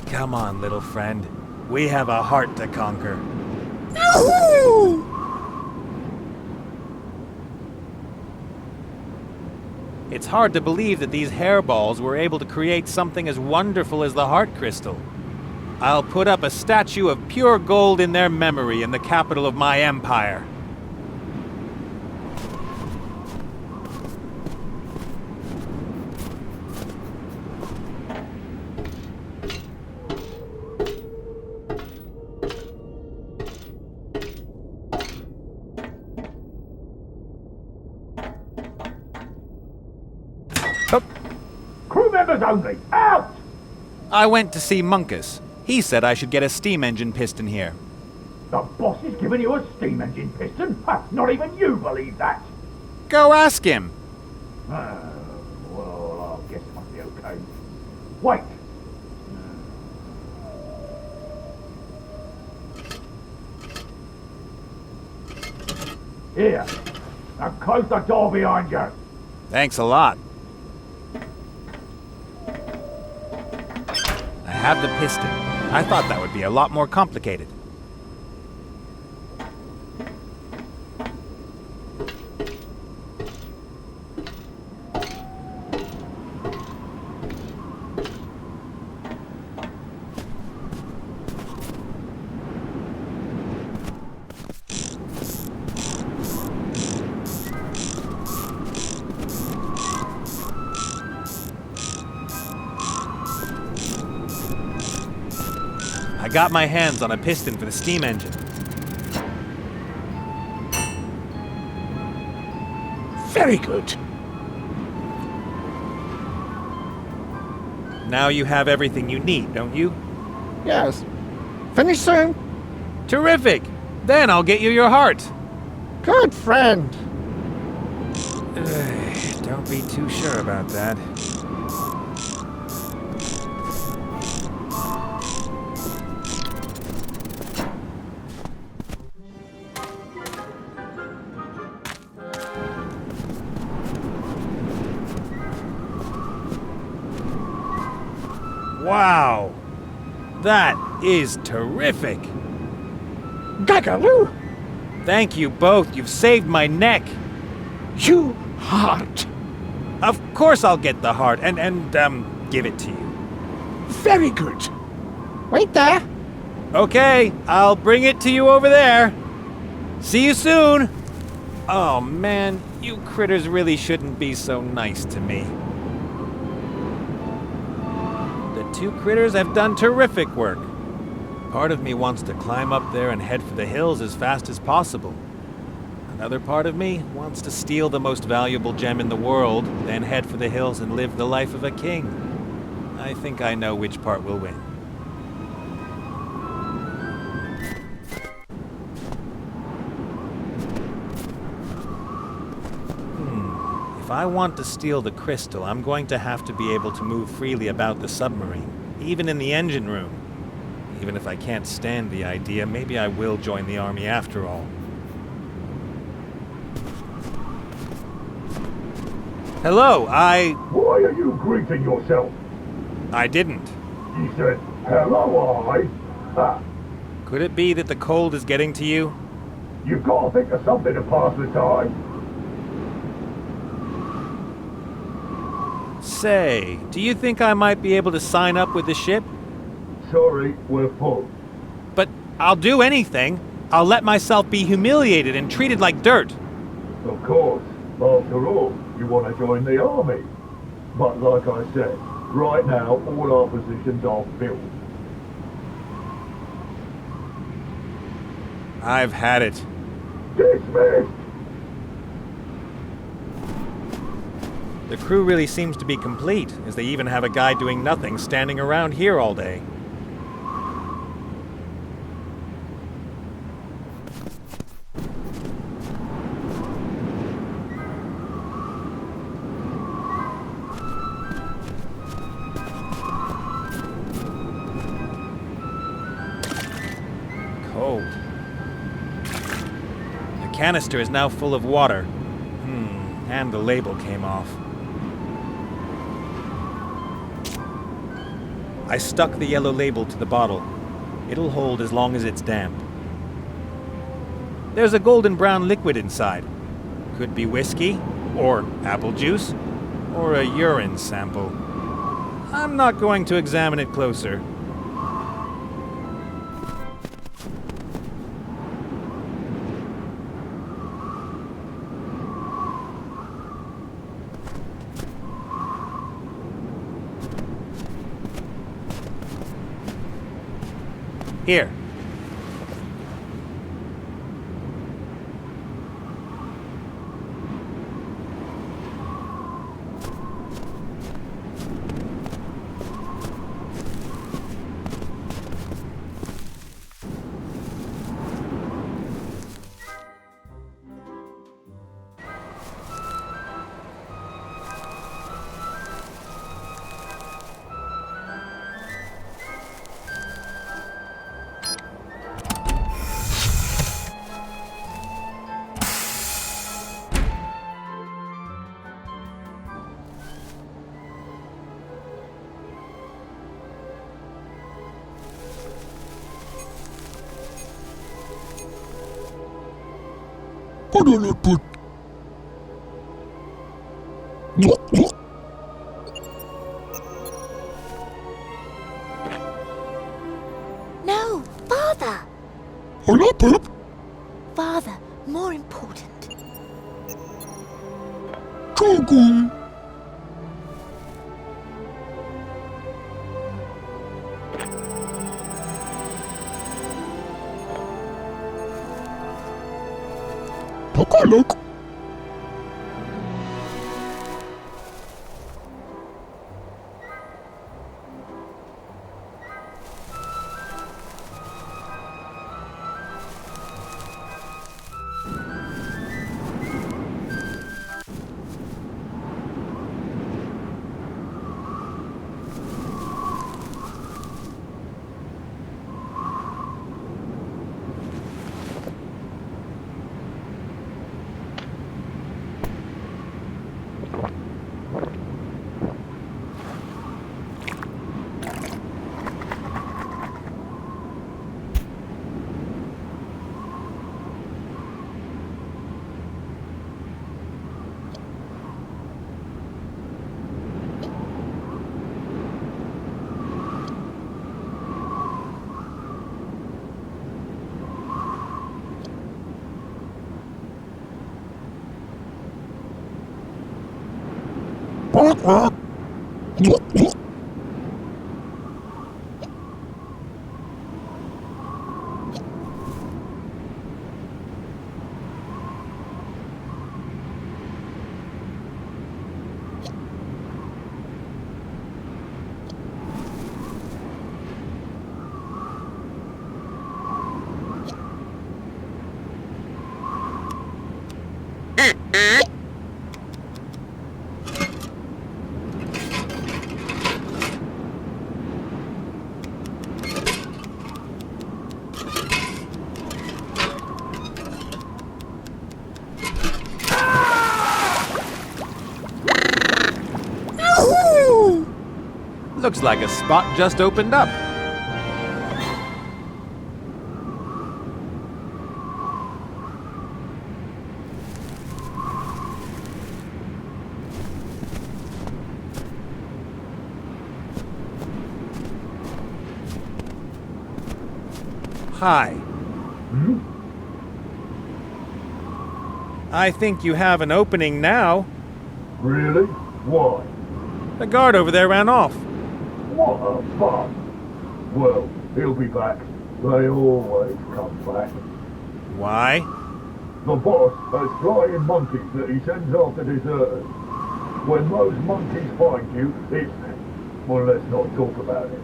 Come on, little friend. We have a heart to conquer. No! It's hard to believe that these hairballs were able to create something as wonderful as the heart crystal. I'll put up a statue of pure gold in their memory in the capital of my empire. Crew members only! Out! I went to see Munkus. He said I should get a steam engine piston here. The boss is giving you a steam engine piston? Ha, not even you believe that! Go ask him. Well, I guess it must be okay. Wait! Here, now close the door behind you. Thanks a lot. I have the piston. I thought that would be a lot more complicated. I got my hands on a piston for the steam engine. Very good. Now you have everything you need, don't you? Yes. Finish soon? Terrific! Then I'll get you your heart. Good friend. Don't be too sure about that. Wow! That is terrific! Gagaloo! Thank you both. You've saved my neck. You heart. Of course I'll get the heart and give it to you. Very good. Wait there. Okay, I'll bring it to you over there. See you soon. Oh man, you critters really shouldn't be so nice to me. The two critters have done terrific work. Part of me wants to climb up there and head for the hills as fast as possible. Another part of me wants to steal the most valuable gem in the world, then head for the hills and live the life of a king. I think I know which part will win. If I want to steal the crystal, I'm going to have to be able to move freely about the submarine, even in the engine room. Even if I can't stand the idea, maybe I will join the army after all. Hello, Why are you greeting yourself? I didn't. You said, hello, Ah, Could it be that the cold is getting to you? you've got to think of something to pass the time. Say, do you think I might be able to sign up with the ship? Sorry, we're full. But I'll do anything. I'll let myself be humiliated and treated like dirt. Of course. After all, you want to join the army. But like I said, right now all our positions are filled. I've had it. Dismissed! The crew really seems to be complete, as they even have a guy doing nothing standing around here all day. Cold. The canister is now full of water. And the label came off. I stuck the yellow label to the bottle. It'll hold as long as it's damp. There's a golden brown liquid inside. Could be whiskey, or apple juice, or a urine sample. I'm not going to examine it closer. Here. No, Father! Father, more important. Looks like a spot just opened up. Hi. I think you have an opening now. Really? Why? The guard over there ran off. What a fun! Well, he'll be back. They always come back. Why? The boss has flying monkeys that he sends after deserters. When those monkeys find you, it's... well, let's not talk about it.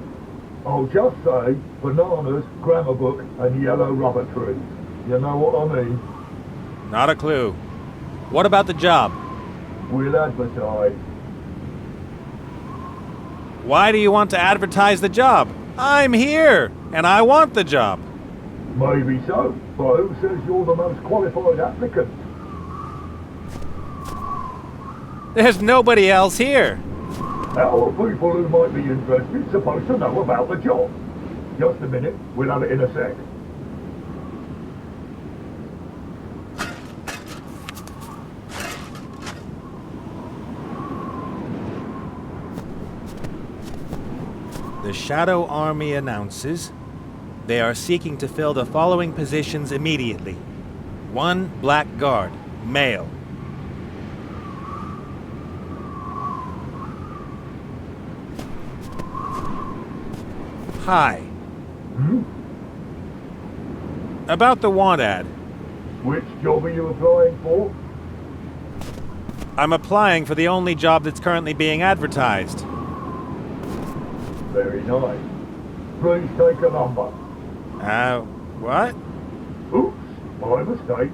I'll just say bananas, grammar book, and yellow rubber trees. You know what I mean? Not a clue. What about the job? We'll advertise. Why do you want to advertise the job? I'm here, and I want the job. Maybe so, but who says you're the most qualified applicant? There's nobody else here. How are people who might be interested supposed to know about the job? Just a minute, we'll have it in a sec. The Shadow Army announces they are seeking to fill the following positions immediately. 1 black guard, male. Hi. About the want ad. Which job are you applying for? I'm applying for the only job that's currently being advertised. Very nice. Please take a number. What? Oops, my mistake.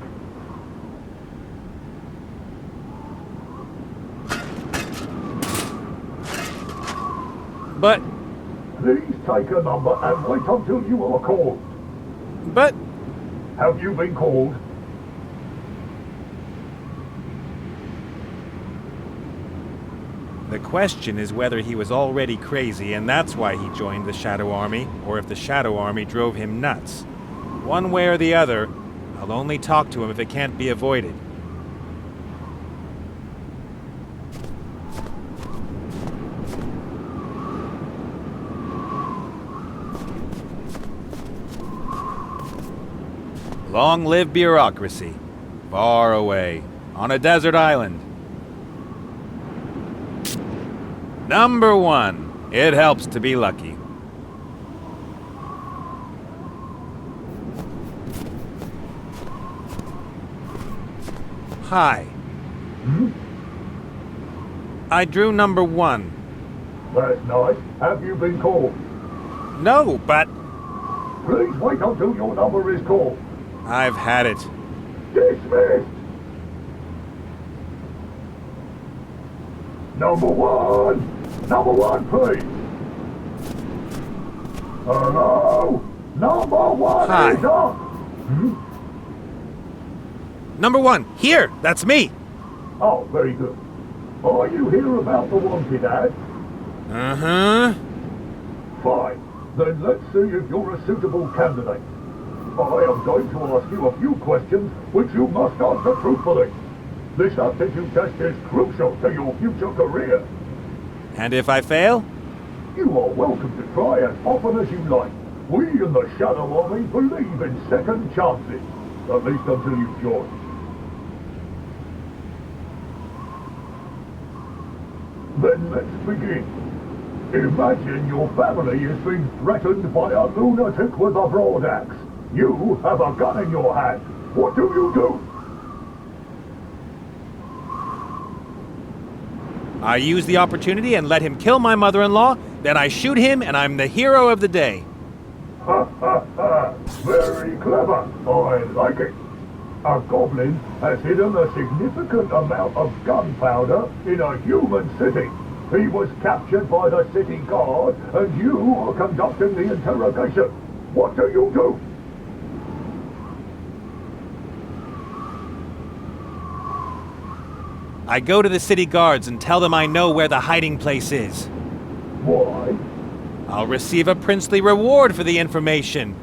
But... Please take a number and wait until you are called. But... Have you been called? The question is whether he was already crazy and that's why he joined the Shadow Army, or if the Shadow Army drove him nuts. One way or the other, I'll only talk to him if it can't be avoided. Long live bureaucracy. Far away, on a desert island. Number 1. It helps to be lucky. Hi. I drew number 1. That's nice. Have you been called? No, but... Please wait until your number is called. I've had it. Dismissed! Number 1! Number 1, please! Hello? Number 1 Hi. is up! Number 1, here! That's me! Oh, very good. Are you here about the wanted ad? Uh-huh. Fine. Then let's see if you're a suitable candidate. I am going to ask you a few questions which you must answer truthfully. This aptitude test is crucial to your future career. And if I fail? You are welcome to try as often as you like. We in the Shadow Army believe in second chances, at least until you join. Then let's begin. Imagine your family is being threatened by a lunatic with a broad axe. You have a gun in your hand. What do you do? I use the opportunity and let him kill my mother-in-law, then I shoot him and I'm the hero of the day. Ha ha ha! Very clever. I like it. A goblin has hidden a significant amount of gunpowder in a human city. He was captured by the city guard, and you are conducting the interrogation. What do you do? I go to the city guards and tell them I know where the hiding place is. Why? I'll receive a princely reward for the information.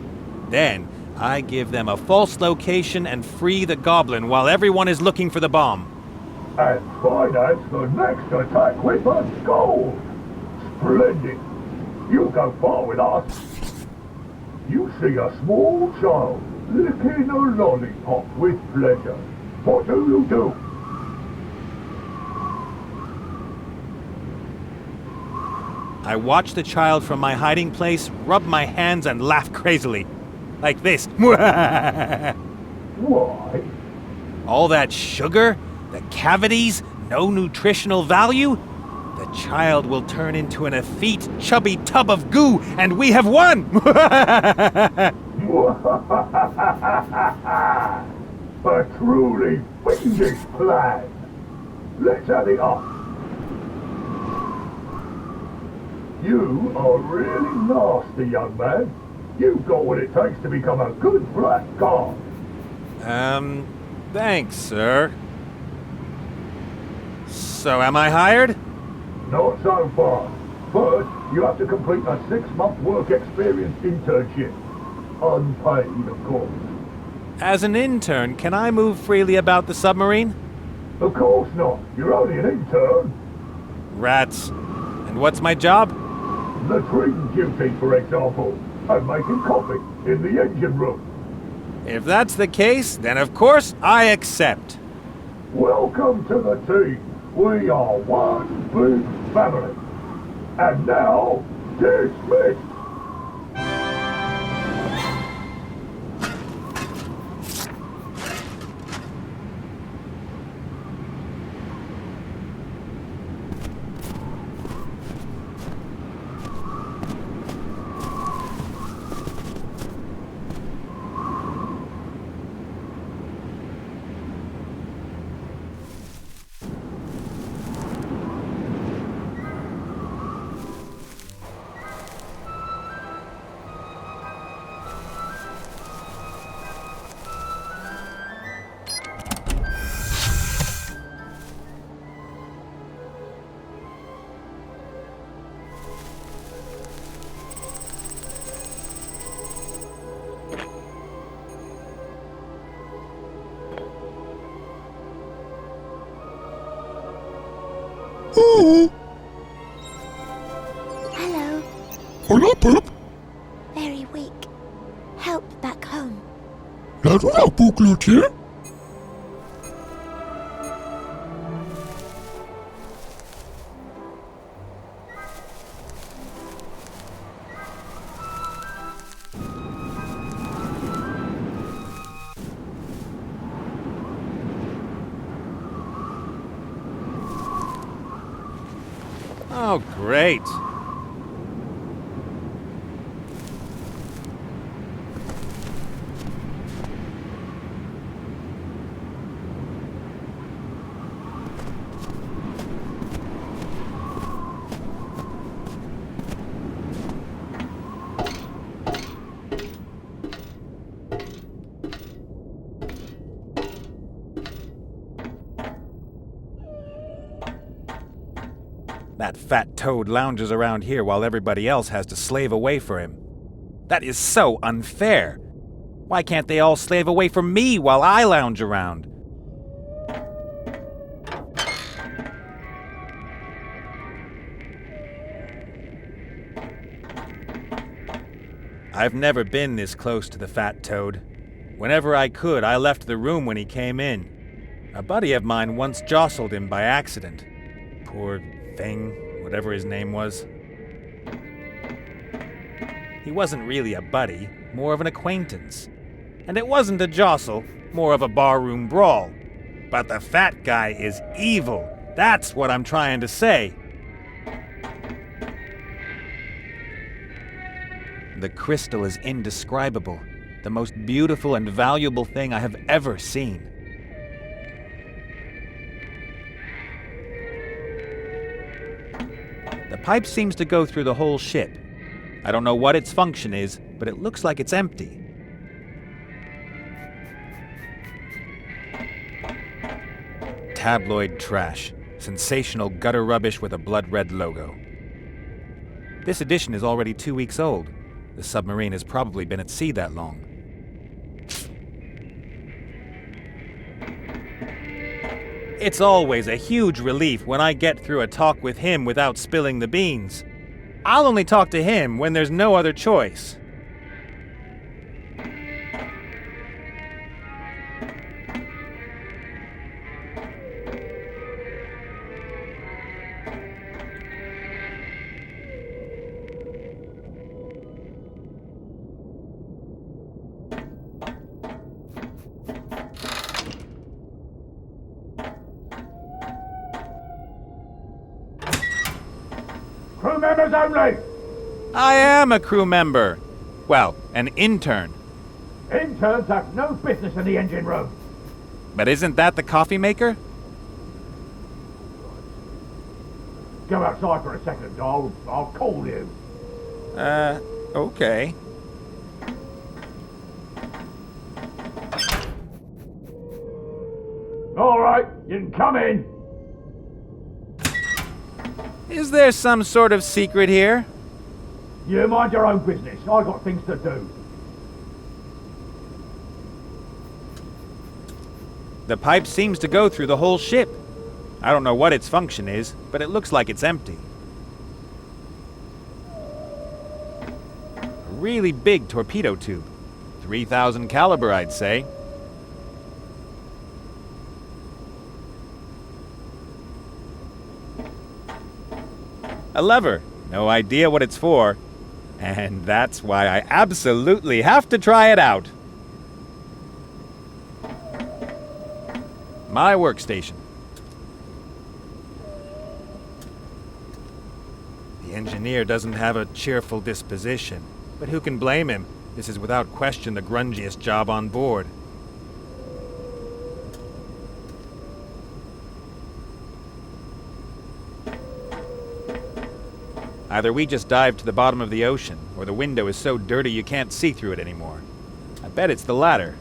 Then, I give them a false location and free the goblin while everyone is looking for the bomb. And finance the next attack with a gold! Splendid! You go far with us. You see a small child licking a lollipop with pleasure. What do you do? I watch the child from my hiding place, rub my hands, and laugh crazily. Like this. Why? All that sugar, the cavities, no nutritional value? The child will turn into an effete, chubby tub of goo, and we have won! A truly fiendish plan. Let's add it up. You are really nasty, young man. You've got what it takes to become a good black guard. Thanks, sir. So am I hired? Not so far. First, you have to complete a 6-month work experience internship. Unpaid, of course. As an intern, can I move freely about the submarine? Of course not. You're only an intern. Rats. And what's my job? Latrine duty, for example. And making coffee in the engine room. If that's the case, then of course I accept. Welcome to the team. We are one big family. And now, dismissed. Hello. Hola, Pip. Very weak. Help back home. Là du là, bouclotier. Oh, great. That fat toad lounges around here while everybody else has to slave away for him. That is so unfair. Why can't they all slave away from me while I lounge around? I've never been this close to the fat toad. Whenever I could, I left the room when he came in. A buddy of mine once jostled him by accident. Poor thing, whatever his name was. He wasn't really a buddy, more of an acquaintance. And it wasn't a jostle, more of a barroom brawl. But the fat guy is evil. That's what I'm trying to say. The crystal is indescribable, the most beautiful and valuable thing I have ever seen. The pipe seems to go through the whole ship. I don't know what its function is, but it looks like it's empty. Tabloid trash. Sensational gutter rubbish with a blood-red logo. This edition is already 2 weeks old. The submarine has probably been at sea that long. It's always a huge relief when I get through a talk with him without spilling the beans. I'll only talk to him when there's no other choice. Crew members only! I am a crew member. Well, an intern. Interns have no business in the engine room. But isn't that the coffee maker? Go outside for a second, I'll call you. Okay. All right, you can come in. Is there some sort of secret here? You mind your own business. I got things to do. The pipe seems to go through the whole ship. I don't know what its function is, but it looks like it's empty. A really big torpedo tube. 3,000 caliber, I'd say. A lever. No idea what it's for. And that's why I absolutely have to try it out. My workstation. The engineer doesn't have a cheerful disposition, but who can blame him? This is without question the grungiest job on board. Either we just dived to the bottom of the ocean, or the window is so dirty you can't see through it anymore. I bet it's the latter.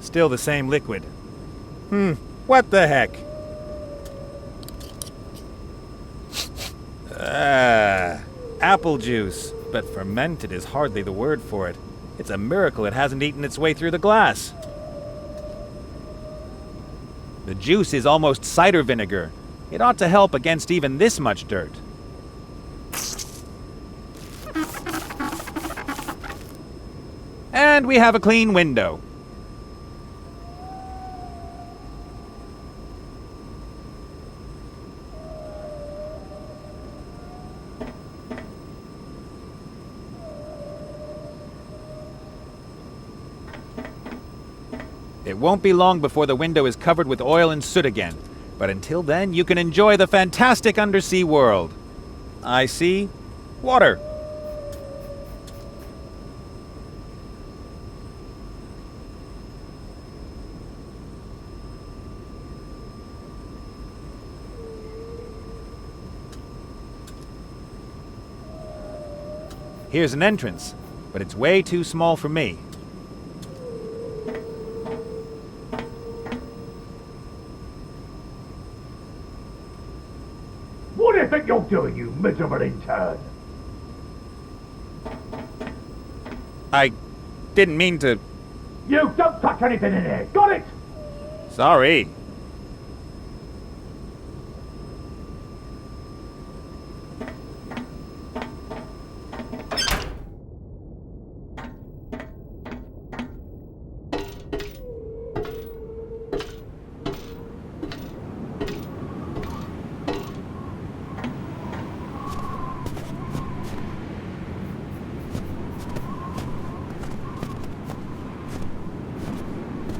Still the same liquid. What the heck? Apple juice. But fermented is hardly the word for it. It's a miracle it hasn't eaten its way through the glass. The juice is almost cider vinegar. It ought to help against even this much dirt. And we have a clean window. It won't be long before the window is covered with oil and soot again, but until then you can enjoy the fantastic undersea world. I see water. Here's an entrance, but it's way too small for me. What do you think you're doing, you miserable intern? I didn't mean to... You don't touch anything in here, got it? Sorry.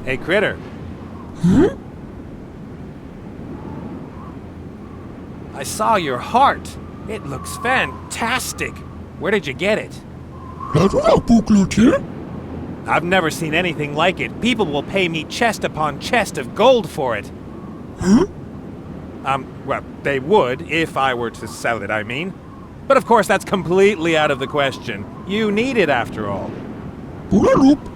Hey, Critter. I saw your heart. It looks fantastic. Where did you get it? That's a booklet here. I've never seen anything like it. People will pay me chest upon chest of gold for it. Well, they would, if I were to sell it, I mean. But of course, that's completely out of the question. You need it, after all. Bulaloop.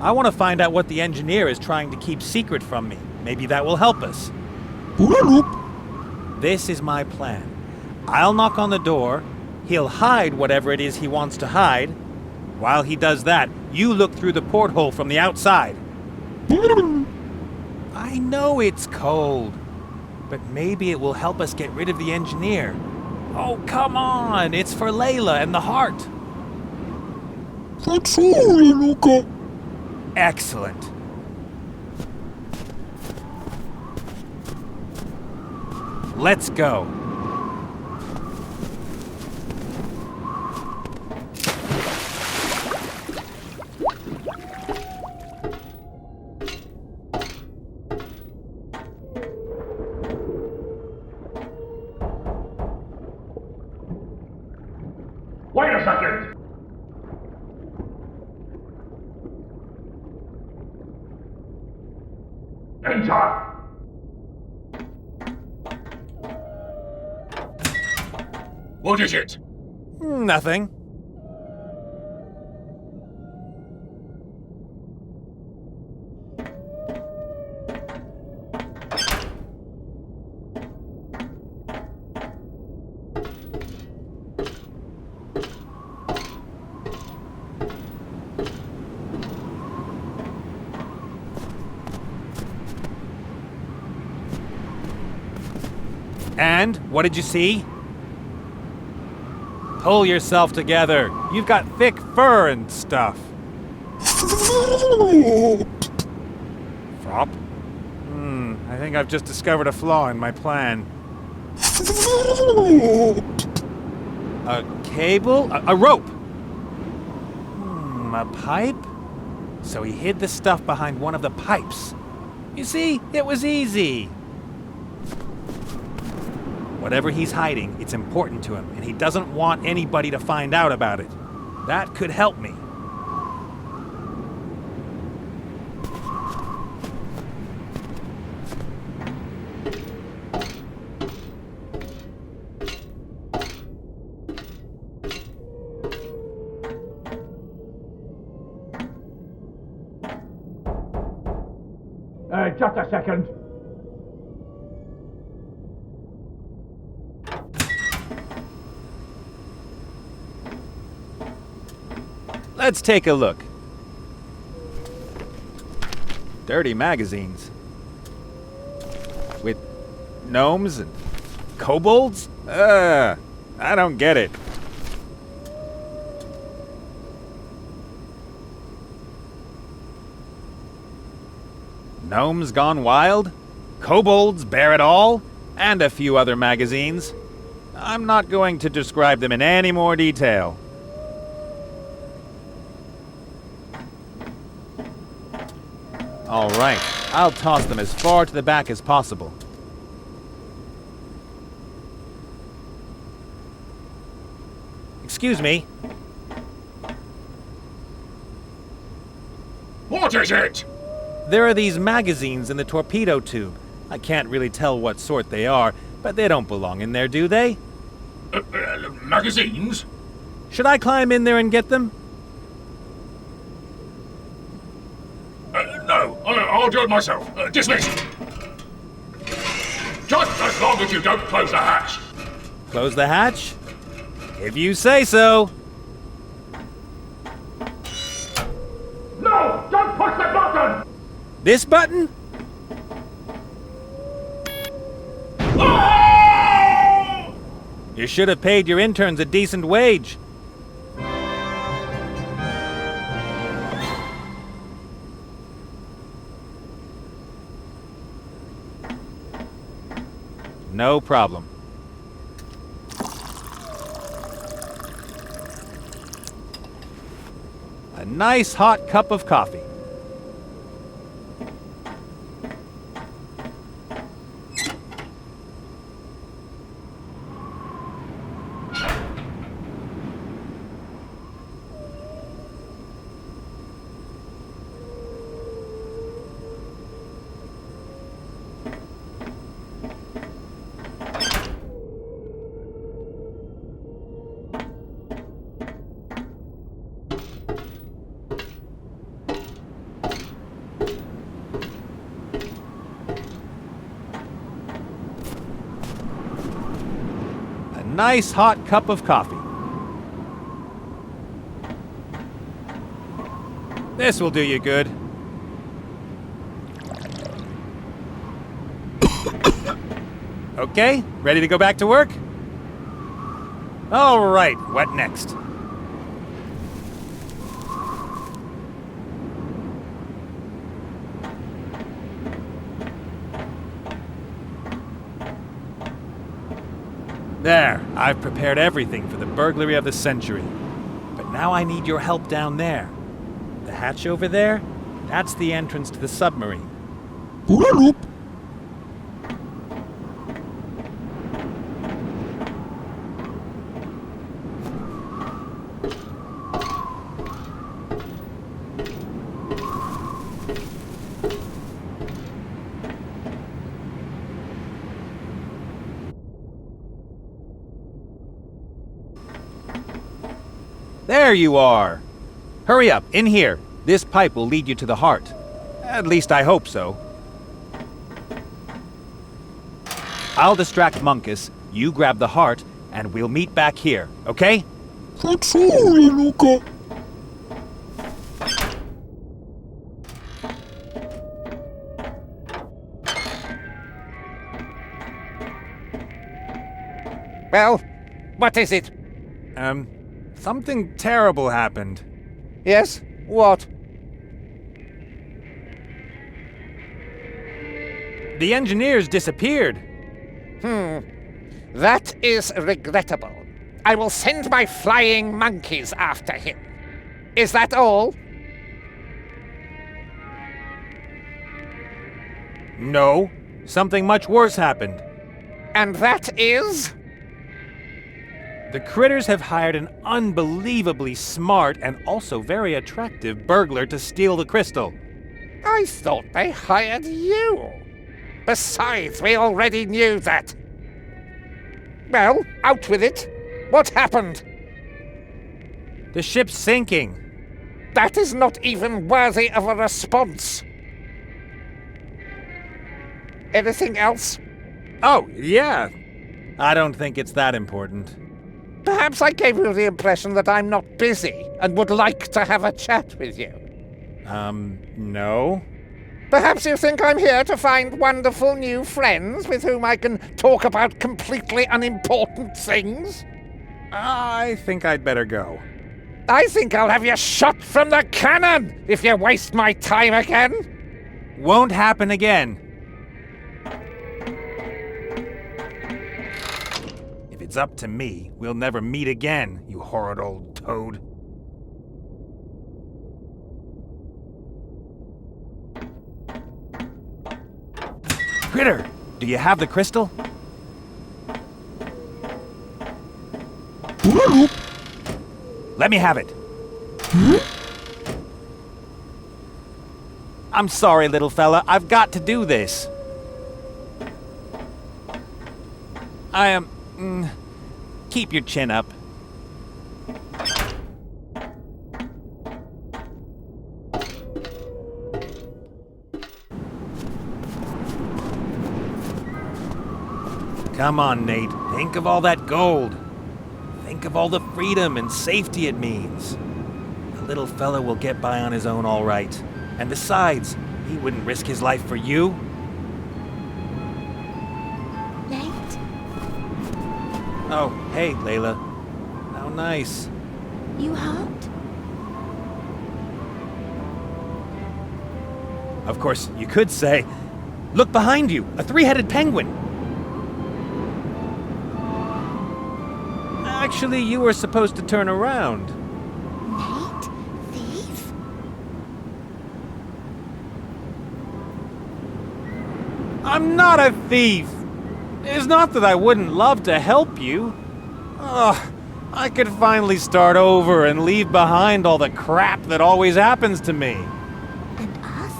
I want to find out what the engineer is trying to keep secret from me. Maybe that will help us. Bulaloop. This is my plan. I'll knock on the door. He'll hide whatever it is he wants to hide. While he does that, you look through the porthole from the outside. I know it's cold, but maybe it will help us get rid of the engineer. Oh, come on! It's for Layla and the heart. That's all, Luca. Excellent. Let's go. Wait a second! Enter! What is it? Nothing. And what did you see? Pull yourself together. You've got thick fur and stuff. Frop? I think I've just discovered a flaw in my plan. A cable? A rope? A pipe? So he hid the stuff behind one of the pipes. You see, it was easy. Whatever he's hiding, it's important to him, and he doesn't want anybody to find out about it. That could help me. Just a second. Let's take a look. Dirty magazines. With gnomes and kobolds? I don't get it. Gnomes Gone Wild? Kobolds Bear It All? And a few other magazines. I'm not going to describe them in any more detail. All right, I'll toss them as far to the back as possible. Excuse me. What is it? There are these magazines in the torpedo tube. I can't really tell what sort they are, but they don't belong in there, do they? Magazines? Should I climb in there and get them? No, I'll do it myself. Dismiss. Just as long as you don't close the hatch. Close the hatch? If you say so. No! Don't push the button! This button? Oh! You should have paid your interns a decent wage. No problem. A nice hot cup of coffee. Nice hot cup of coffee. This will do you good. Okay, ready to go back to work? All right, what next? There, I've prepared everything for the burglary of the century. But now I need your help down there. The hatch over there, that's the entrance to the submarine. Bulaloop. There you are! Hurry up, in here. This pipe will lead you to the heart. At least I hope so. I'll distract Munkus, you grab the heart, and we'll meet back here, okay? Fatsura, Luca. Well, what is it? Something terrible happened. Yes? What? The engineers disappeared. That is regrettable. I will send my flying monkeys after him. Is that all? No, something much worse happened. And that is? The critters have hired an unbelievably smart and also very attractive burglar to steal the crystal. I thought they hired you. Besides, we already knew that. Well, out with it. What happened? The ship's sinking. That is not even worthy of a response. Anything else? Oh, yeah. I don't think it's that important. Perhaps I gave you the impression that I'm not busy and would like to have a chat with you. No. Perhaps you think I'm here to find wonderful new friends with whom I can talk about completely unimportant things? I think I'd better go. I think I'll have you shot from the cannon if you waste my time again. Won't happen again. If it's up to me, we'll never meet again, you horrid old toad. Critter, do you have the crystal? Let me have it. I'm sorry, little fella. I've got to do this. I am... keep your chin up. Come on, Nate. Think of all that gold. Think of all the freedom and safety it means. The little fella will get by on his own all right. And besides, he wouldn't risk his life for you. Nate? Oh, hey, Layla. How nice. You hurt? Of course, you could say, look behind you, a three-headed penguin. Actually, you were supposed to turn around. Nate? Thief? I'm not a thief. It's not that I wouldn't love to help you. Ugh, I could finally start over and leave behind all the crap that always happens to me. And us?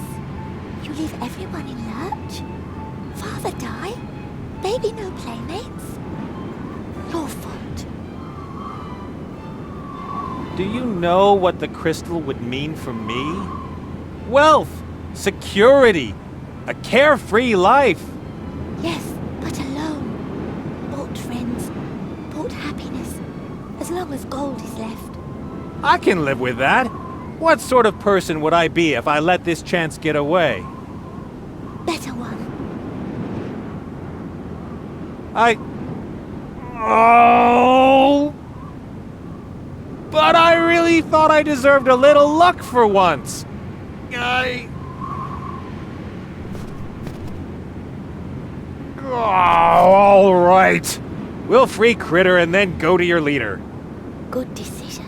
You leave everyone in lurch? Father die? Baby no playmates? Your fault. Do you know what the crystal would mean for me? Wealth, security, a carefree life. Yes, but alone. Bought friends, bought happiness, as long as gold is left. I can live with that. What sort of person would I be if I let this chance get away? Better one. Oh! But I really thought I deserved a little luck for once. Oh, all right. We'll free Critter and then go to your leader. Good decision.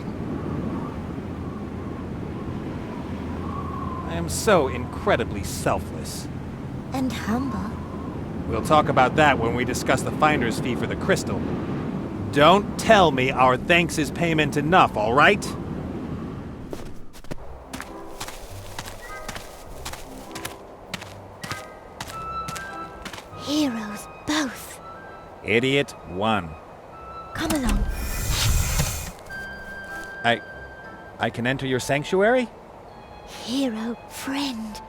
I am so incredibly selfless. And humble. We'll talk about that when we discuss the finder's fee for the crystal. Don't tell me our thanks is payment enough, all right? Heroes, both. Idiot 1. Come along. I can enter your sanctuary? Hero, friend.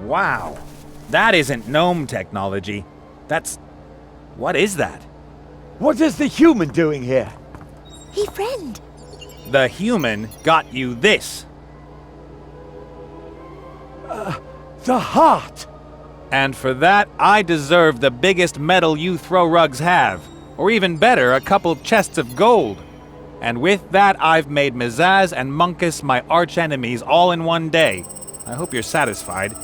Wow. That isn't gnome technology. What is that? What is the human doing here? He friend. The human got you this. The heart! And for that, I deserve the biggest medal you throw rugs have. Or even better, a couple chests of gold. And with that, I've made Mizaz and Munkus my arch-enemies all in one day. I hope you're satisfied.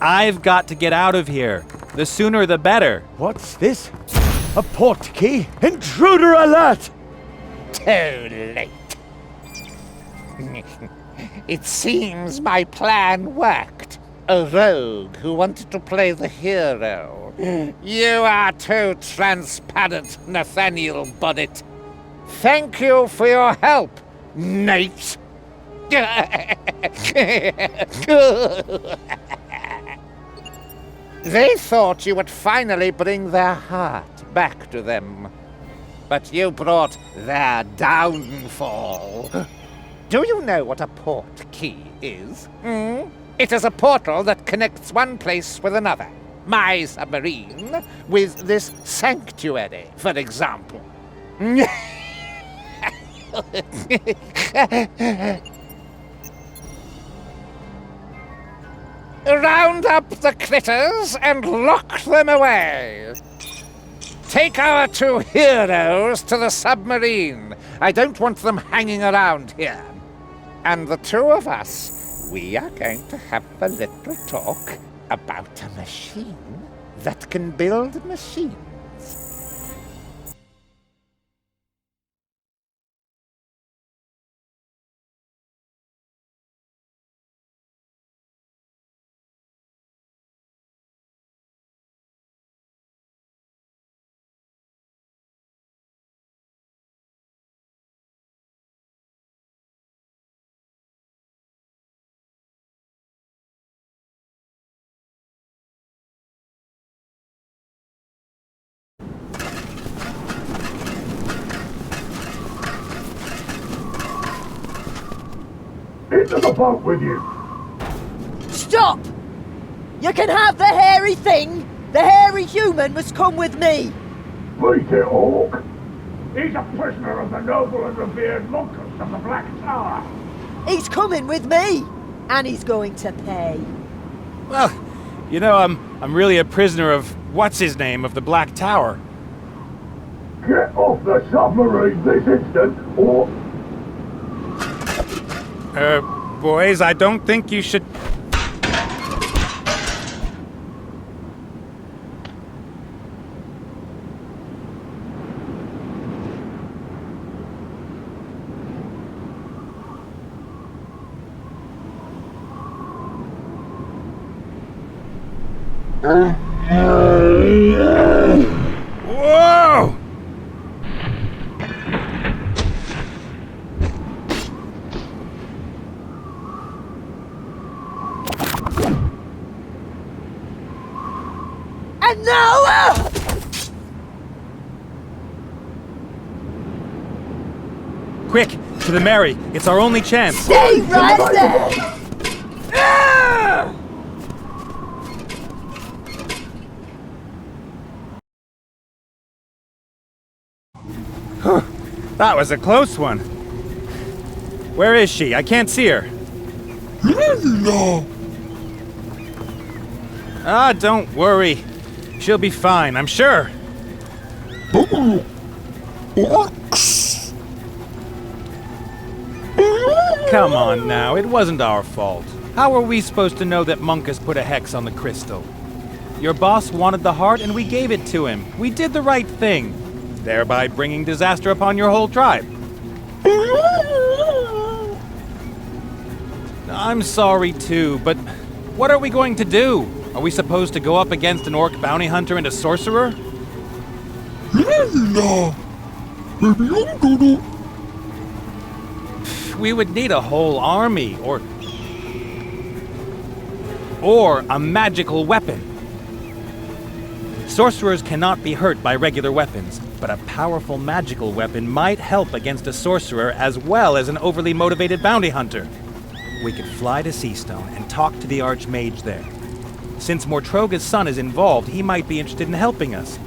I've got to get out of here. The sooner the better. What's this? A portkey? Intruder alert! Too late. It seems my plan worked. A rogue who wanted to play the hero. You are too transparent, Nathaniel Bonnet. Thank you for your help, Nate. They thought you would finally bring their heart back to them. But you brought their downfall. Do you know what a port key is? It is a portal that connects one place with another. My submarine with this sanctuary, for example. Round up the critters and lock them away. Take our two heroes to the submarine. I don't want them hanging around here. And the two of us, we are going to have a little talk about a machine that can build machines. Into the boat with you! Stop! You can have the hairy thing! The hairy human must come with me! Beat it, Hawk! He's a prisoner of the noble and revered Monkus of the Black Tower! He's coming with me! And he's going to pay. Well, you know, I'm really a prisoner of what's-his-name of the Black Tower. Get off the submarine this instant, or... Boys, I don't think you should... Whoa! And now, Quick, to the Mary. It's our only chance. stay right there! That was a close one. Where is she? I can't see her. Ah, don't worry. She'll be fine, I'm sure. Come on now, it wasn't our fault. How were we supposed to know that Munkus put a hex on the crystal? Your boss wanted the heart and we gave it to him. We did the right thing, thereby bringing disaster upon your whole tribe. I'm sorry too, but what are we going to do? Are we supposed to go up against an orc bounty hunter and a sorcerer? We would need a whole army, or a magical weapon. Sorcerers cannot be hurt by regular weapons, but a powerful magical weapon might help against a sorcerer as well as an overly motivated bounty hunter. We could fly to Seastone and talk to the Archmage there. Since Mortroga's son is involved, he might be interested in helping us.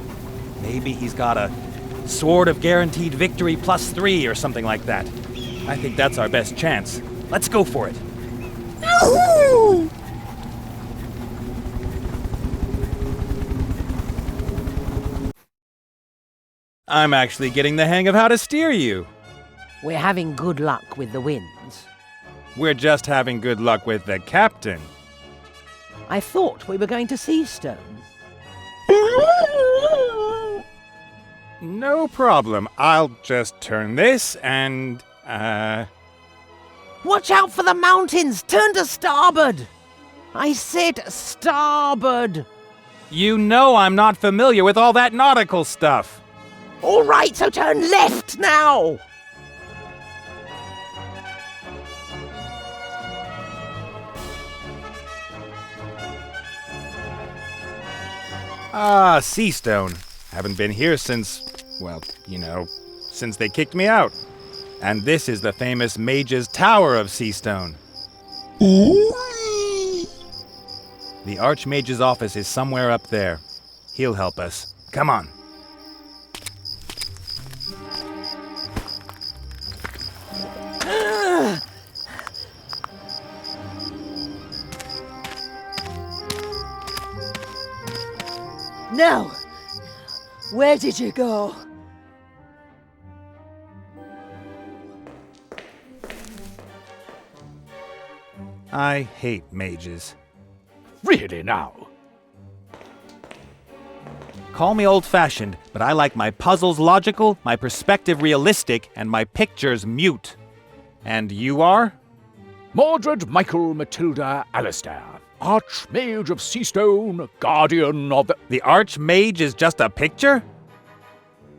Maybe he's got a Sword of Guaranteed Victory +3 or something like that. I think that's our best chance. Let's go for it. I'm actually getting the hang of how to steer you. We're having good luck with the winds. We're just having good luck with the captain. I thought we were going to Seastone. No problem. I'll just turn this and, Watch out for the mountains! Turn to starboard! I said starboard! You know I'm not familiar with all that nautical stuff. All right, so turn left now! Ah, Seastone. Haven't been here since, well, you know, since they kicked me out. And this is the famous Mage's Tower of Seastone. The Archmage's office is somewhere up there. He'll help us. Come on. Now, where did you go? I hate mages. Really now? Call me old-fashioned, but I like my puzzles logical, my perspective realistic, and my pictures mute. And you are? Mordred Michael Matilda Alistair, Archmage of Seastone, Guardian of the... The Archmage is just a picture?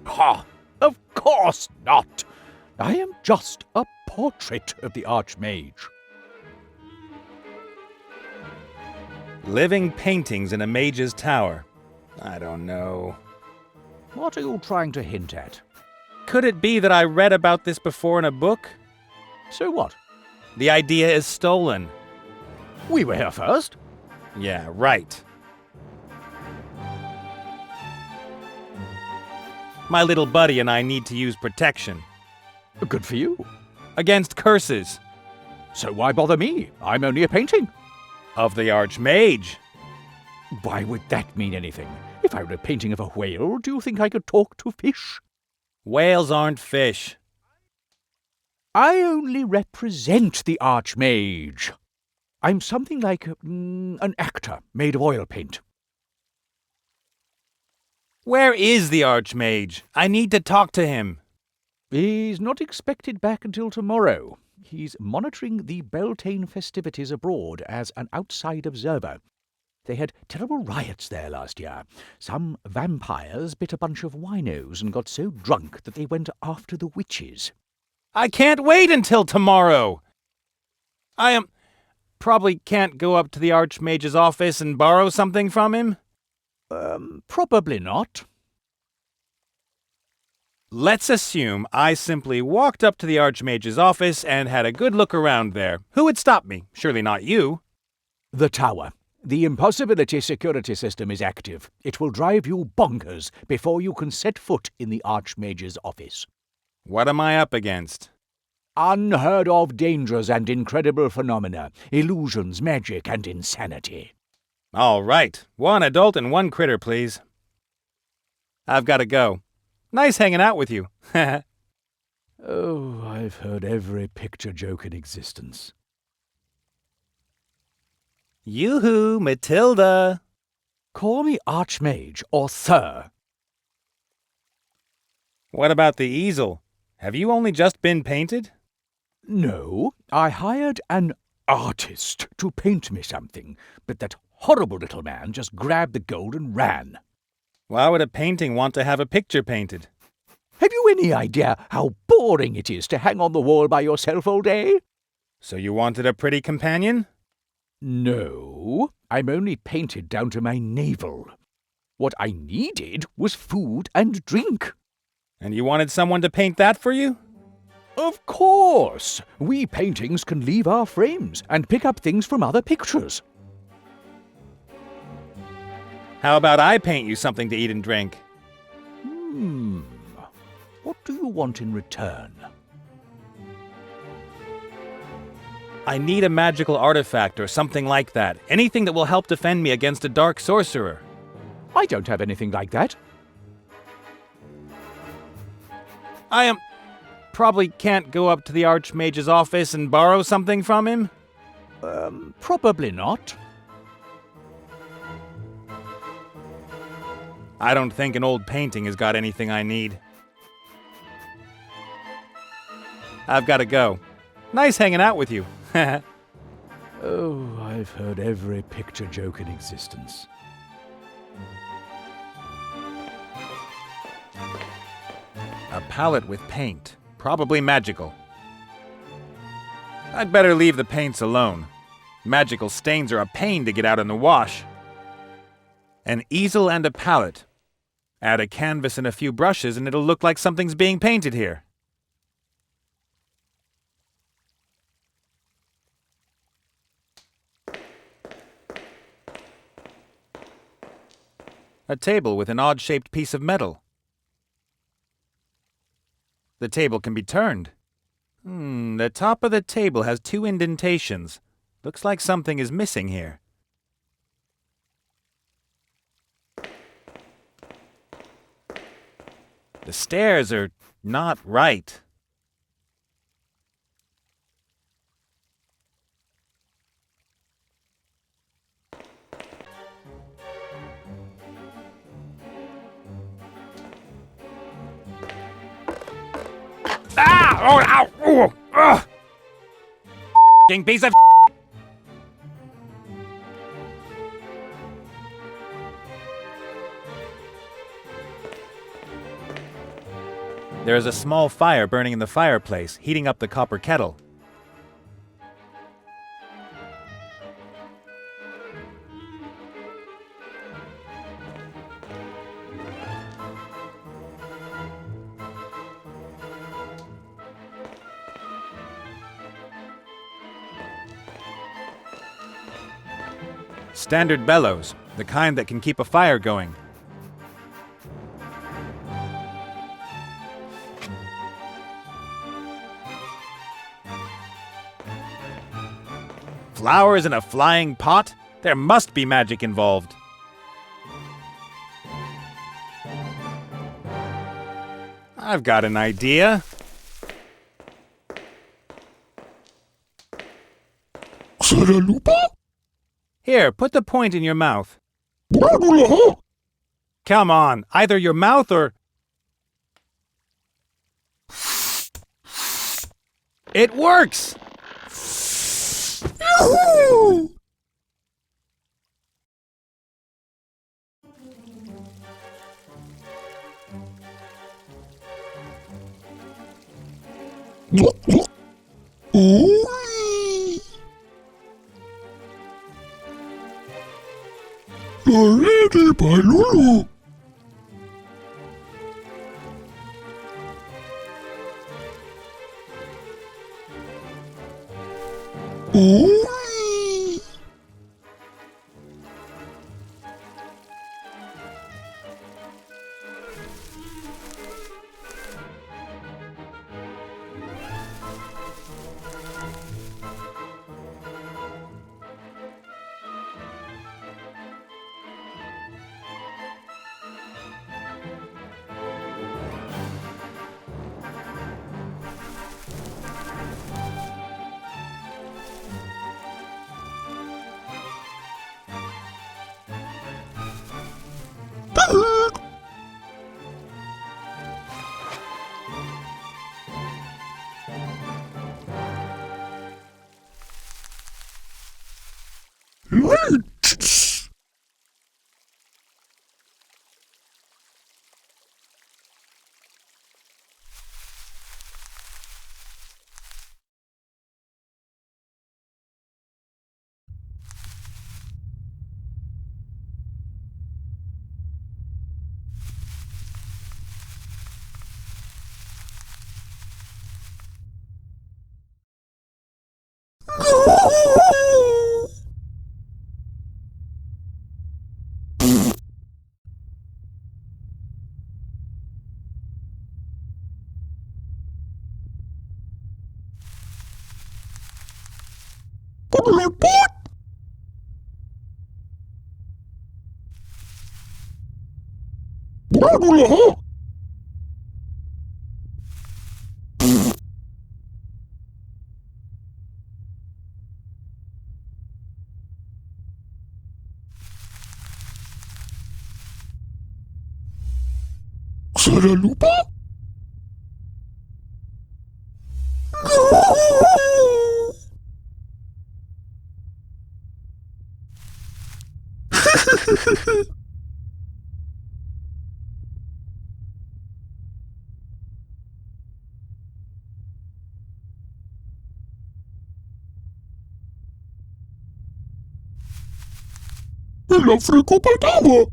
Ha! Of course not! I am just a portrait of the Archmage. Living paintings in a mage's tower. I don't know. What are you trying to hint at? Could it be that I read about this before in a book? So what? The idea is stolen. We were here first. Yeah, right. My little buddy and I need to use protection. Good for you. Against curses. So why bother me? I'm only a painting. Of the Archmage. Why would that mean anything? If I were a painting of a whale, do you think I could talk to fish? Whales aren't fish. I only represent the Archmage. I'm something like an actor made of oil paint. Where is the Archmage? I need to talk to him. He's not expected back until tomorrow. He's monitoring the Beltane festivities abroad as an outside observer. They had terrible riots there last year. Some vampires bit a bunch of winos and got so drunk that they went after the witches. I can't wait until tomorrow! Probably can't go up to the Archmage's office and borrow something from him? Probably not. Let's assume I simply walked up to the Archmage's office and had a good look around there. Who would stop me? Surely not you. The tower. The impossibility security system is active. It will drive you bonkers before you can set foot in the Archmage's office. What am I up against? Unheard of dangers and incredible phenomena, illusions, magic, and insanity. All right. One adult and one critter, please. I've got to go. Nice hanging out with you. Oh, I've heard every picture joke in existence. Yoo-hoo, Matilda. Call me Archmage or Sir. What about the easel? Have you only just been painted? No, I hired an artist to paint me something, but that horrible little man just grabbed the gold and ran. Why would a painting want to have a picture painted? Have you any idea how boring it is to hang on the wall by yourself all day? So you wanted a pretty companion? No, I'm only painted down to my navel. What I needed was food and drink. And you wanted someone to paint that for you? Of course! We paintings can leave our frames and pick up things from other pictures. How about I paint you something to eat and drink? What do you want in return? I need a magical artifact or something like that. Anything that will help defend me against a dark sorcerer. I don't have anything like that. Probably can't go up to the Archmage's office and borrow something from him? Probably not. I don't think an old painting has got anything I need. I've got to go. Nice hanging out with you. Oh, I've heard every picture joke in existence. A palette with paint. Probably magical. I'd better leave the paints alone. Magical stains are a pain to get out in the wash. An easel and a palette. Add a canvas and a few brushes and it'll look like something's being painted here. A table with an odd-shaped piece of metal. The table can be turned. The top of the table has 2 indentations. Looks like something is missing here. The stairs are not right. Ah! Oh, ow! Ugh! F***ing piece of There is a small fire burning in the fireplace, heating up the copper kettle. Standard bellows, the kind that can keep a fire going. Flowers in a flying pot? There must be magic involved. I've got an idea. Here, put the point in your mouth. Come on, either your mouth or... It works! Oi! Ready by Lulu. Oi! Lights! Dracula! Saralupa? La fricopataba!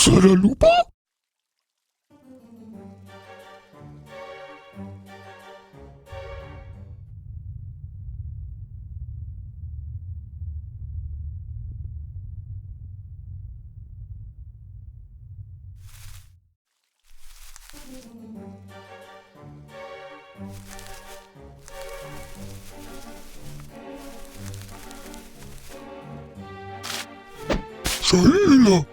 Saralupa? Shaila!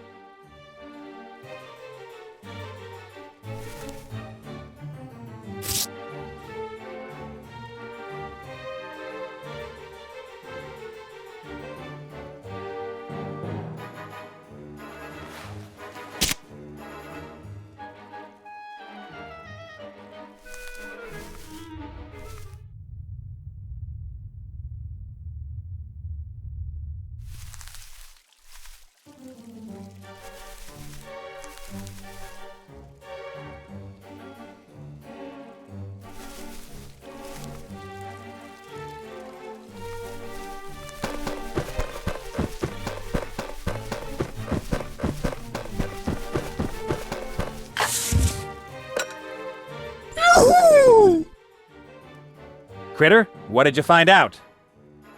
Critter, what did you find out?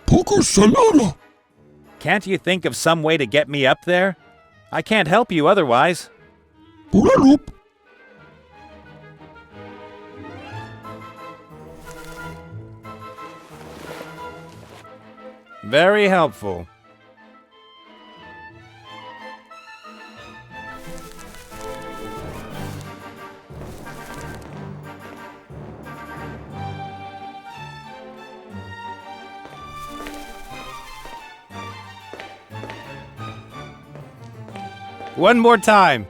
Poco Salala. Can't you think of some way to get me up there? I can't help you otherwise. Ulalup. Very helpful. One more time.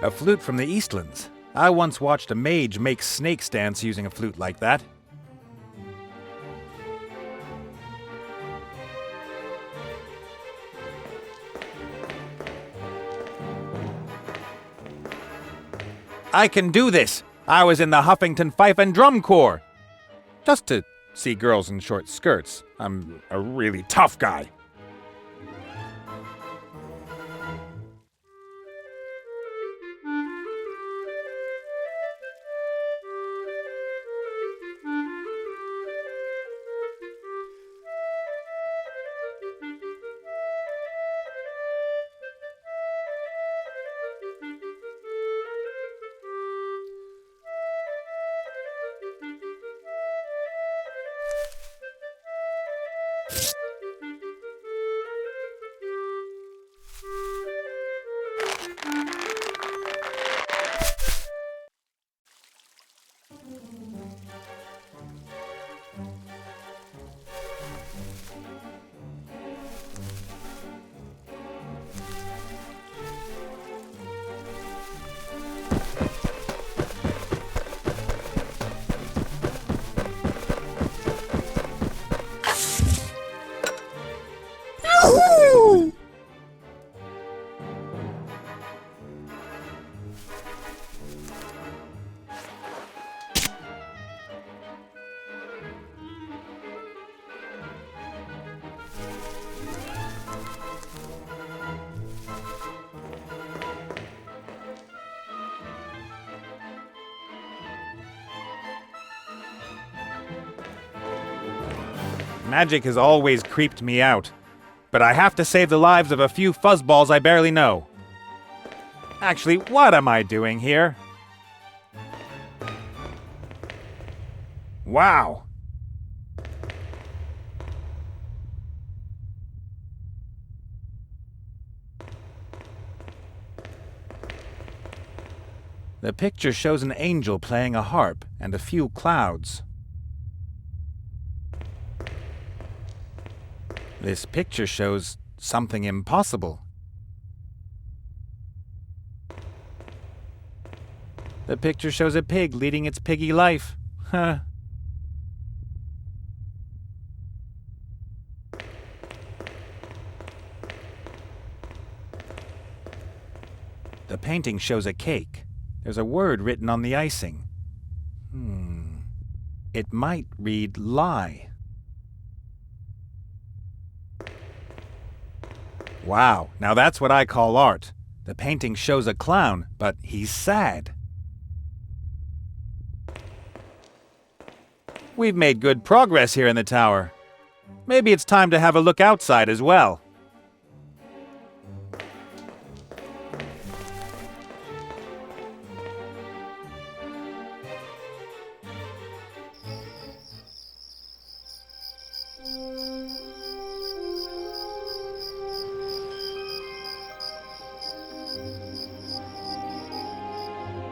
A flute from the Eastlands. I once watched a mage make snakes dance using a flute like that. I can do this! I was in the Huffington Fife and Drum Corps! Just to see girls in short skirts. I'm a really tough guy. Magic has always creeped me out, but I have to save the lives of a few fuzzballs I barely know. Actually, what am I doing here? Wow! The picture shows an angel playing a harp and a few clouds. This picture shows something impossible. The picture shows a pig leading its piggy life. Huh. The painting shows a cake. There's a word written on the icing. It might read lie. Wow, now that's what I call art. The painting shows a clown, but he's sad. We've made good progress here in the tower. Maybe it's time to have a look outside as well.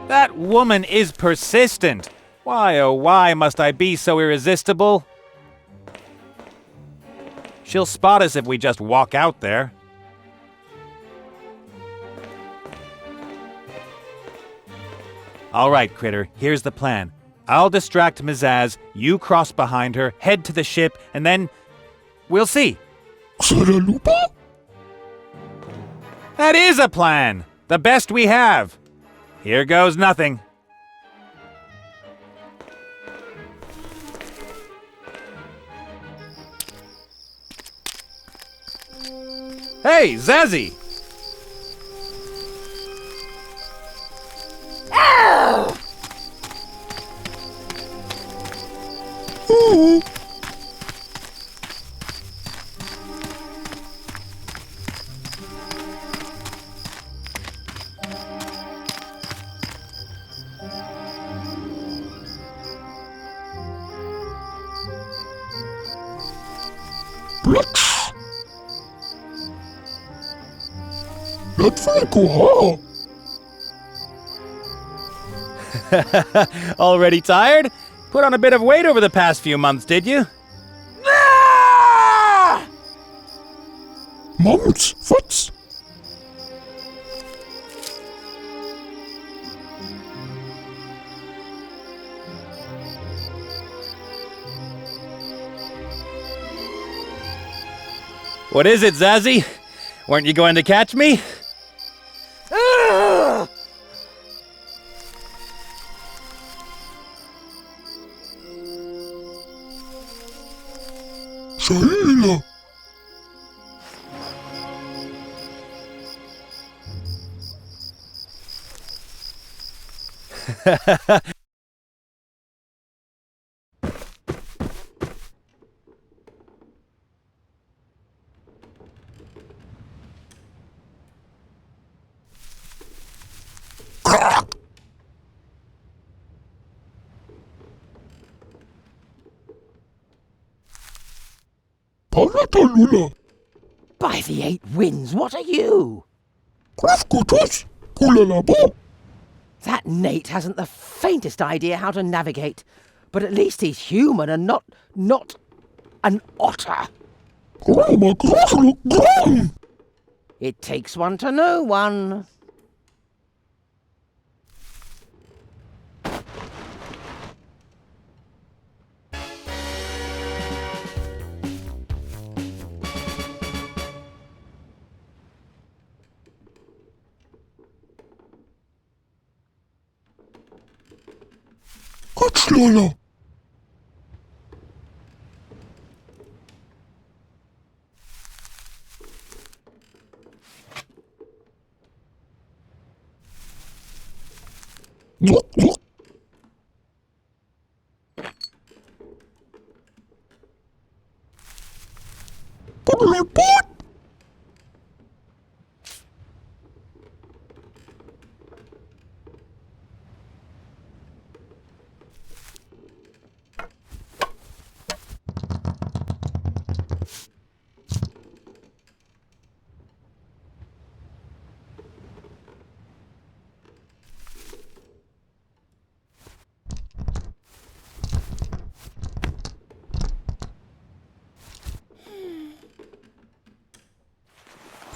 That woman is persistent. Why, oh why must I be so irresistible? She'll spot us if we just walk out there. All right, Critter, here's the plan. I'll distract Mizaz, you cross behind her, head to the ship, and then we'll see. Saralupa? That is a plan! The best we have! Here goes nothing. Hey, Zazzy! Ow! Ooh. Blux. Let's Already tired? Put on a bit of weight over the past few months, did you? Mums, Futz. What is it, Zazzy? Weren't you going to catch me? Shaila. Paratalula. By the 8 winds, what are you? Krafkutus. Kulalabo. That Nate hasn't the faintest idea how to navigate. But at least he's human and not an otter. It takes one to know one. Kutschlala. Zuck, zuck. Put.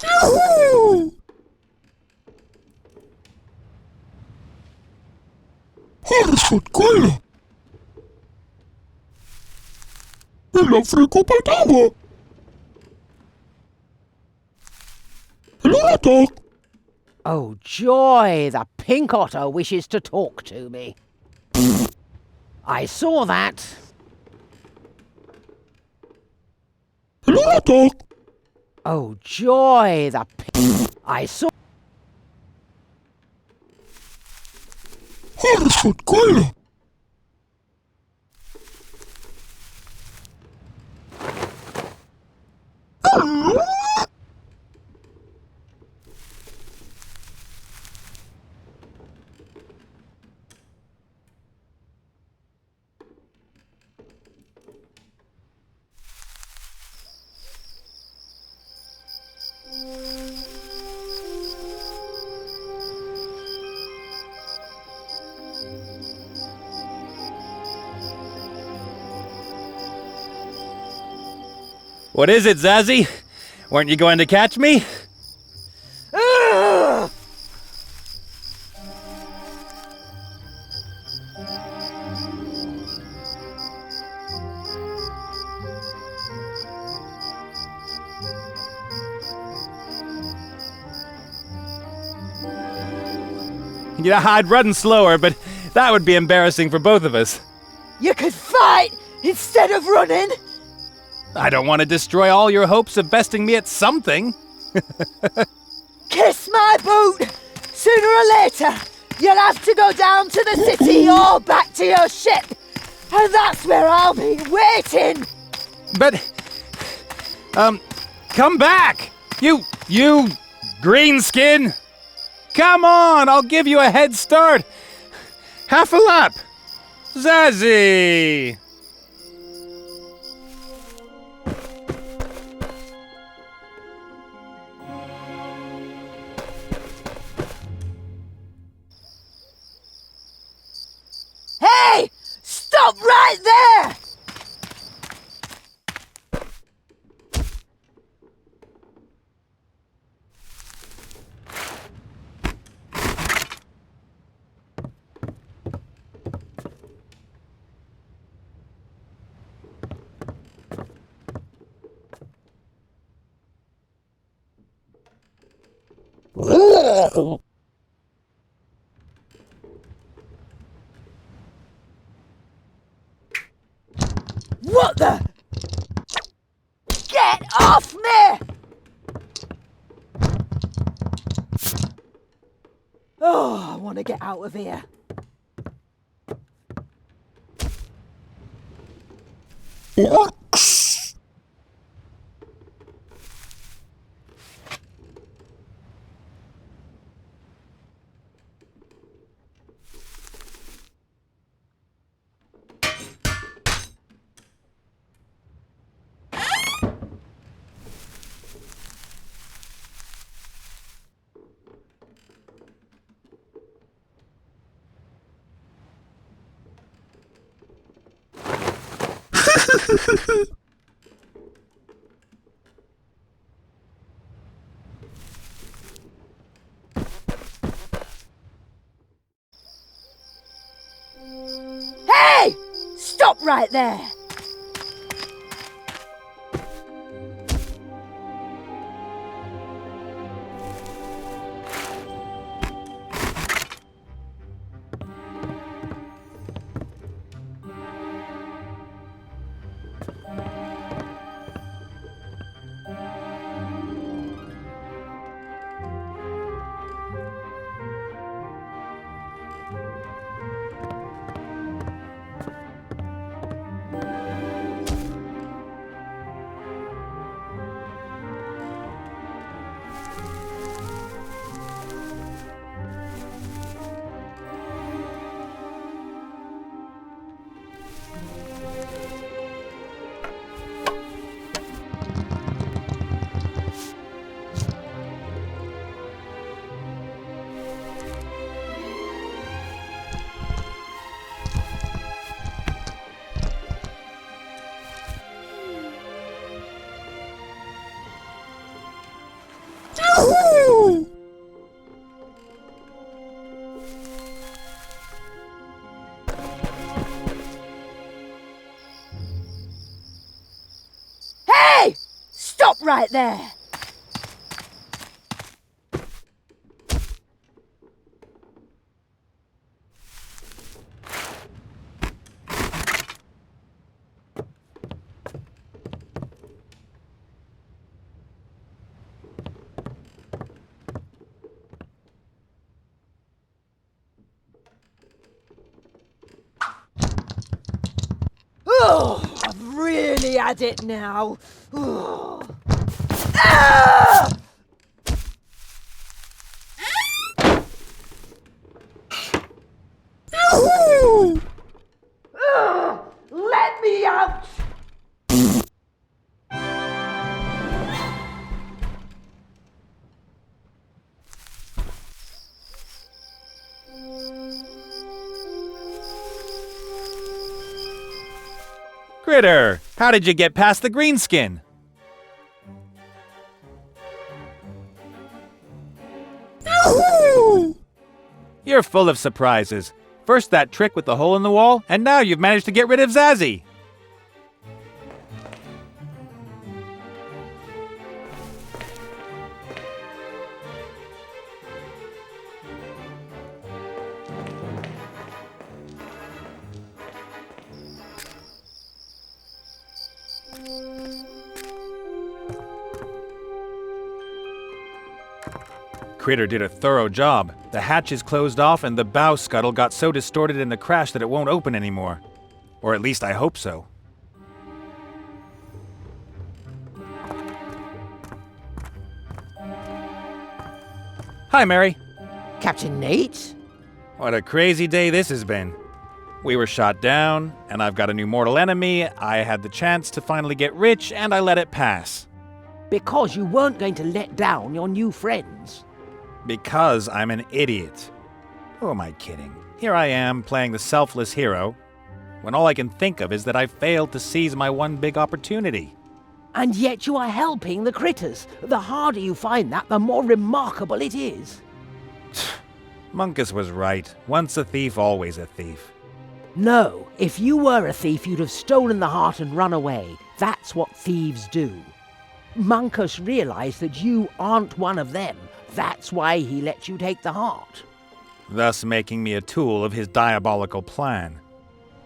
Yahoo! Harrisford Cola. El Africo Patama. Hello, Doc. Oh, joy! The pink otter wishes to talk to me. I saw that. Hello, Doc. Oh, joy! I saw... Harrisford Cola. What is it, Zazzy? Weren't you going to catch me? Yeah, I'd run slower, but that would be embarrassing for both of us. You could fight instead of running. I don't want to destroy all your hopes of besting me at something. Kiss my boot! Sooner or later, you'll have to go down to the city or back to your ship. And that's where I'll be waiting. But, come back! You greenskin! Come on, I'll give you a head start. Half a lap. Zazzy! Hey! Stop right there! What the? Get off me! Oh, I want to get out of here. Ox! Hey! Stop right there! Hey! Stop right there! Oh, I've really had it now. Oh. Ah! Let me out! Critter, how did you get past the greenskin? You're full of surprises. First that trick with the hole in the wall, and now you've managed to get rid of Zazzy. critter did a thorough job. The hatches closed off and the bow scuttle got so distorted in the crash that it won't open anymore. Or at least I hope so. Hi, Mary. Captain Nate? What a crazy day this has been. We were shot down, and I've got a new mortal enemy. I had the chance to finally get rich, and I let it pass. Because you weren't going to let down your new friends. Because I'm an idiot. Who am I kidding? Here I am, playing the selfless hero, when all I can think of is that I failed to seize my one big opportunity. And yet you are helping the critters. The harder you find that, the more remarkable it is. Munkus was right. Once a thief, always a thief. No, if you were a thief, you'd have stolen the heart and run away. That's what thieves do. Munkus realized that you aren't one of them. That's why he let you take the heart. Thus making me a tool of his diabolical plan.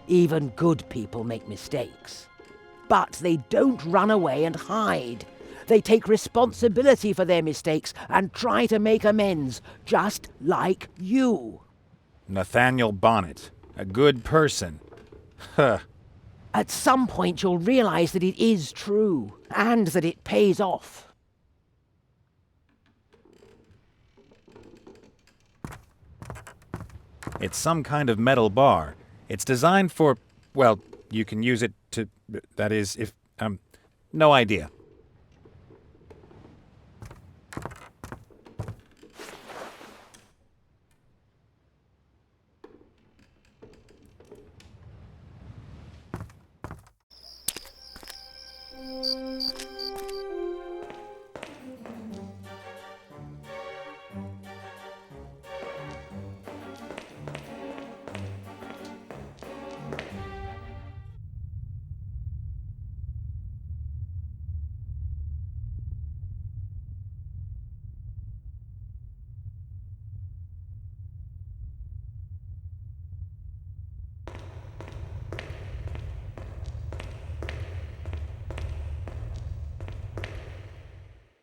Even good people make mistakes. But they don't run away and hide. They take responsibility for their mistakes and try to make amends, just like you. Nathaniel Bonnet, a good person. Huh. At some point you'll realize that it is true, and that it pays off. It's some kind of metal bar. It's designed for, well, you can use it to, that is, if, no idea.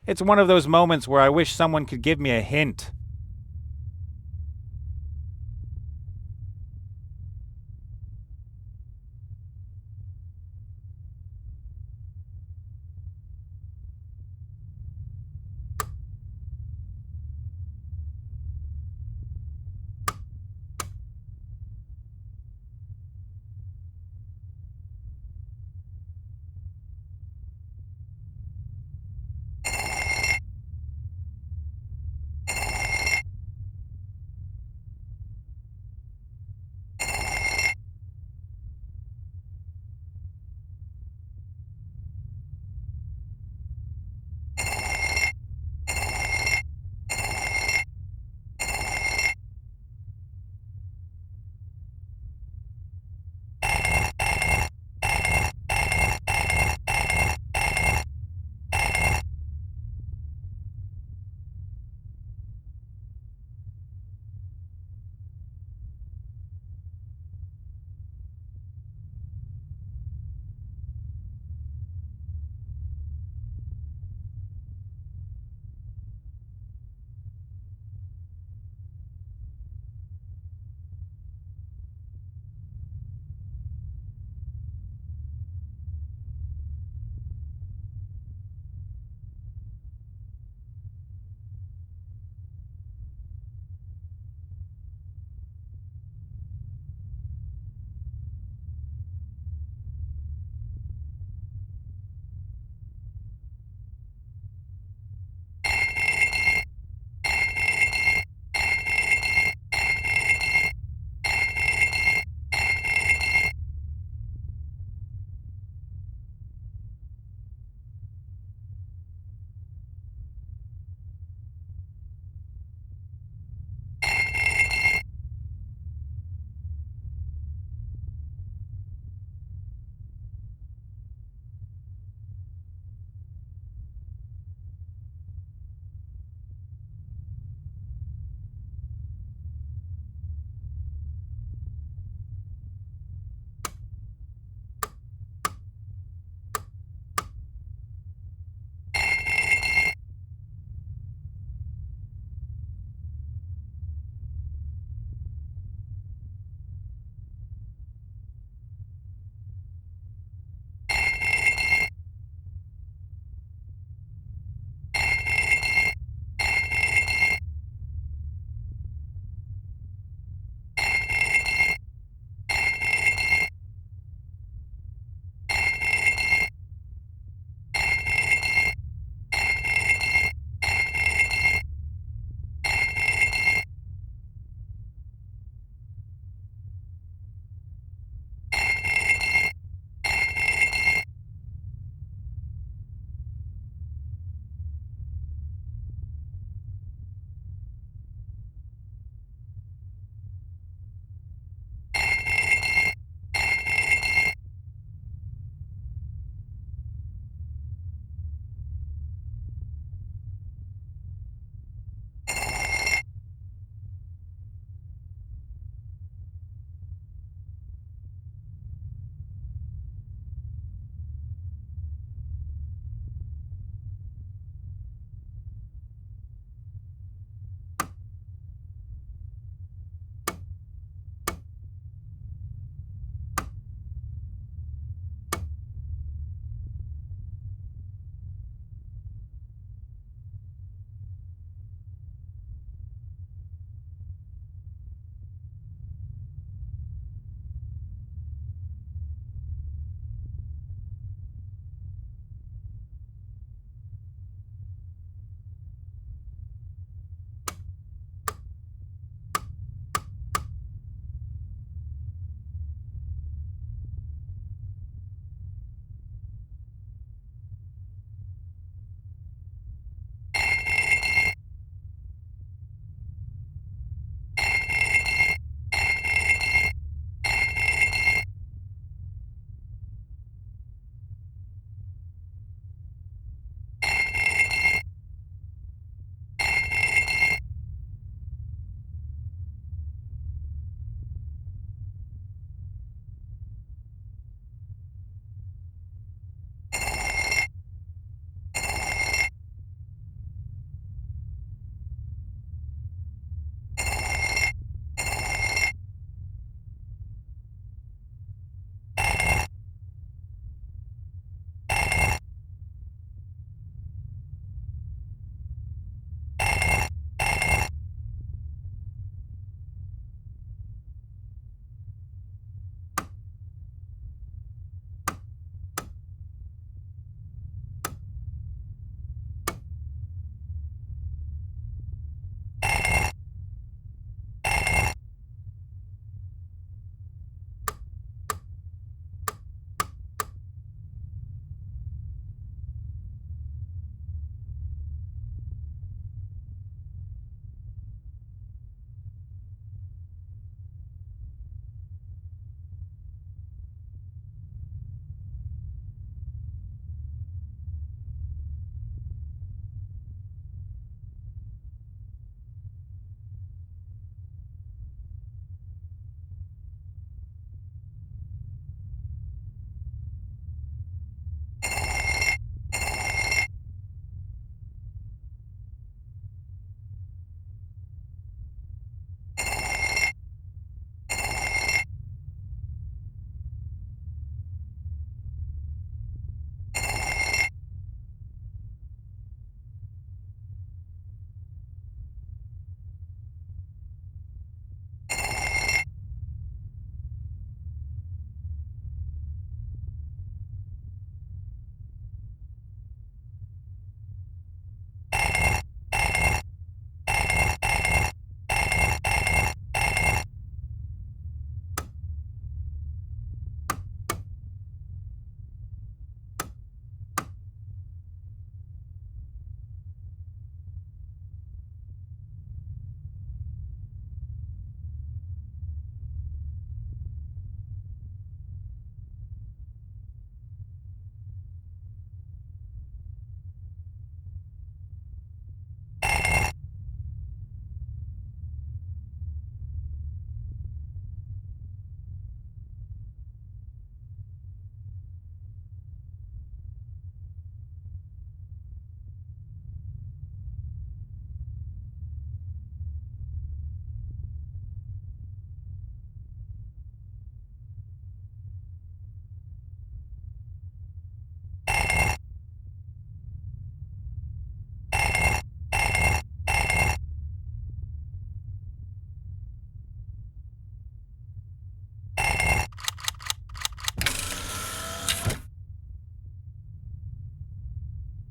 It's one of those moments where I wish someone could give me a hint.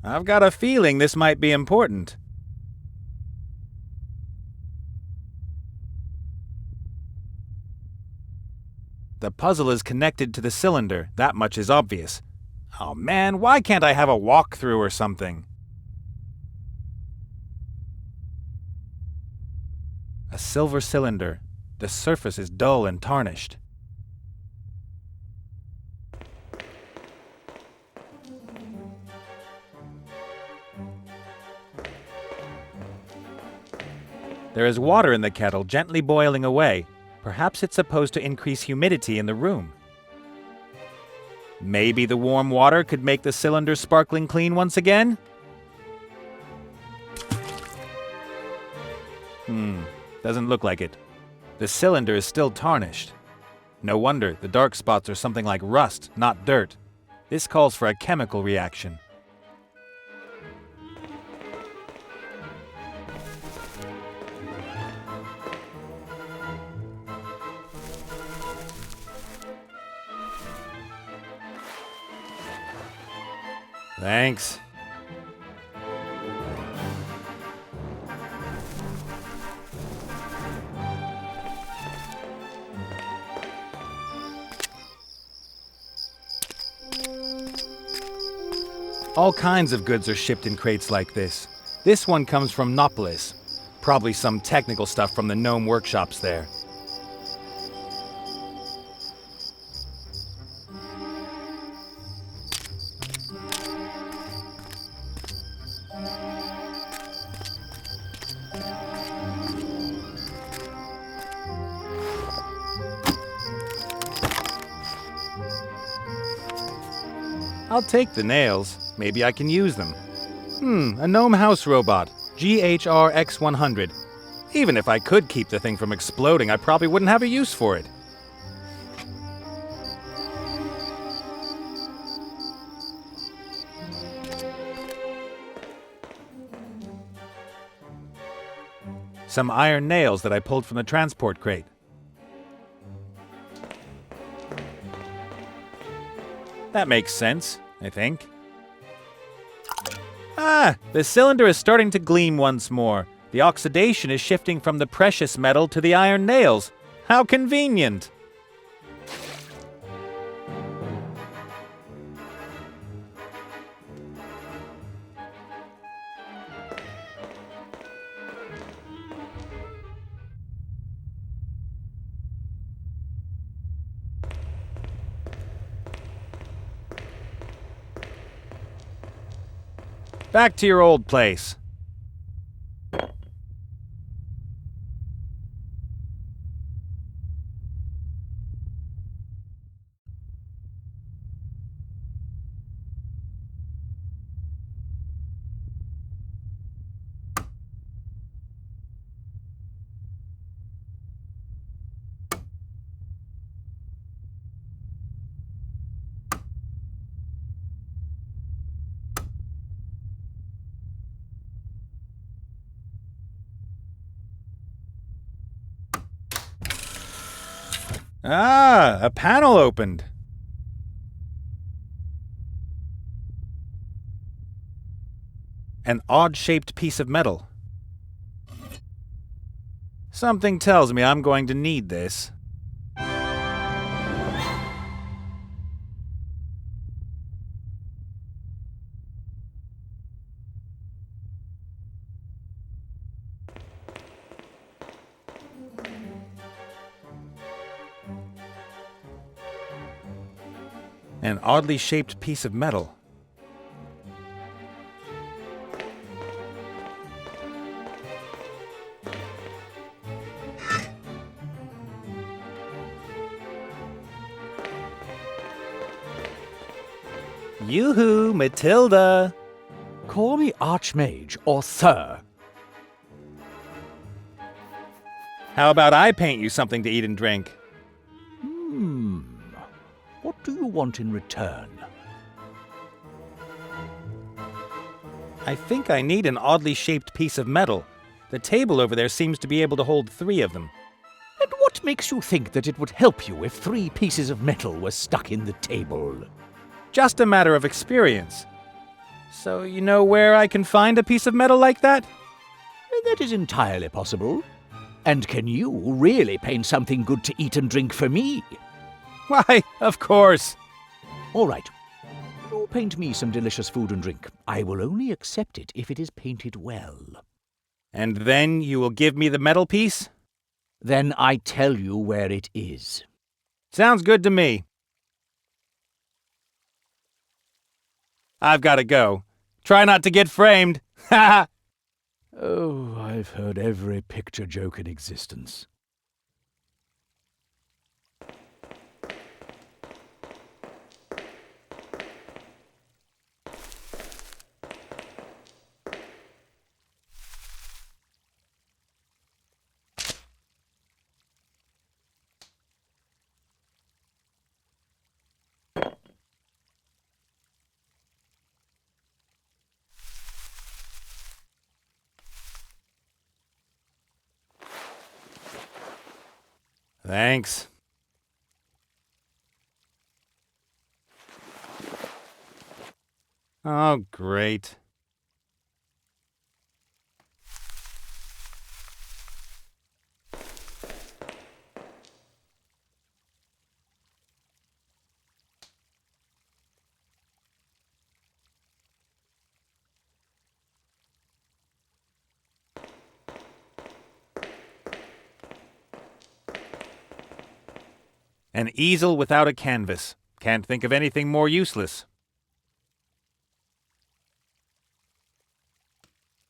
I've got a feeling this might be important. The puzzle is connected to the cylinder, that much is obvious. Oh man, why can't I have a walkthrough or something? A silver cylinder. The surface is dull and tarnished. There is water in the kettle, gently boiling away. Perhaps it's supposed to increase humidity in the room. Maybe the warm water could make the cylinder sparkling clean once again? Doesn't look like it. The cylinder is still tarnished. No wonder, the dark spots are something like rust, not dirt. This calls for a chemical reaction. Thanks. All kinds of goods are shipped in crates like this. This one comes from Nopolis. Probably some technical stuff from the gnome workshops there. I'll take the nails. Maybe I can use them. A gnome house robot. GHRX100. Even if I could keep the thing from exploding, I probably wouldn't have a use for it. Some iron nails that I pulled from the transport crate. That makes sense, I think. Ah, the cylinder is starting to gleam once more. The oxidation is shifting from the precious metal to the iron nails. How convenient! Back to your old place. Ah, a panel opened. An odd-shaped piece of metal. Something tells me I'm going to need this. An oddly shaped piece of metal. Yoo-hoo, Matilda! Call me Archmage or Sir. How about I paint you something to eat and drink? What do you want in return? I think I need an oddly shaped piece of metal. The table over there seems to be able to hold 3 of them. And what makes you think that it would help you if 3 pieces of metal were stuck in the table? Just a matter of experience. So you know where I can find a piece of metal like that? That is entirely possible. And can you really paint something good to eat and drink for me? Why, of course. All right. You paint me some delicious food and drink. I will only accept it if it is painted well. And then you will give me the metal piece? Then I tell you where it is. Sounds good to me. I've got to go. Try not to get framed. Ha ha! Oh, I've heard every picture joke in existence. Thanks. Oh, great. An easel without a canvas. Can't think of anything more useless.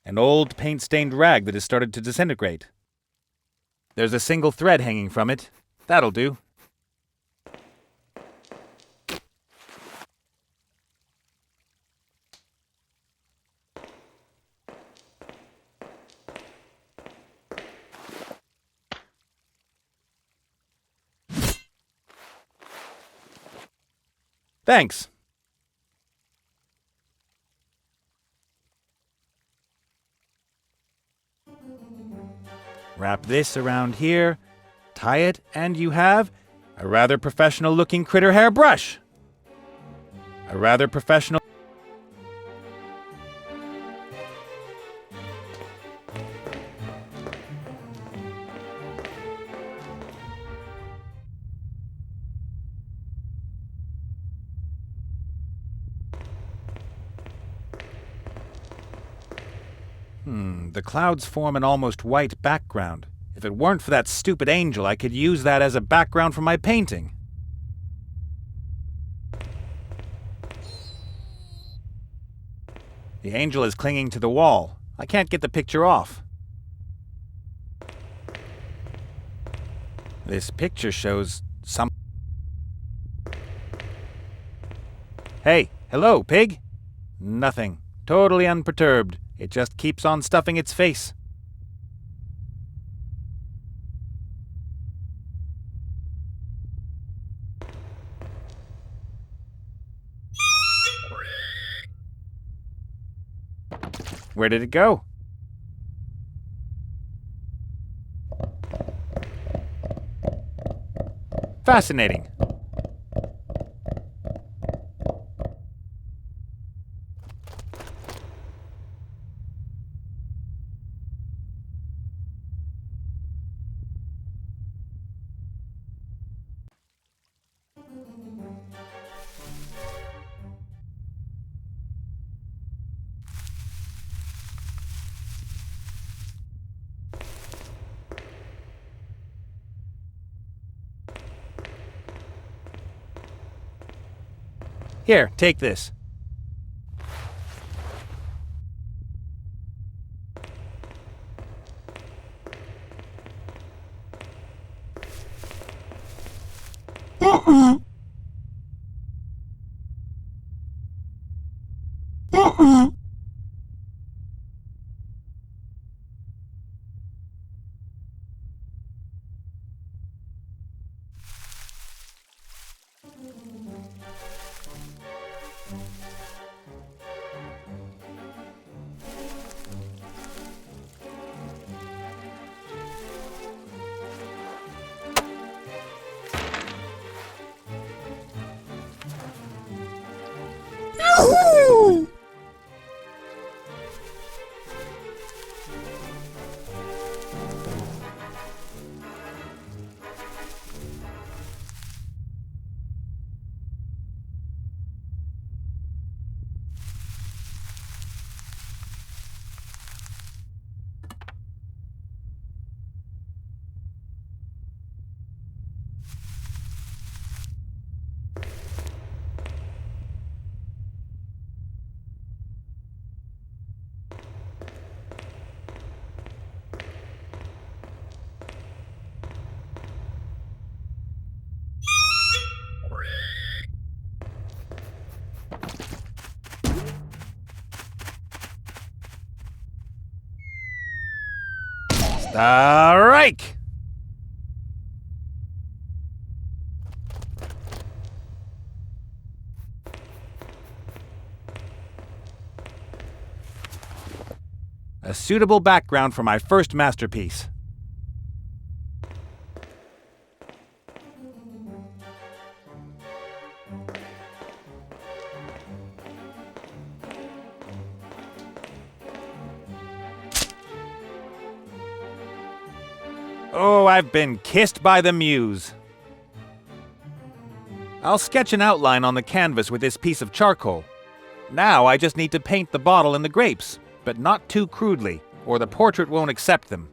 An old paint-stained rag that has started to disintegrate. There's a single thread hanging from it. That'll do. Thanks. Wrap this around here, tie it, and you have a rather professional-looking critter hairbrush. A rather professional... The clouds form an almost white background. If it weren't for that stupid angel, I could use that as a background for my painting. The angel is clinging to the wall. I can't get the picture off. This picture shows some... Hey, hello, pig? Nothing. Totally unperturbed. It just keeps on stuffing its face. Where did it go? Fascinating. Here, take this. Strike! A suitable background for my first masterpiece. Oh, I've been kissed by the muse. I'll sketch an outline on the canvas with this piece of charcoal. Now I just need to paint the bottle and the grapes, but not too crudely, or the portrait won't accept them.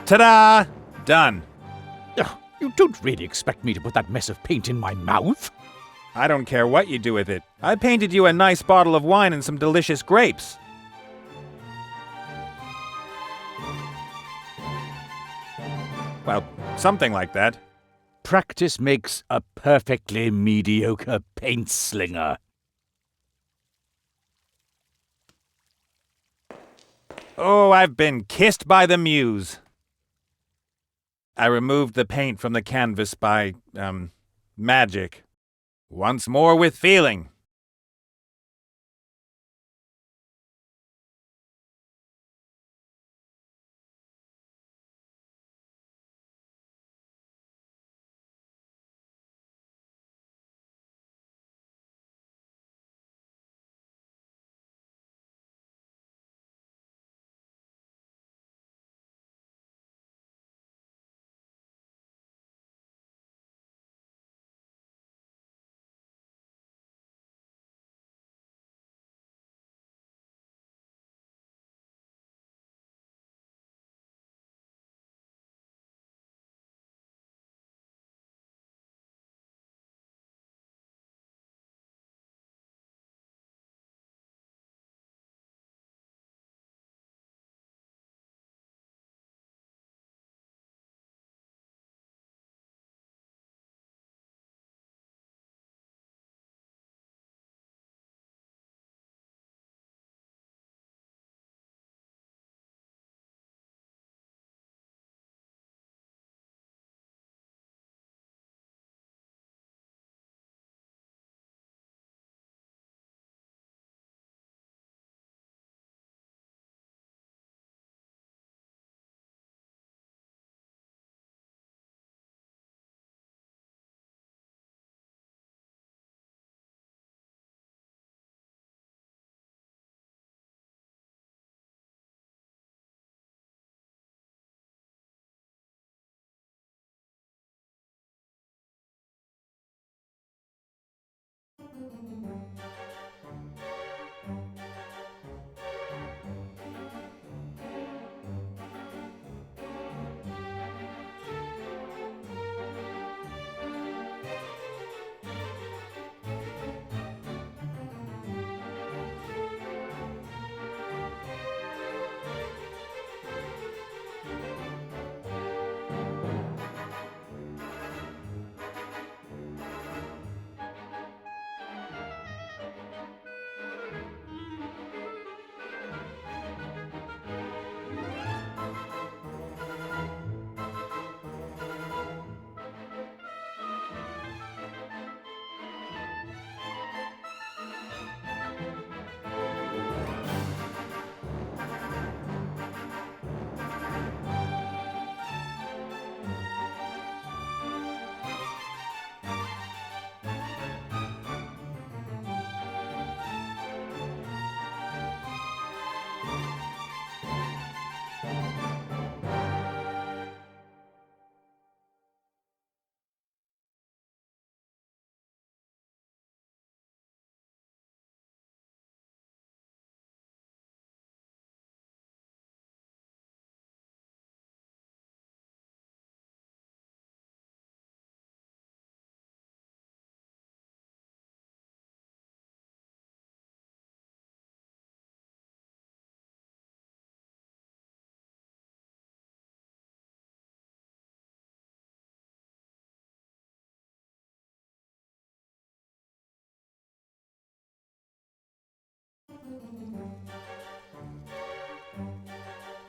Ta-da! Done. Ugh, you don't really expect me to put that mess of paint in my mouth? I don't care what you do with it. I painted you a nice bottle of wine and some delicious grapes. Well, something like that. Practice makes a perfectly mediocre paint slinger. Oh, I've been kissed by the muse. I removed the paint from the canvas by, magic. Once more with feeling.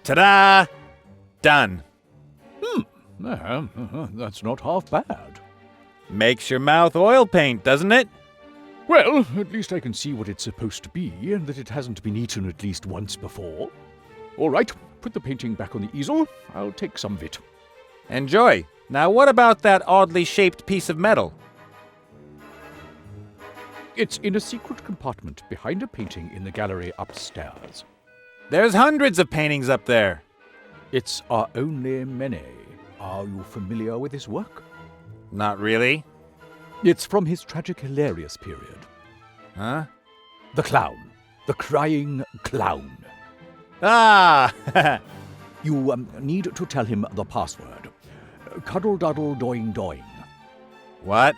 Ta-da! Done. That's not half bad. Makes your mouth oil paint, doesn't it? Well, at least I can see what it's supposed to be, and that it hasn't been eaten at least once before. All right, put the painting back on the easel. I'll take some of it. Enjoy. Now what about that oddly shaped piece of metal? It's in a secret compartment behind a painting in the gallery upstairs. There's hundreds of paintings up there. It's our only Mene. Are you familiar with his work? Not really. It's from his tragic hilarious period. Huh? The clown. The crying clown. Ah! You need to tell him the password. Cuddle duddle doing doing. What?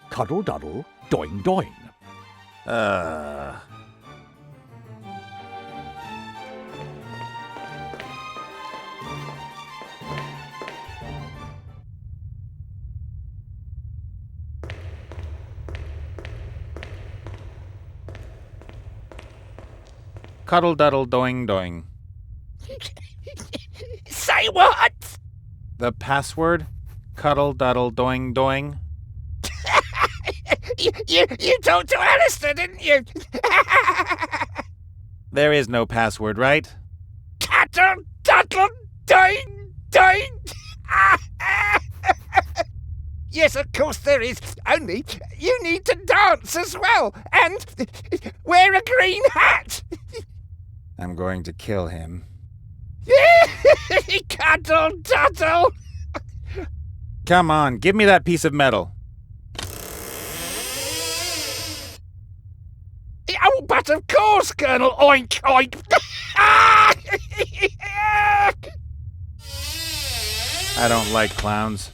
Cuddle duddle doing doing. Cuddle duddle doing doing. Say what? The password? Cuddle duddle doing doing. You talked to Alistair, didn't you? There is no password, right? Cuddle duddle doing doing. Yes, of course there is. Only you need to dance as well and wear a green hat. I'm going to kill him. Cuddle duddle. Come on, give me that piece of metal. Oh, but of course, Colonel. Oink, oink. I don't like clowns.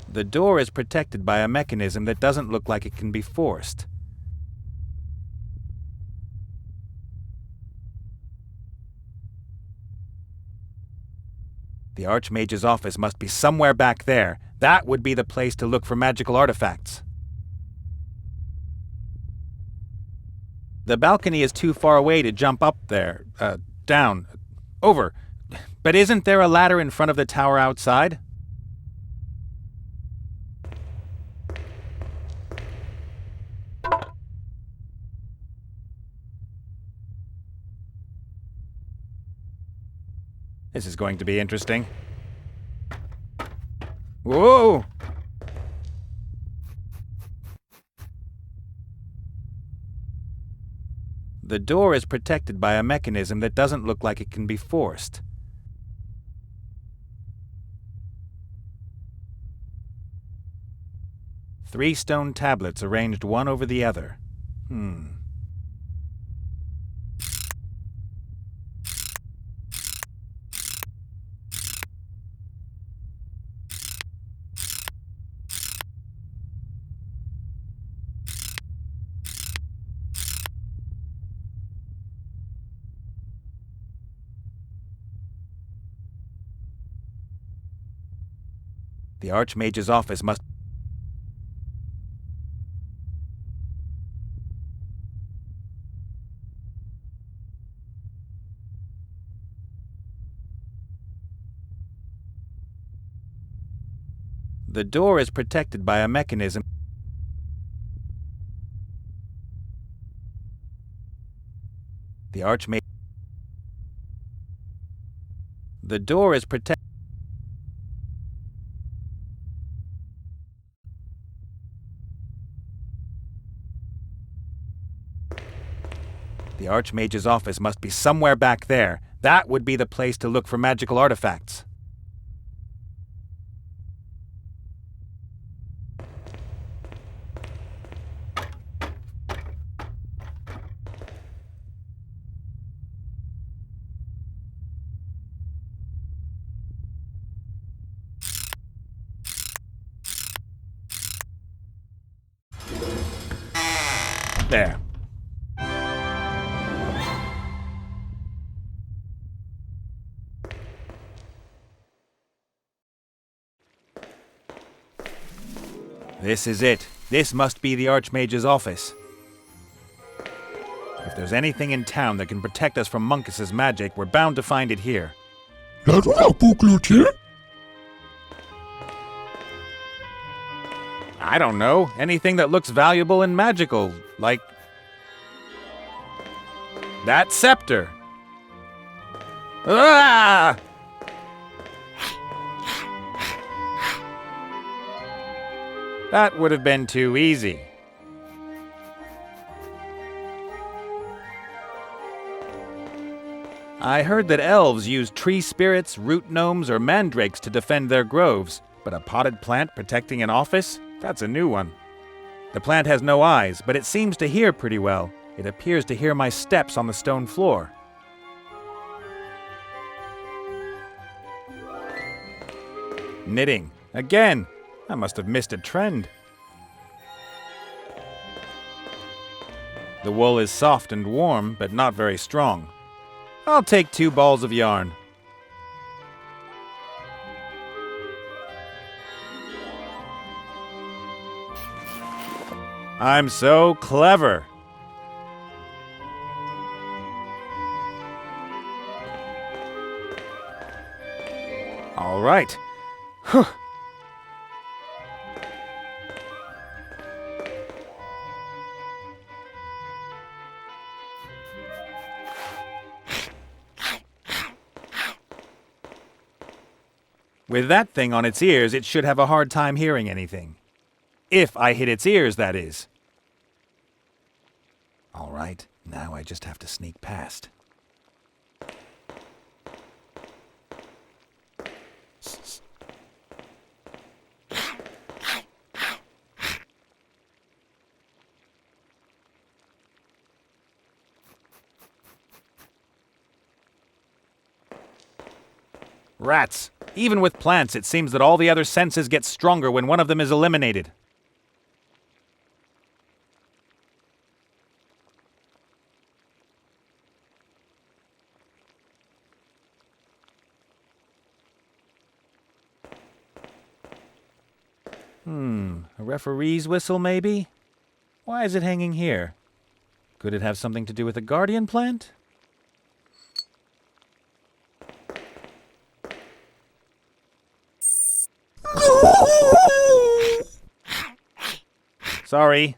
The door is protected by a mechanism that doesn't look like it can be forced. The Archmage's office must be somewhere back there. That would be the place to look for magical artifacts. The balcony is too far away to jump up there. Down. Over. But isn't there a ladder in front of the tower outside? This is going to be interesting. Whoa! The door is protected by a mechanism that doesn't look like it can be forced. Three stone tablets arranged one over the other. The Archmage's office must... The door is protected by a mechanism. The Archmage. The door is protected. The Archmage's office must be somewhere back there. That would be the place to look for magical artifacts. There. This is it. This must be the Archmage's office. If there's anything in town that can protect us from Munkus's magic, we're bound to find it here. I don't know. Anything that looks valuable and magical, like that scepter. Ah! That would have been too easy. I heard that elves use tree spirits, root gnomes, or mandrakes to defend their groves, but a potted plant protecting an office? That's a new one. The plant has no eyes, but it seems to hear pretty well. It appears to hear my steps on the stone floor. Knitting. Again! I must have missed a trend. The wool is soft and warm, but not very strong. I'll take 2 balls of yarn. I'm so clever. All right. Whew. With that thing on its ears, it should have a hard time hearing anything. If I hit its ears, that is. All right, now I just have to sneak past. Rats. Even with plants, it seems that all the other senses get stronger when one of them is eliminated. A referee's whistle, maybe? Why is it hanging here? Could it have something to do with the guardian plant? Sorry.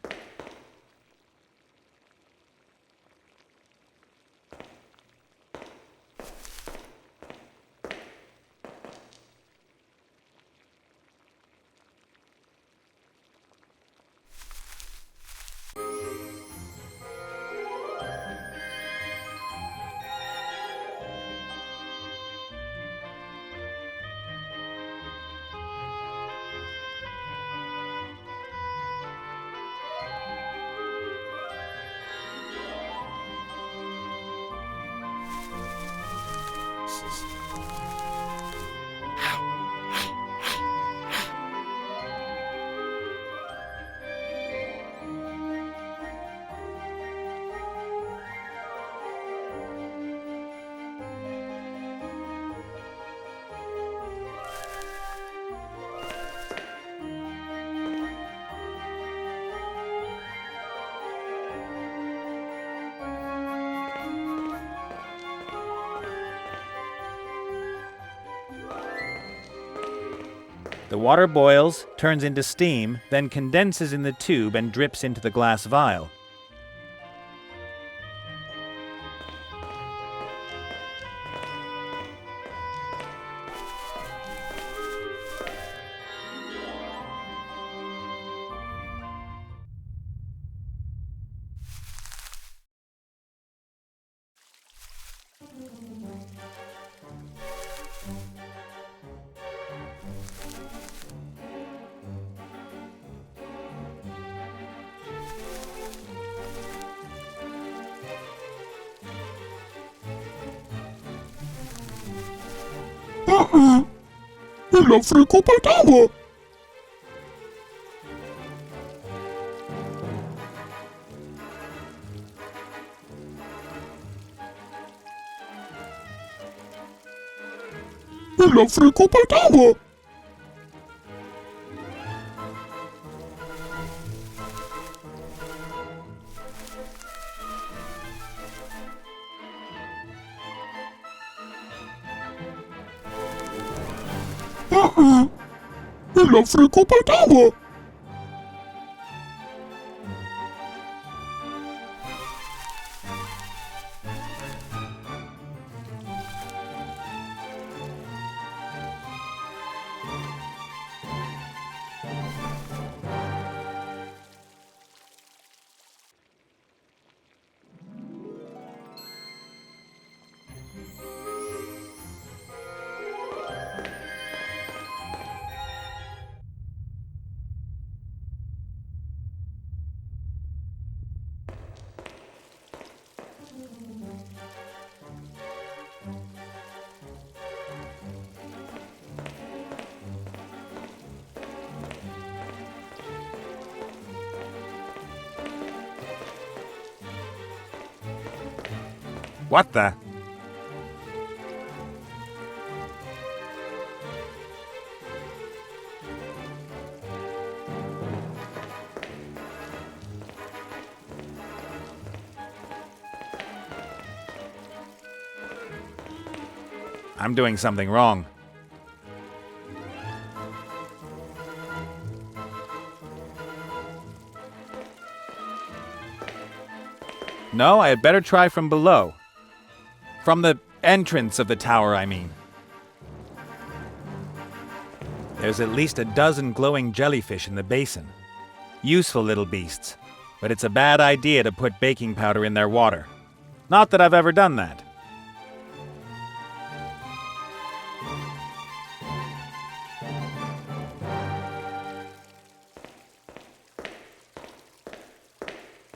The water boils, turns into steam, then condenses in the tube and drips into the glass vial. Ile frikopatawa! Ile frikopatawa! Ile frikopatawa! What the? I'm doing something wrong. No, I had better try from below. From the entrance of the tower, I mean. There's at least a dozen glowing jellyfish in the basin. Useful little beasts, but it's a bad idea to put baking powder in their water. Not that I've ever done that.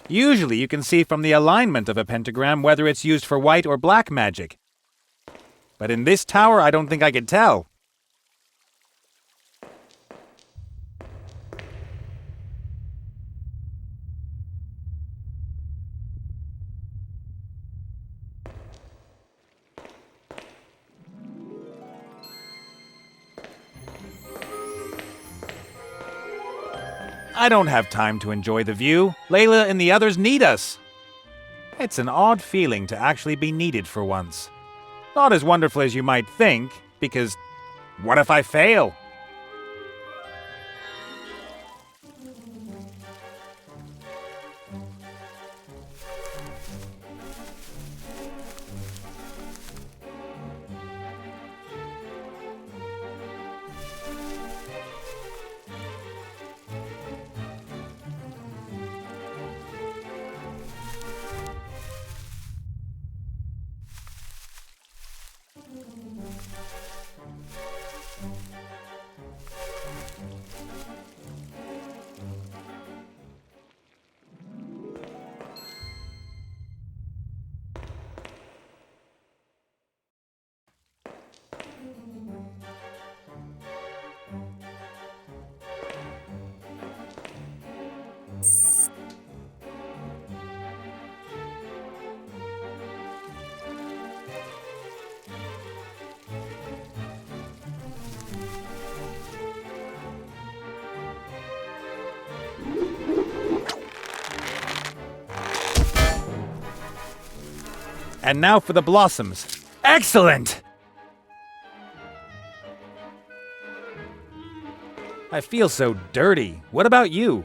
Usually you can see from the alignment of a pentagram whether it's used for white or black magic. But in this tower, I don't think I could tell. I don't have time to enjoy the view. Layla and the others need us. It's an odd feeling to actually be needed for once. Not as wonderful as you might think, because what if I fail? And now for the blossoms. Excellent! I feel so dirty. What about you?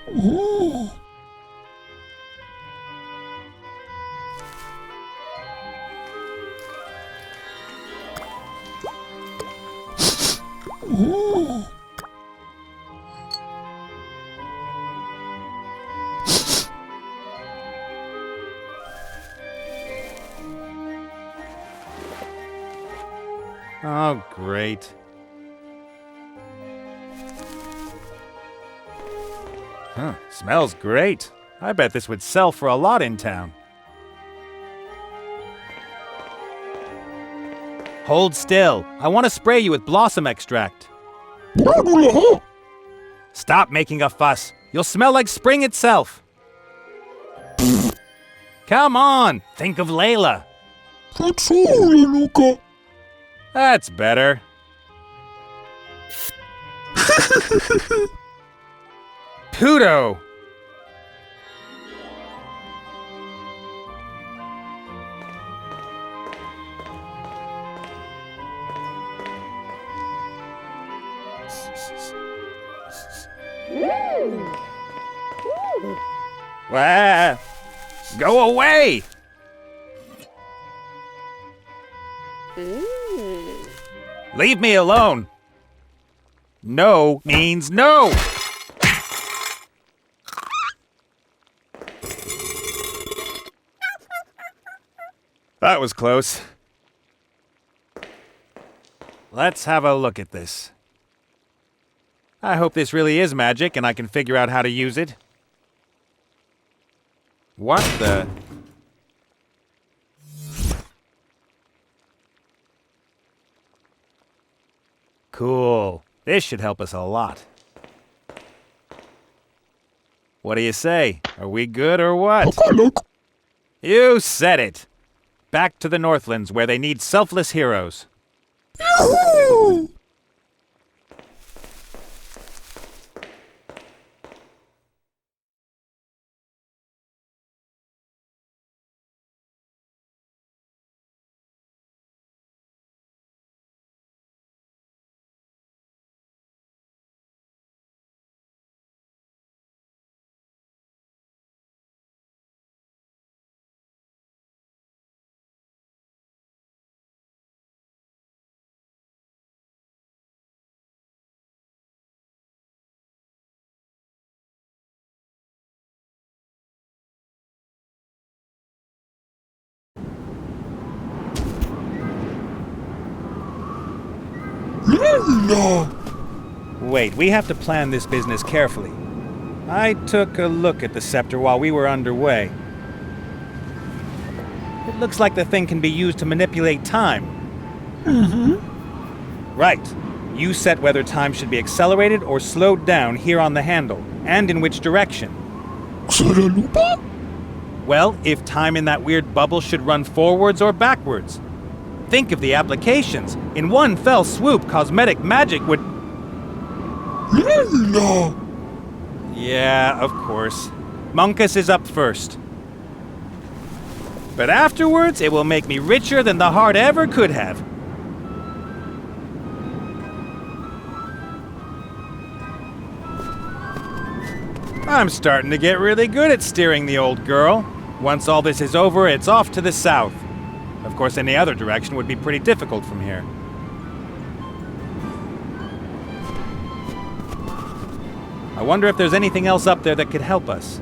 Ooh. Ooh. Oh, great. Huh, smells great. I bet this would sell for a lot in town. Hold still. I want to spray you with blossom extract. Stop making a fuss. You'll smell like spring itself. Come on, think of Layla. That's better. Puto! Wah! Go away! Leave me alone! No means no! That was close. Let's have a look at this. I hope this really is magic and I can figure out how to use it. What the? Cool. This should help us a lot. What do you say? Are we good or what? You said it. Back to the Northlands where they need selfless heroes. Yahoo! Wait, we have to plan this business carefully. I took a look at the scepter while we were underway. It looks like the thing can be used to manipulate time. Right. You set whether time should be accelerated or slowed down here on the handle, and in which direction. Well, if time in that weird bubble should run forwards or backwards. Think of the applications. In one fell swoop, cosmetic magic would... Yeah, of course. Monkus is up first. But afterwards, it will make me richer than the heart ever could have. I'm starting to get really good at steering the old girl. Once all this is over, it's off to the south. Of course, any other direction would be pretty difficult from here. I wonder if there's anything else up there that could help us.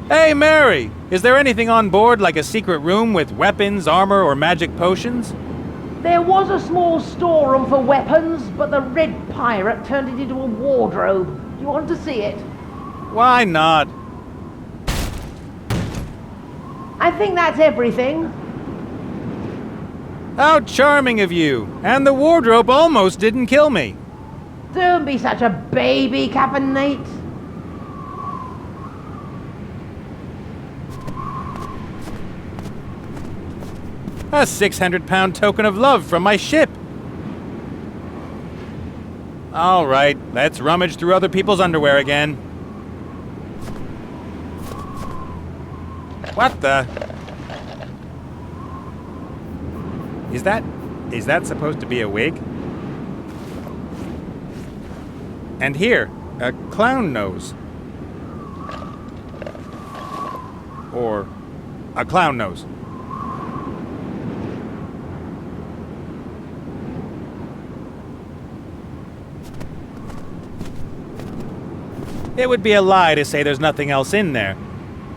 Hey, Mary! Is there anything on board, like a secret room with weapons, armor, or magic potions? There was a small storeroom for weapons, but the Red Pirate turned it into a wardrobe. Do you want to see it? Why not? I think that's everything. How charming of you! And the wardrobe almost didn't kill me. Don't be such a baby, Captain Nate. A 600-pound token of love from my ship. All right, let's rummage through other people's underwear again. What the? Is that supposed to be a wig? And here, a clown nose. Or a clown nose. It would be a lie to say there's nothing else in there.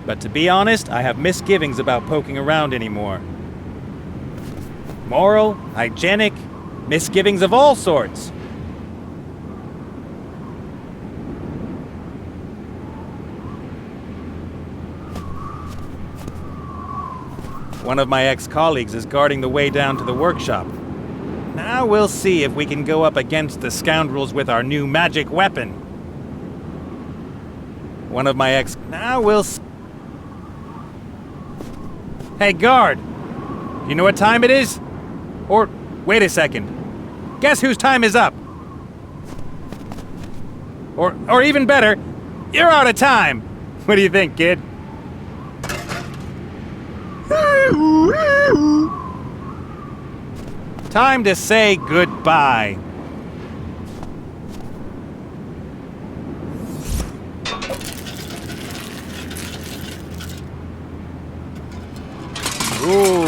But to be honest, I have misgivings about poking around anymore. Moral, hygienic, misgivings of all sorts. One of my ex-colleagues is guarding the way down to the workshop. Now we'll see if we can go up against the scoundrels with our new magic weapon. One of my ex... Now we'll... Hey, guard! You know what time it is? Or, wait a second. Guess whose time is up? Or even better, you're out of time! What do you think, kid? Time to say goodbye. Ooh.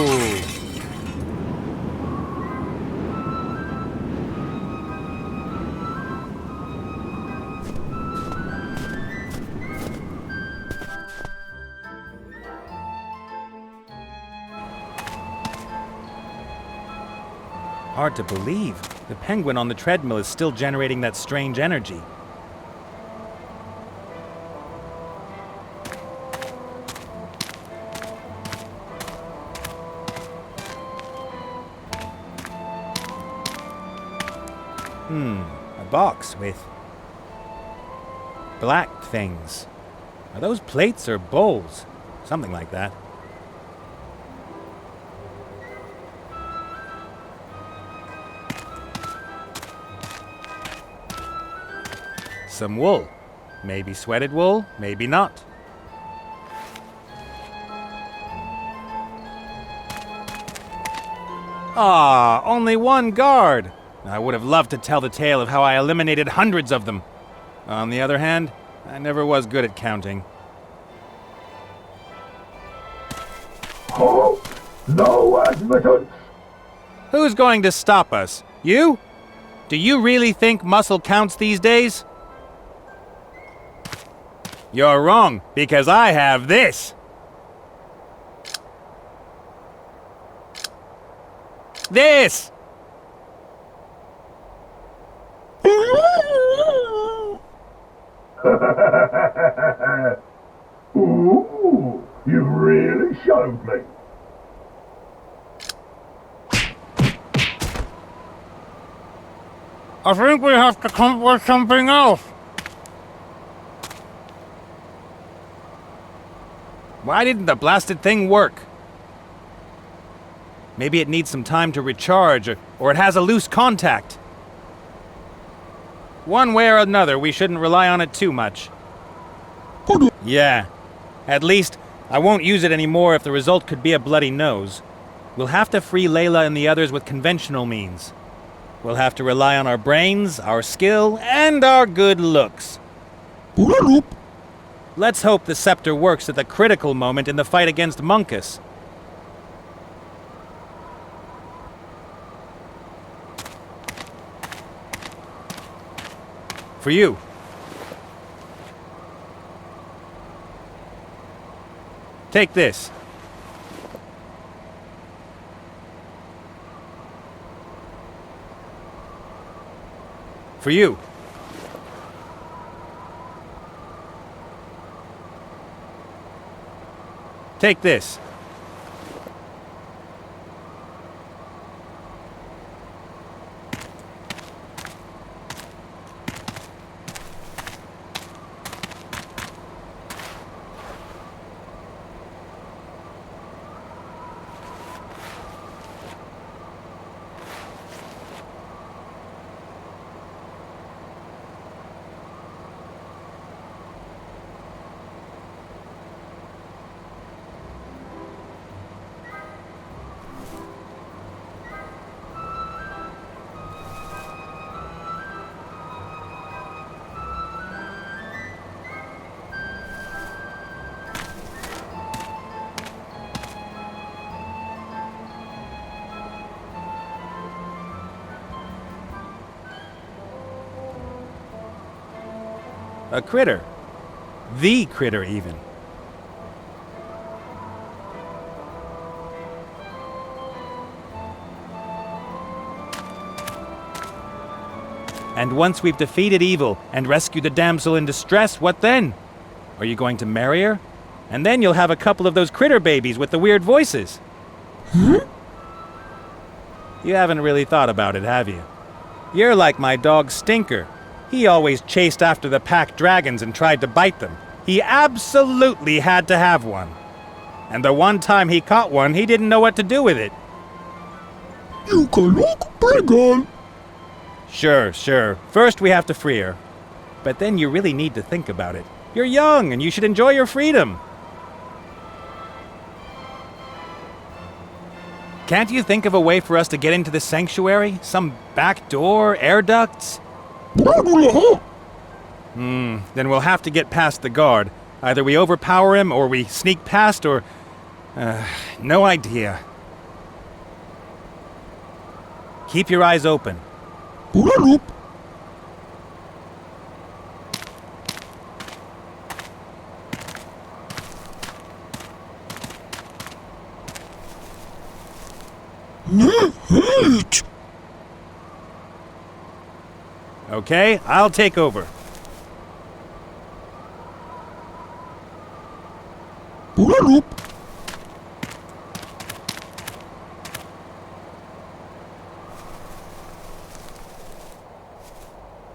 Hard to believe. The penguin on the treadmill is still generating that strange energy. A box with black things. Are those plates or bowls? Something like that. Some wool. Maybe sweated wool, maybe not. Ah, only one guard. I would have loved to tell the tale of how I eliminated hundreds of them. On the other hand, I never was good at counting. Halt! No admittance! Who's going to stop us? You? Do you really think muscle counts these days? You're wrong, because I have this. This! Ooh, you really showed me. I think we have to come up with something else. Why didn't the blasted thing work? Maybe it needs some time to recharge, or it has a loose contact. One way or another, we shouldn't rely on it too much. Yeah. At least, I won't use it anymore if the result could be a bloody nose. We'll have to free Layla and the others with conventional means. We'll have to rely on our brains, our skill, and our good looks. Let's hope the scepter works at the critical moment in the fight against Monkus. For you. Take this. For you. Take this. A critter. The critter, even. And once we've defeated evil and rescued the damsel in distress, what then? Are you going to marry her? And then you'll have a couple of those critter babies with the weird voices. Huh? You haven't really thought about it, have you? You're like my dog Stinker. He always chased after the pack dragons and tried to bite them. He absolutely had to have one. And the one time he caught one, he didn't know what to do with it. You can look big on. Sure. First we have to free her. But then you really need to think about it. You're young and you should enjoy your freedom. Can't you think of a way for us to get into the sanctuary? Some back door, air ducts? Then we'll have to get past the guard. Either we overpower him or we sneak past or... no idea. Keep your eyes open. Okay, I'll take over.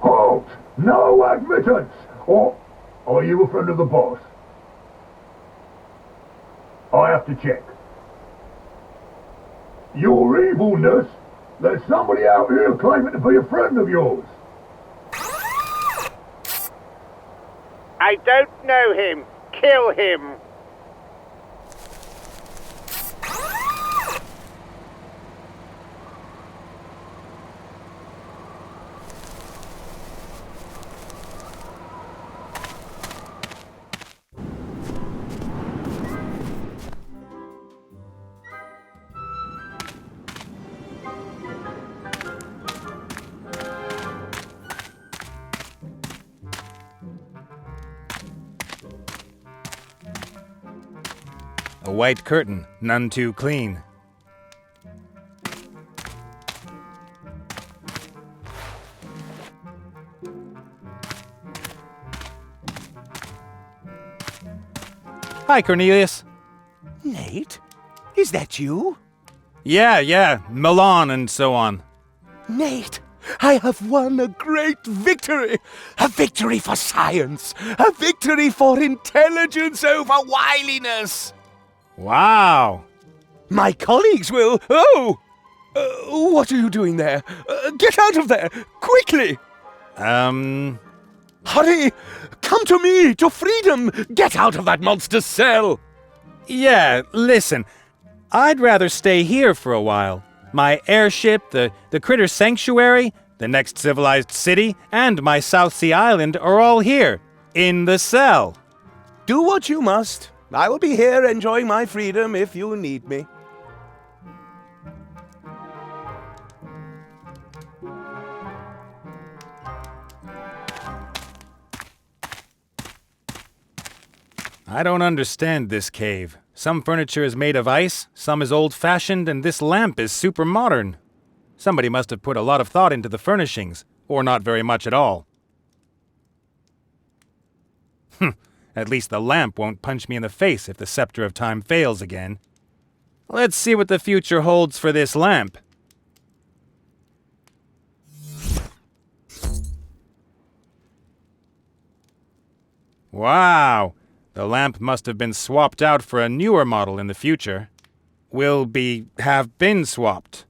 Halt! No admittance! Or are you a friend of the boss? I have to check. Your evilness? There's somebody out here claiming to be a friend of yours. I don't know him. Kill him. A white curtain, none too clean. Hi, Cornelius. Nate? Is that you? Yeah, Milan and so on. Nate, I have won a great victory! A victory for science! A victory for intelligence over wiliness! Wow! My colleagues will... Oh! What are you doing there? Get out of there! Quickly! Hurry! Come to me! To freedom! Get out of that monster's cell! Yeah, listen. I'd rather stay here for a while. My airship, the critter sanctuary, the next civilized city, and my South Sea Island are all here. In the cell. Do what you must. I will be here enjoying my freedom if you need me. I don't understand this cave. Some furniture is made of ice, some is old-fashioned, and this lamp is super modern. Somebody must have put a lot of thought into the furnishings, or not very much at all. At least the lamp won't punch me in the face if the scepter of time fails again. Let's see what the future holds for this lamp. Wow! The lamp must have been swapped out for a newer model in the future. Have been swapped.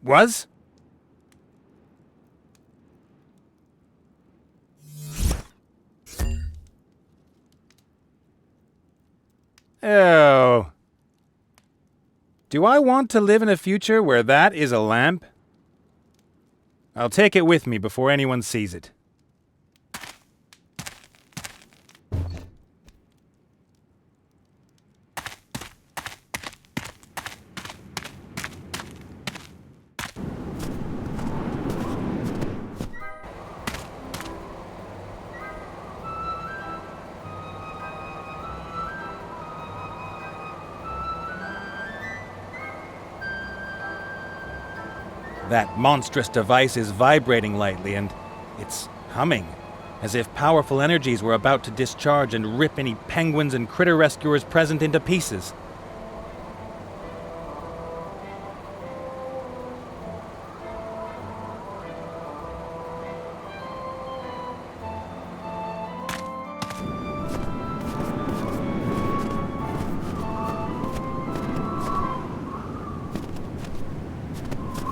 Was? Oh. Do I want to live in a future where that is a lamp? I'll take it with me before anyone sees it. That monstrous device is vibrating lightly, and it's humming, as if powerful energies were about to discharge and rip any penguins and critter rescuers present into pieces.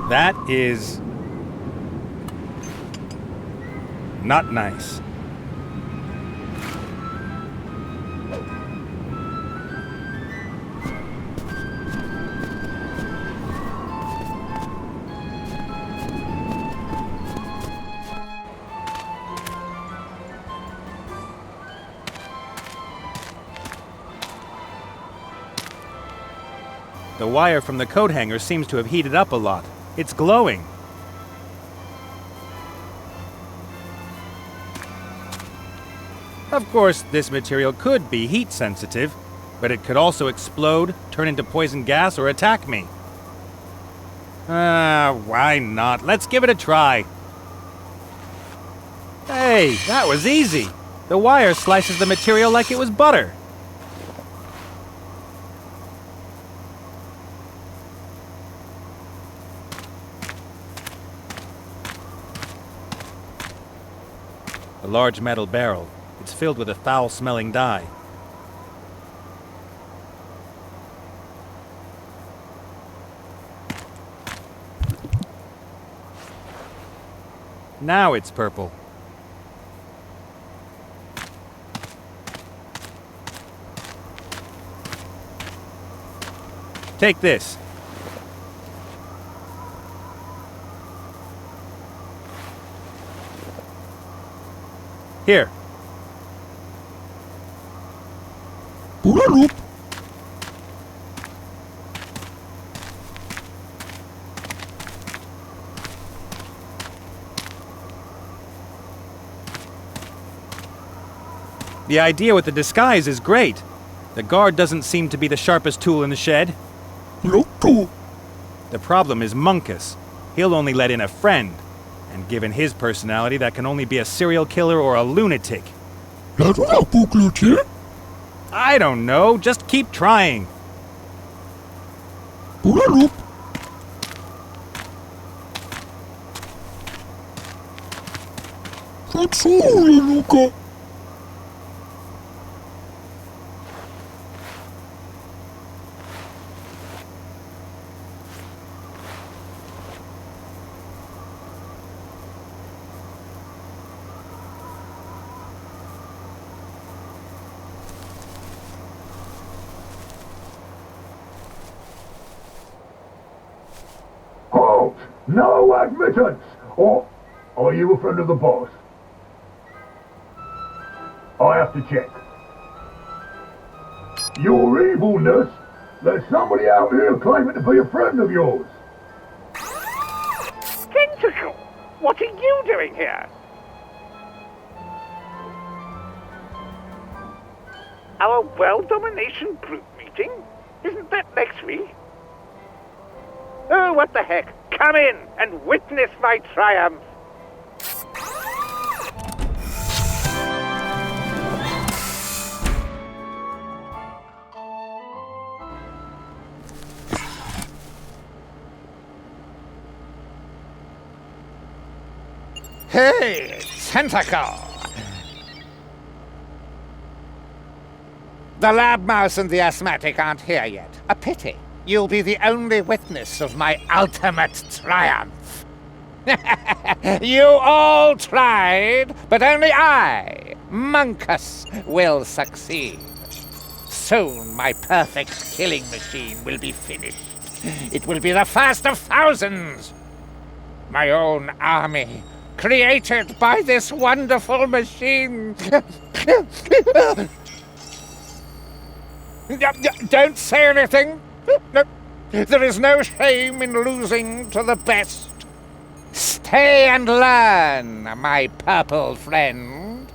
That is not nice. The wire from the coat hanger seems to have heated up a lot. It's glowing. Of course, this material could be heat sensitive, but it could also explode, turn into poison gas, or attack me. Why not? Let's give it a try. Hey, that was easy. The wire slices the material like it was butter. A large metal barrel. It's filled with a foul-smelling dye. Now it's purple. Take this. Here. The idea with the disguise is great. The guard doesn't seem to be the sharpest tool in the shed. The problem is Munkus. He'll only let in a friend. And given his personality, that can only be a serial killer or a lunatic. I don't know. Just keep trying. Halt! No admittance! Or are you a friend of the boss? I have to check. Your evilness? There's somebody out here claiming to be a friend of yours. Tentacle! What are you doing here? Our world domination group meeting? Isn't that next week? Oh, what the heck? Come in and witness my triumph! Hey, Tentacle! The lab mouse and the asthmatic aren't here yet. A pity. You'll be the only witness of my ultimate triumph. You all tried, but only I, Munkus, will succeed. Soon my perfect killing machine will be finished. It will be the first of thousands. My own army, created by this wonderful machine. Don't say anything. No, there is no shame in losing to the best. Stay and learn, my purple friend.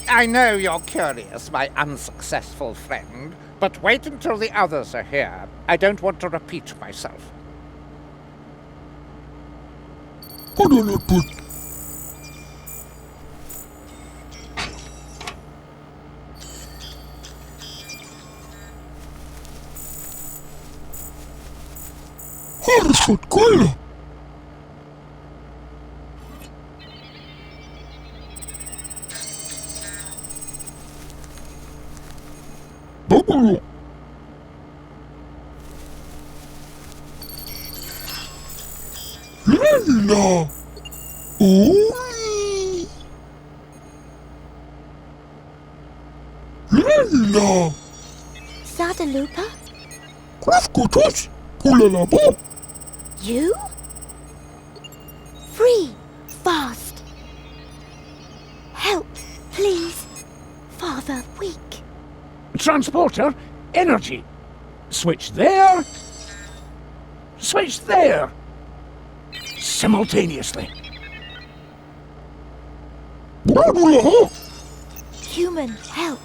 I know you're curious, my unsuccessful friend, but wait until the others are here. I don't want to repeat myself. Lila! Oi! Lila! Sadalupa? Krafkutus! Pulalabo! You? Free! Fast! Help, please! Father, weak. Transporter, energy. Switch there. Switch there. Simultaneously. Human, help!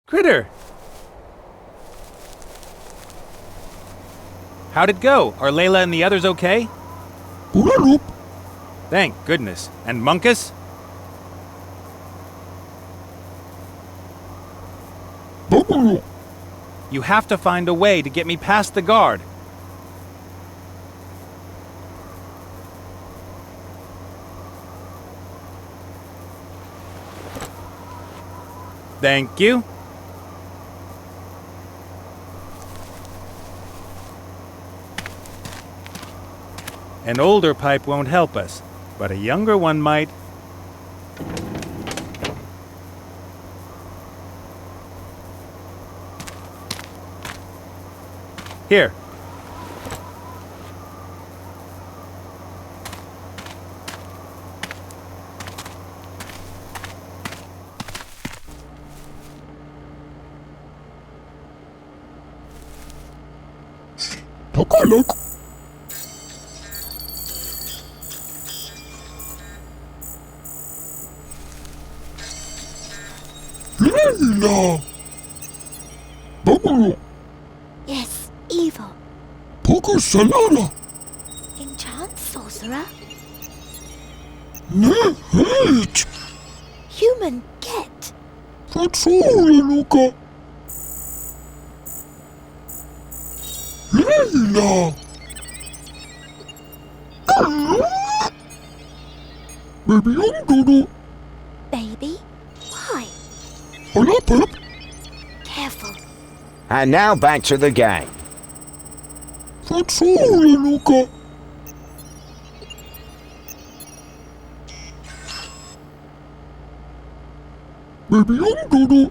Critter! How'd it go? Are Layla and the others okay? Thank goodness. And Munkus? You have to find a way to get me past the guard. Thank you. An older pipe won't help us, but a younger one might. Here. Look. Lila! Bubble! Yes, evil. Pokus Salana! Enchant sorcerer? Ne, hate! Human, get! Fatsula, Luca! Lila! Baby, Dodo! Baby? Why? Up. Careful. And now back to the game. Fatsula, Luca! Baby, Dodo!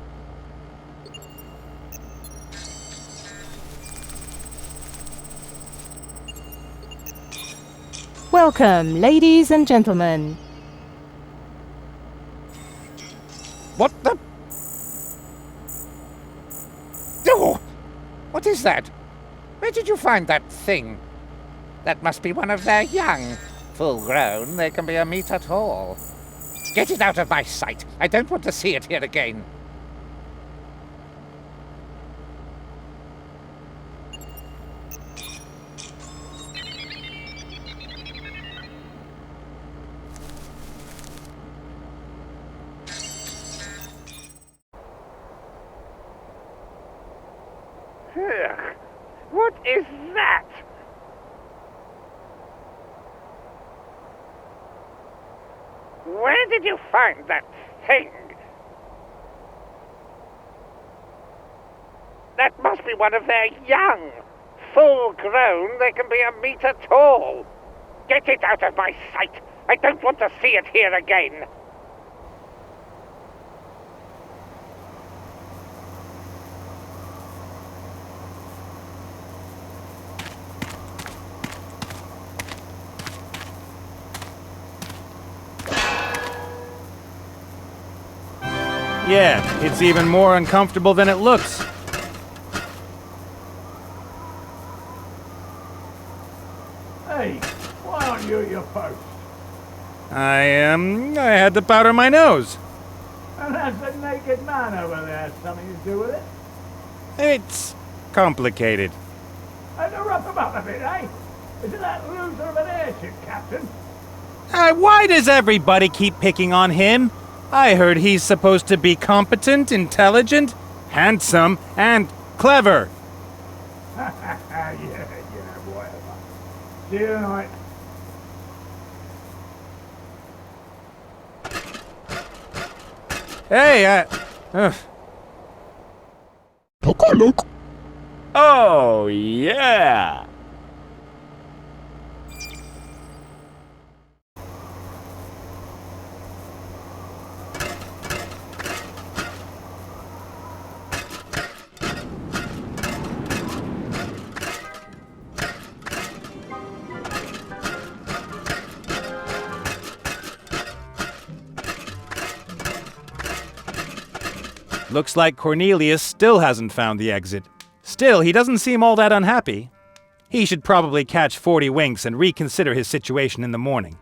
Welcome, ladies and gentlemen. What the? Oh! What is that? Where did you find that thing? That must be one of their young. Full grown, they can be a meter tall. Get it out of my sight. I don't want to see it here again. Ugh, what is that? Where did you find that thing? That must be one of their young. Full grown, they can be a meter tall. Get it out of my sight! I don't want to see it here again! Yeah, it's even more uncomfortable than it looks. Hey, why aren't you at your post? I had to powder my nose. And has the naked man over there something to do with it? It's complicated. And to rough him up a bit, eh? Isn't that loser of an airship captain? Why does everybody keep picking on him? I heard he's supposed to be competent, intelligent, handsome, and clever. yeah, whatever. See you tonight. Hey, Look. Oh, yeah! looks like Cornelius still hasn't found the exit. Still, he doesn't seem all that unhappy. He should probably catch 40 winks and reconsider his situation in the morning.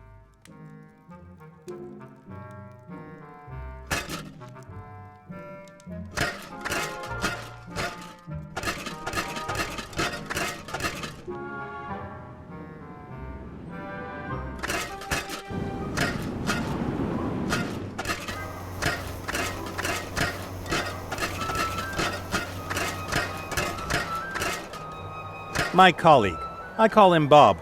My colleague. I call him Bob.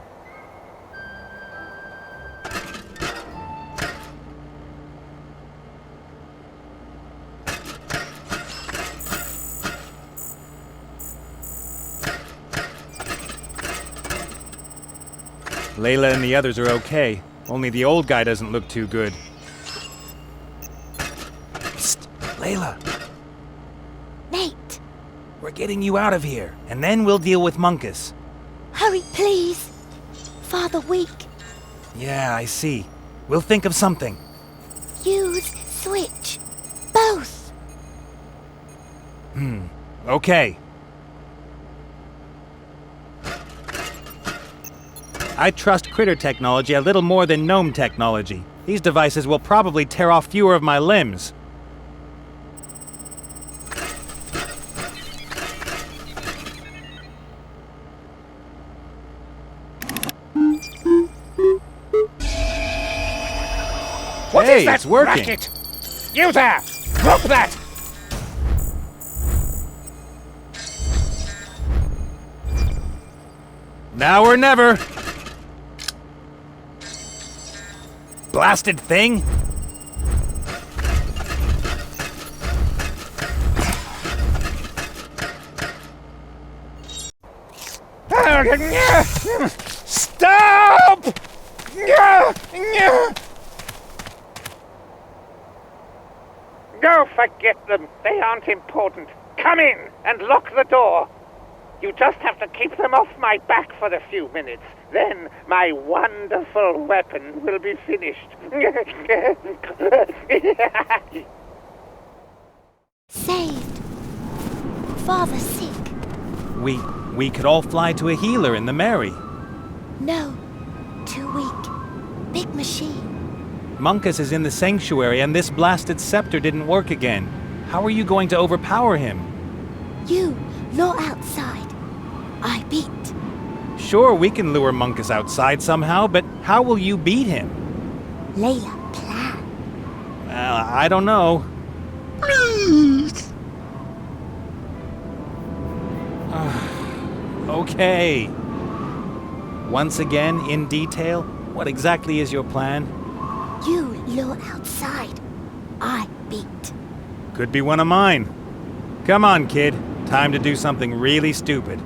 Layla and the others are okay. Only the old guy doesn't look too good. Psst, Layla. Nate! We're getting you out of here, and then we'll deal with Munkus. Hurry, please! Father weak. Yeah, I see. We'll think of something. Use switch. Both! Okay. I trust critter technology a little more than gnome technology. These devices will probably tear off fewer of my limbs. Hey, it's working. Racket? You there! Drop that! Now or never. Blasted thing. Stop! Go forget them. They aren't important. Come in and lock the door. You just have to keep them off my back for a few minutes. Then my wonderful weapon will be finished. Saved. Father sick. We could all fly to a healer in the Mary. No. Too weak. Big machine. Munkus is in the sanctuary and this blasted scepter didn't work again. How are you going to overpower him? You, lure outside. I beat. Sure, we can lure Munkus outside somehow, but how will you beat him? Layla, plan. Well, I don't know. Please. Okay. Once again, in detail, what exactly is your plan? You lure outside. I beat. Could be one of mine. Come on, kid. Time to do something really stupid.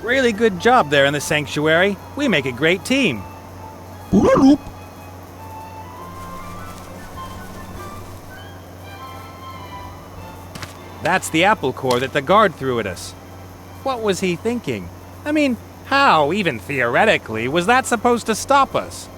Really good job there in the sanctuary. We make a great team. That's the apple core that the guard threw at us. What was he thinking? I mean, how, even theoretically, was that supposed to stop us?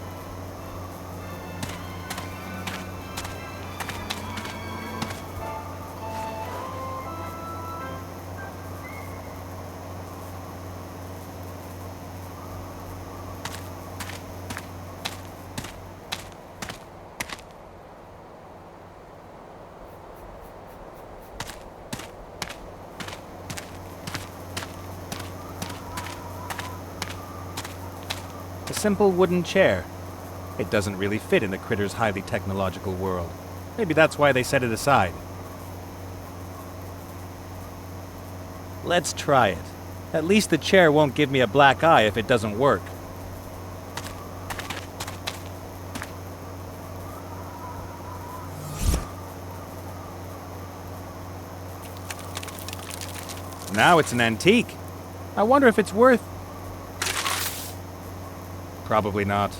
A simple wooden chair. It doesn't really fit in the critter's highly technological world. Maybe that's why they set it aside. Let's try it. At least the chair won't give me a black eye if it doesn't work. Now it's an antique. I wonder if it's worth... Probably not.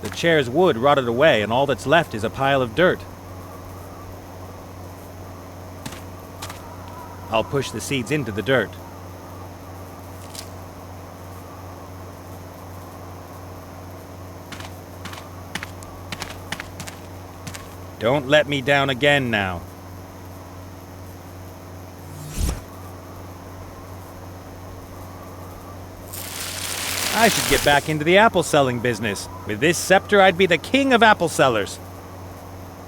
The chair's wood rotted away, and all that's left is a pile of dirt. I'll push the seeds into the dirt. Don't let me down again now. I should get back into the apple selling business. With this scepter, I'd be the king of apple sellers.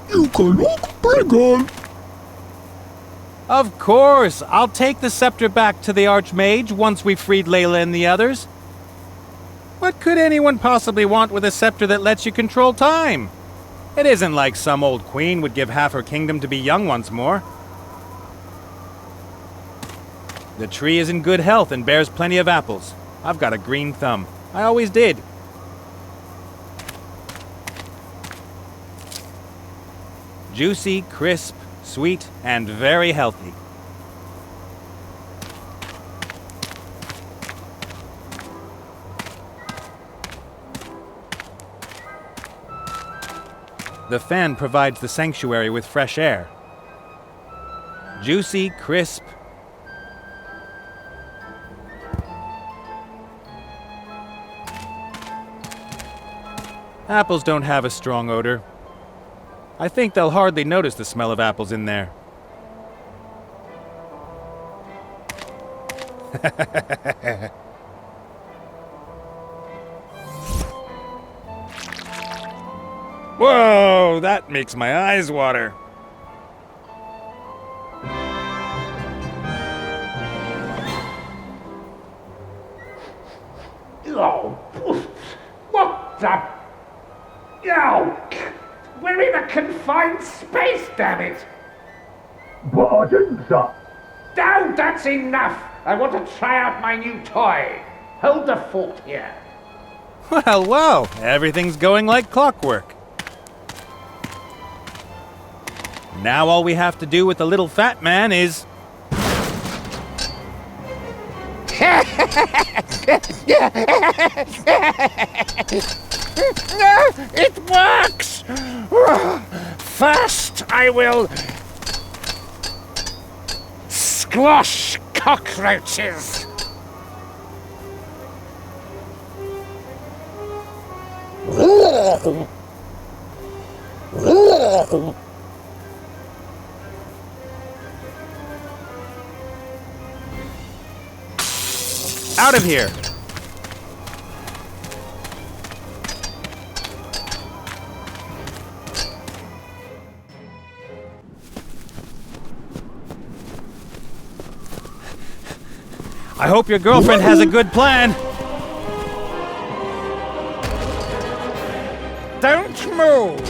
You can look bigger. Of course! I'll take the scepter back to the Archmage once we've freed Layla and the others. What could anyone possibly want with a scepter that lets you control time? It isn't like some old queen would give half her kingdom to be young once more. The tree is in good health and bears plenty of apples. I've got a green thumb. I always did. Juicy, crisp, sweet, and very healthy. The fan provides the sanctuary with fresh air. Juicy, crisp. Apples don't have a strong odor. I think they'll hardly notice the smell of apples in there. Whoa, that makes my eyes water. Oh, what the... Oh, we're in a confined space, damn it! But I didn't, sir. No, that's enough! I want to try out my new toy. Hold the fort here. Well, everything's going like clockwork. Now all we have to do with the little fat man is... No, it works! First, I will squash cockroaches. Out of here! I hope your girlfriend has a good plan. Don't move.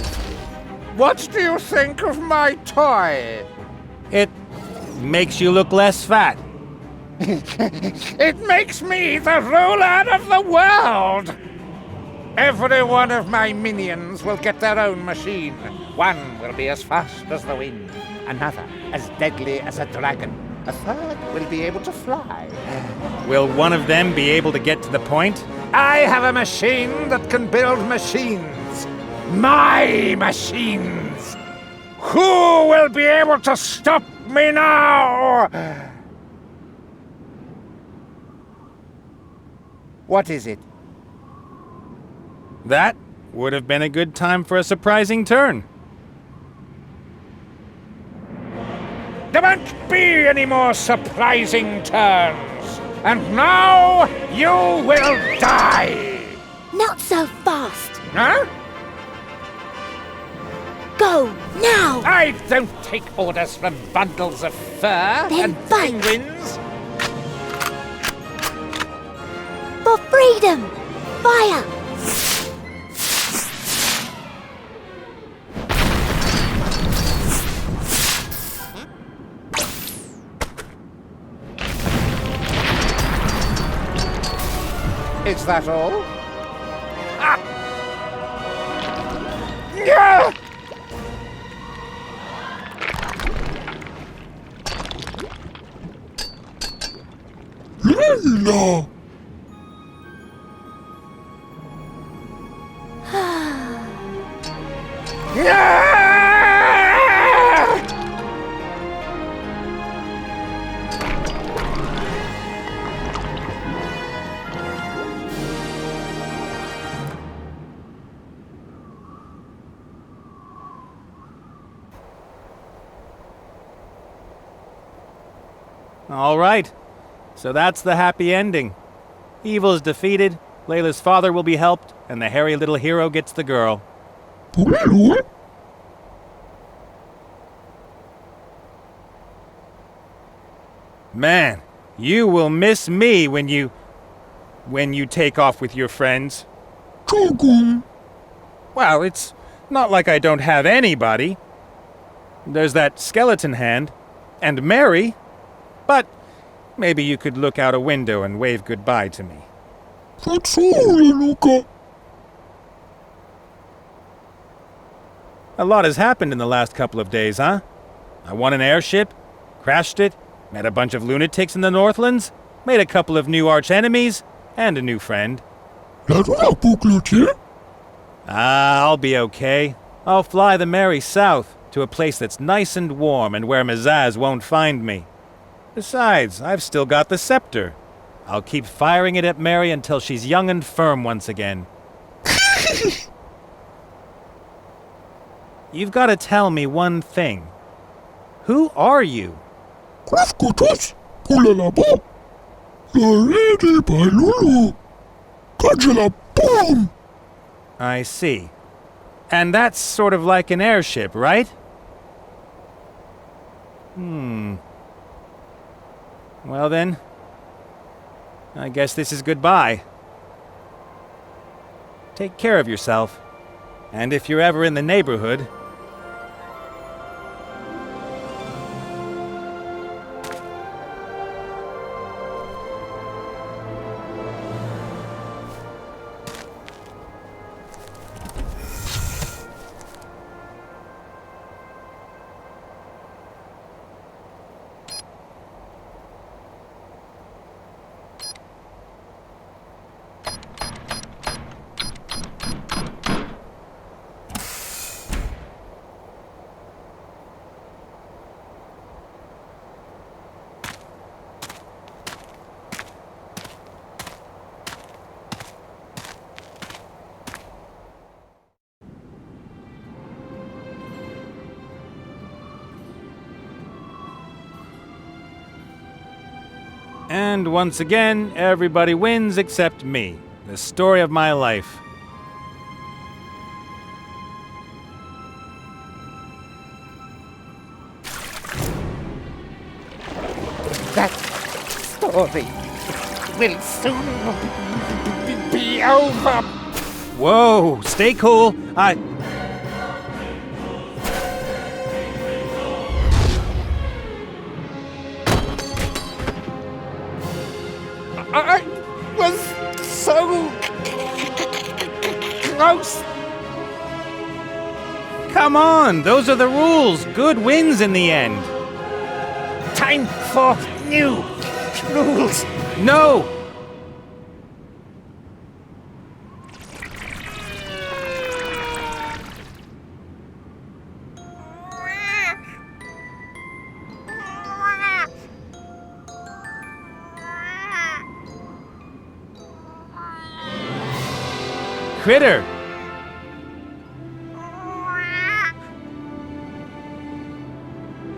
What do you think of my toy? It makes you look less fat. It makes me the ruler of the world. Every one of my minions will get their own machine. One will be as fast as the wind, another as deadly as a dragon, A third will be able to fly. Will one of them be able to get to the point? I have a machine that can build machines. My machines! Who will be able to stop me now? What is it? That would have been a good time for a surprising turn. There won't be any more surprising turns. And now you will die. Not so fast. Huh? Go, now! I don't take orders from bundles of fur Then and bite. penguins. For freedom! Fire! Is that all? Ah! Yeah! Layla! All right. So that's the happy ending. Evil is defeated, Layla's father will be helped, and the hairy little hero gets the girl. Man, you will miss me when you take off with your friends. Well, it's not like I don't have anybody. There's that skeleton hand, and Mary, but maybe you could look out a window and wave goodbye to me. That's all, Lenuka. A lot has happened in the last couple of days, huh? I won an airship, crashed it, met a bunch of lunatics in the Northlands, made a couple of new arch-enemies, and a new friend. I'll be okay. I'll fly the Mary south to a place that's nice and warm and where Mazaz won't find me. Besides, I've still got the scepter. I'll keep firing it at Mary until she's young and firm once again. You've got to tell me one thing. Who are you? I see. And that's sort of like an airship, right? Well then, I guess this is goodbye. Take care of yourself. And if you're ever in the neighborhood... And once again, everybody wins except me. The story of my life. That story will soon be over. Whoa, stay cool. I was so close. Come on, those are the rules. Good wins in the end. Time time for new rules. No! Critter!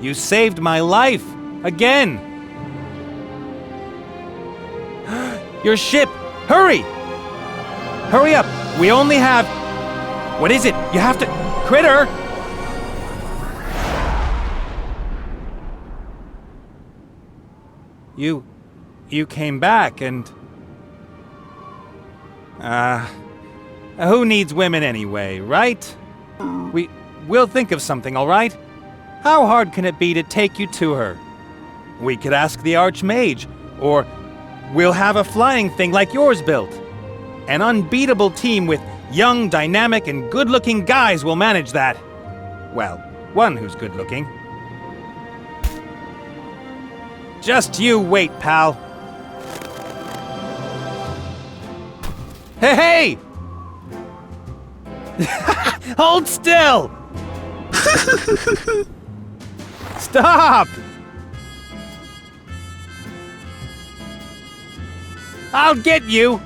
You saved my life! Again! Your ship! Hurry! Hurry up! We only have... What is it? You have to... Critter! You came back and... who needs women anyway, right? We'll think of something, all right? How hard can it be to take you to her? We could ask the Archmage, or we'll have a flying thing like yours built. An unbeatable team with young, dynamic, and good-looking guys will manage that. Well, one who's good-looking. Just you wait, pal. Hey! Hold still! Stop! I'll get you!